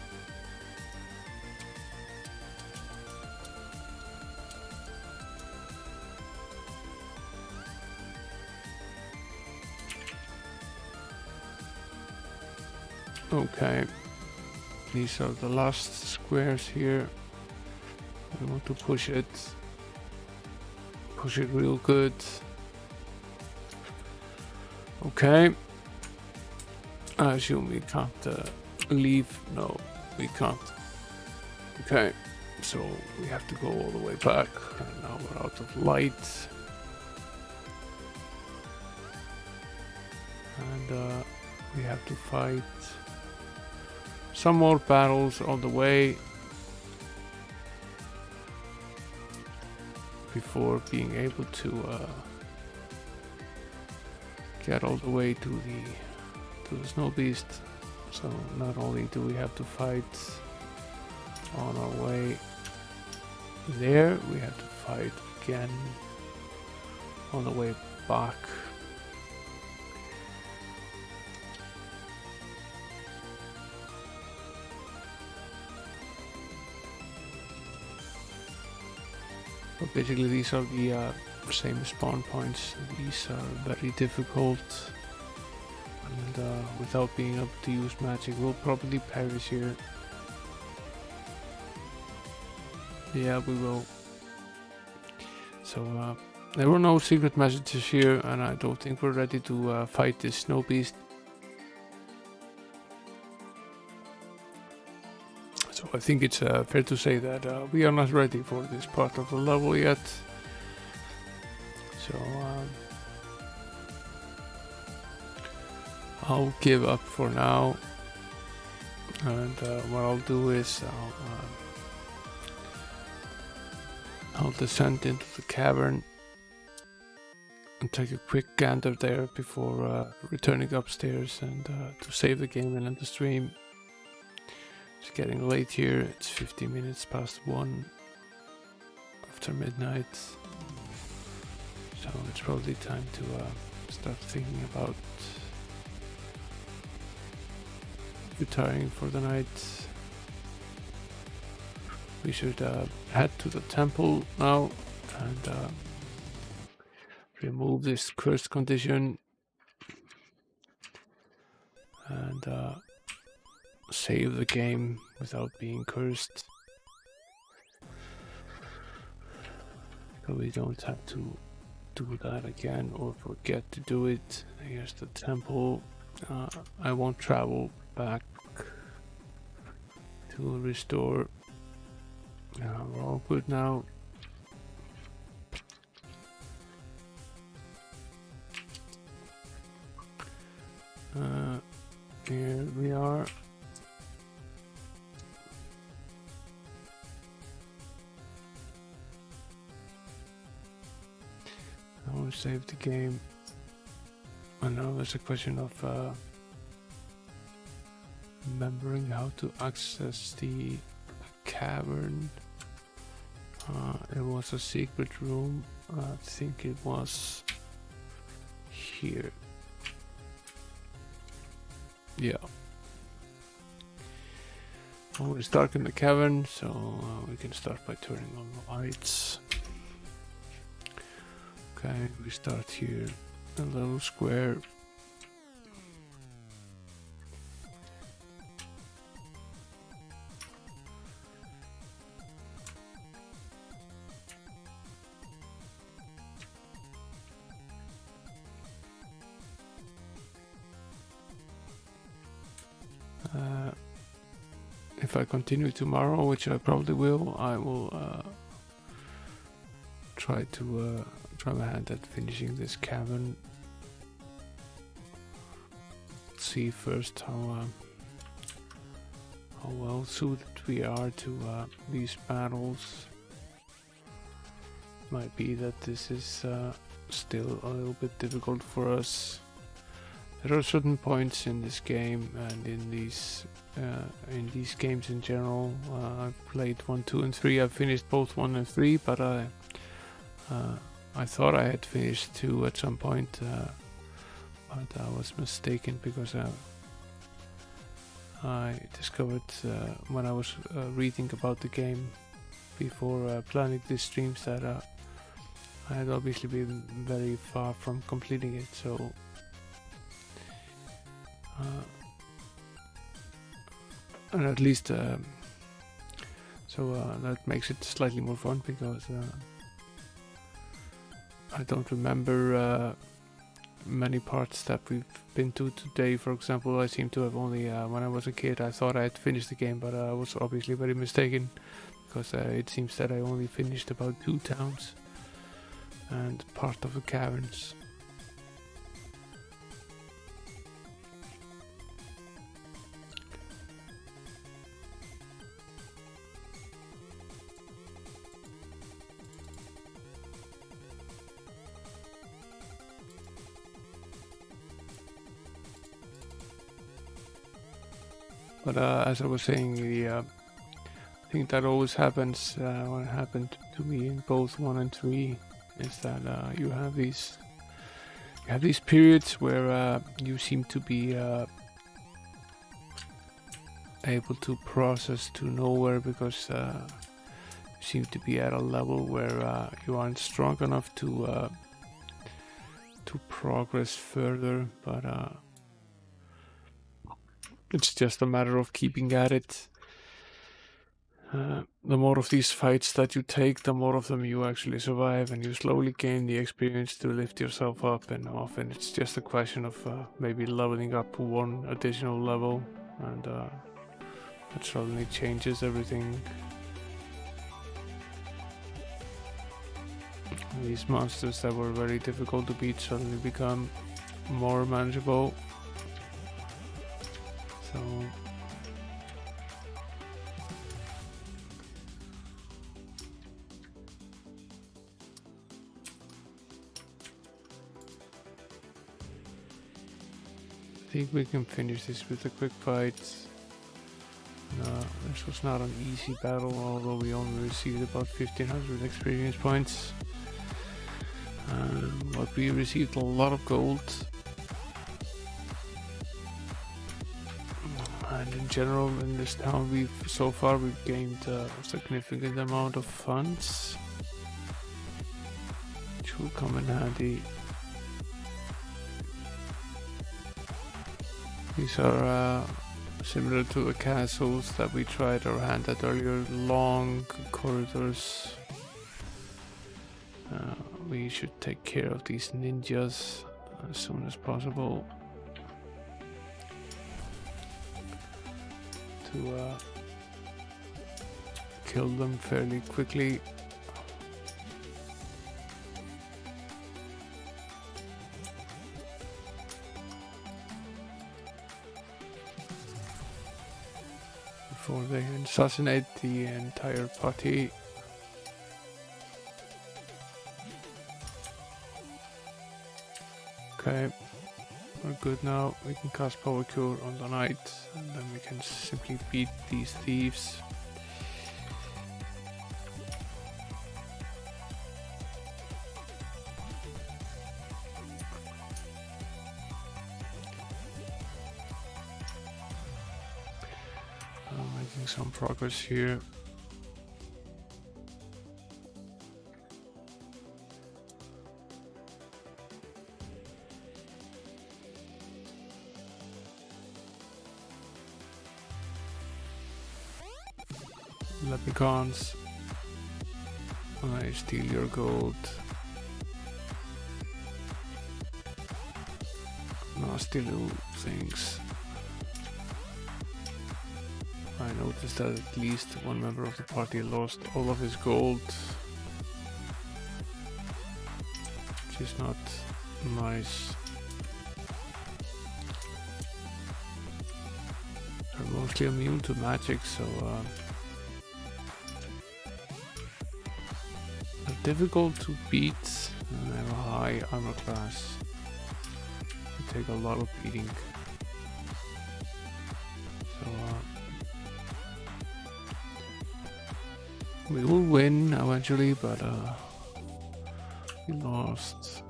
Okay, these are the last squares here. I want to push it real good. Okay, I assume we can't leave. No, we can't. Okay, so we have to go all the way back, and now we're out of light. And we have to fight some more battles on the way before being able to get all the way to the snow beast. So not only do we have to fight on our way there, we have to fight again on the way back. But basically these are the same spawn points. These are very difficult, and without being able to use magic we'll probably perish here. Yeah, we will. So there were no secret messages here, and I don't think we're ready to fight this snow beast. So I think it's fair to say that we are not ready for this part of the level yet. So I'll give up for now, and what I'll do is I'll descend into the cavern and take a quick gander there before returning upstairs and to save the game and end the stream. It's getting late here, it's 15 minutes past 1 after midnight, so it's probably time to start thinking about retiring for the night. We should head to the temple now and remove this cursed condition and save the game without being cursed, so we don't have to do that again or forget to do it. Here's the temple. I won't travel back to restore. We're all good now. Here we are. I will save the game. And now there's a question of remembering how to access the cavern. It was a secret room. I think it was here. Yeah. Well, it's dark in the cavern, so we can start by turning on the lights. Okay, we start here, a little square. If I continue tomorrow, which I probably will, I will try my hand at finishing this cavern. See first how well suited we are to these battles. Might be that this is still a little bit difficult for us. There are certain points in this game and in these games in general. I've played 1, 2, and 3. I've finished both 1 and 3, but I thought I had finished 2 at some point, but I was mistaken because I discovered when I was reading about the game before planning these streams that I had obviously been very far from completing it. So. And at least that makes it slightly more fun because I don't remember many parts that we've been to today. For example, I seem to have only when I was a kid I thought I had finished the game, but I was obviously very mistaken because it seems that I only finished about 2 towns and part of the caverns. But as I was saying, the thing that always happens when it happened to me in both 1 and 3 is that you have these periods where you seem to be able to process to nowhere because you seem to be at a level where you aren't strong enough to progress further, but it's just a matter of keeping at it. The more of these fights that you take, the more of them you actually survive, and you slowly gain the experience to lift yourself up, and often it's just a question of maybe leveling up 1 additional level, and that suddenly changes everything. These monsters that were very difficult to beat suddenly become more manageable. So I think we can finish this with a quick fight. This was not an easy battle, although we only received about 1500 experience points. But we received a lot of gold. And in general, in this town, we've gained a significant amount of funds, which will come in handy. These are similar to the castles that we tried our hand at earlier, long corridors. we should take care of these ninjas as soon as possible to kill them fairly quickly. Before they assassinate the entire party. Okay, we're good now. We can cast Power Cure on the knight, and then we can simply beat these thieves. Making some progress here. Leprechauns, I steal your gold. Nasty little things. I noticed that at least one member of the party lost all of his gold, which is not nice. They're mostly immune to magic, so they're difficult to beat, and they have a high armor class. They take a lot of beating. We will win eventually, but we lost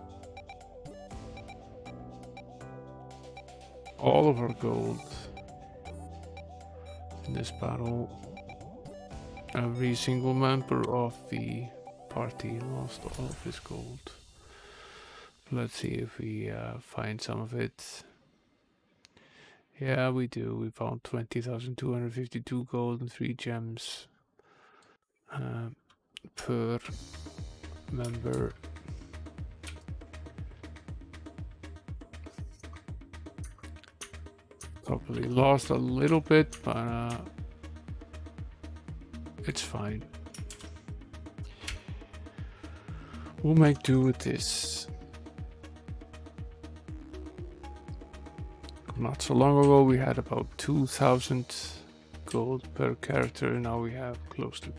all of our gold in this battle. Every single member of the party lost all of his gold. Let's see if we find some of it. Yeah, we do. We found 20,252 gold and 3 gems. Per member. Probably lost a little bit, but it's fine. We'll make do with this. Not so long ago we had about 2,000 gold per character. Now we have close to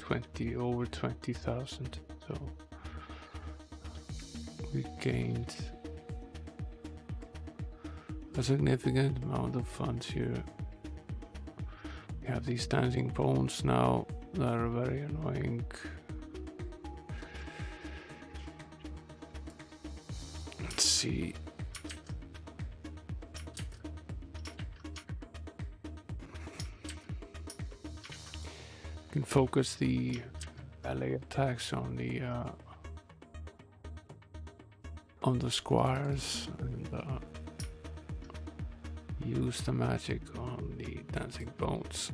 over 20,000. So we gained a significant amount of funds here. We have these dancing bones now that are very annoying. Let's see. Can focus the melee attacks on the squires and use the magic on the dancing bones.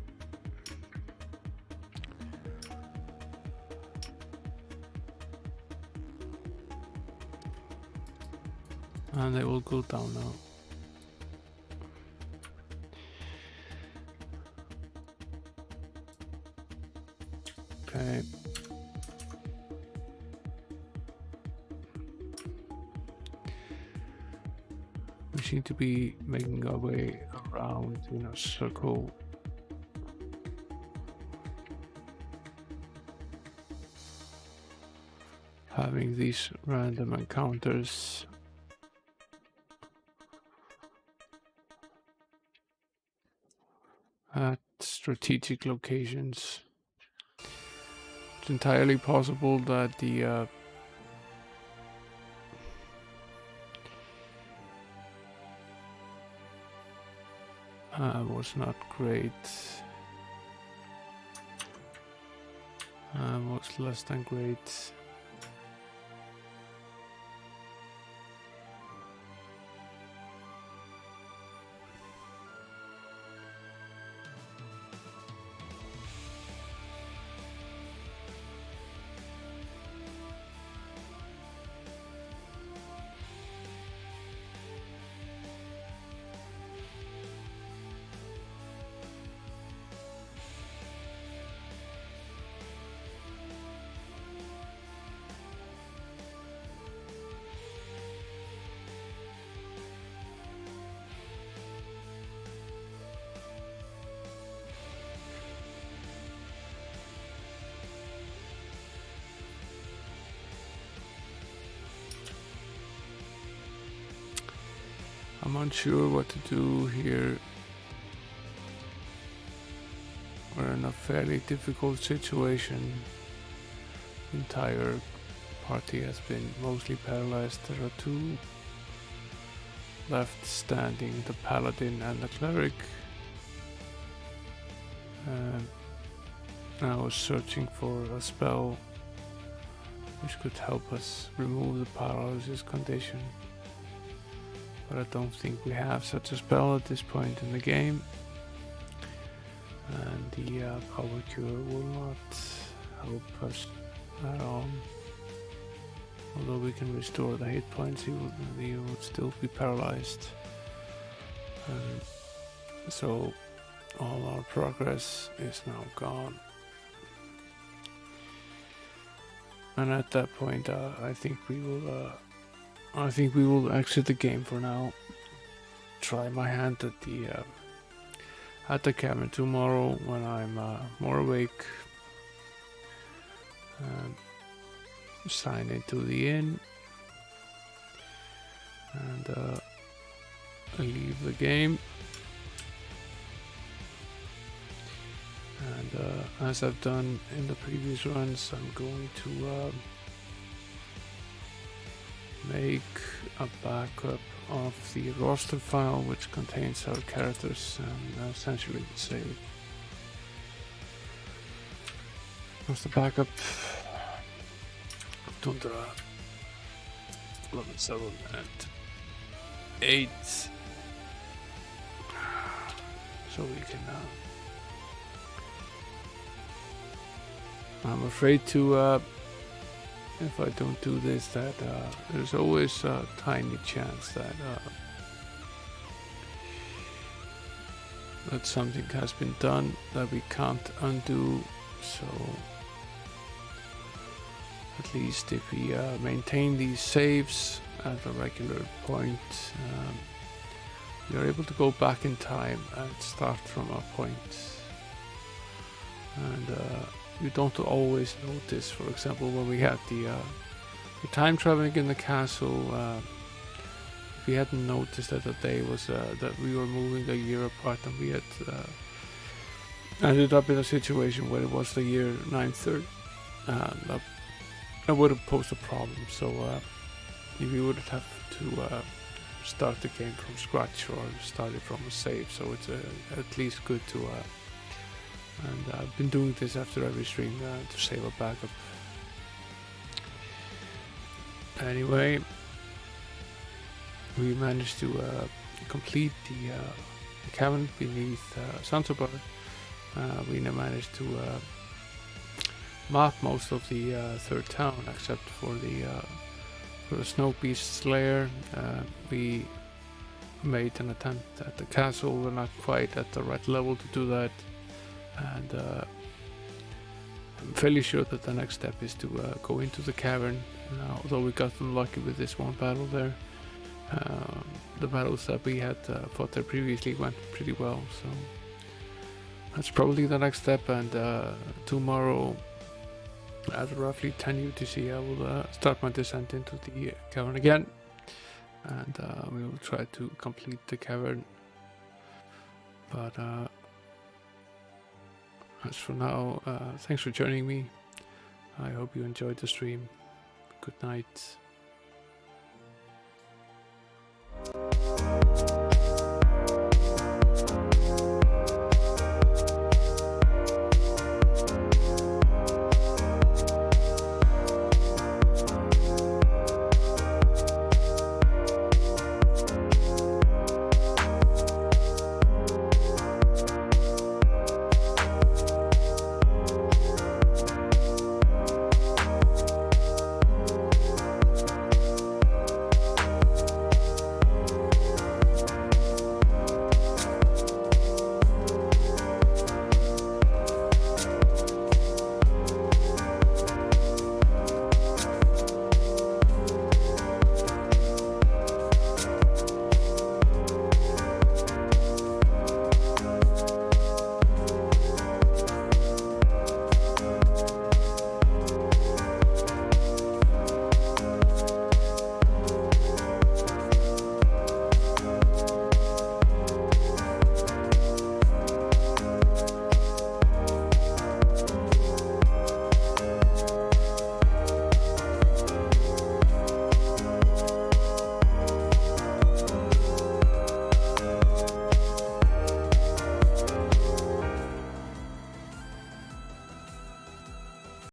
And they will go down now. Okay. We seem to be making our way around in a circle. Having these random encounters. At strategic locations. It's entirely possible that the was not great. Was less than great. I'm unsure what to do here. We're in a fairly difficult situation. The entire party has been mostly paralyzed. There are two left standing, the paladin and the cleric. I was searching for a spell which could help us remove the paralysis condition, but I don't think we have such a spell at this point in the game, and the power cure will not help us at all. Although we can restore the hit points, he would still be paralyzed. So all our progress is now gone. And at that point, I think we will exit the game for now. Try my hand at the cavern tomorrow when I'm more awake. Sign into the inn and leave the game. And as I've done in the previous runs, I'm going to make a backup of the roster file which contains our characters and essentially the save. What's the backup? Tundara 11, 7 and 8. So we can I'm afraid to if I don't do this, that there's always a tiny chance that that something has been done that we can't undo. So at least if we maintain these saves at a regular point, we are able to go back in time and start from a point. And you don't always notice, for example, when we had the time traveling in the castle, we hadn't noticed that the day was that we were moving a year apart, and we had ended up in a situation where it was the year 930. That would have posed a problem. So we would have to start the game from scratch or start it from a save. So it's at least good to. And I've been doing this after every stream to save a backup. Anyway, we managed to complete the cavern beneath Sansobar. We now managed to map most of the third town except for the snow beast's lair. We made an attempt at the castle. We're not quite at the right level to do that. And I'm fairly sure that the next step is to go into the cavern. Although we got unlucky with this one battle there, the battles that we had fought there previously went pretty well. So that's probably the next step. And tomorrow at roughly 10 UTC, I will start my descent into the cavern again, and we will try to complete the cavern. But as for now, thanks for joining me. I hope you enjoyed the stream. Good night.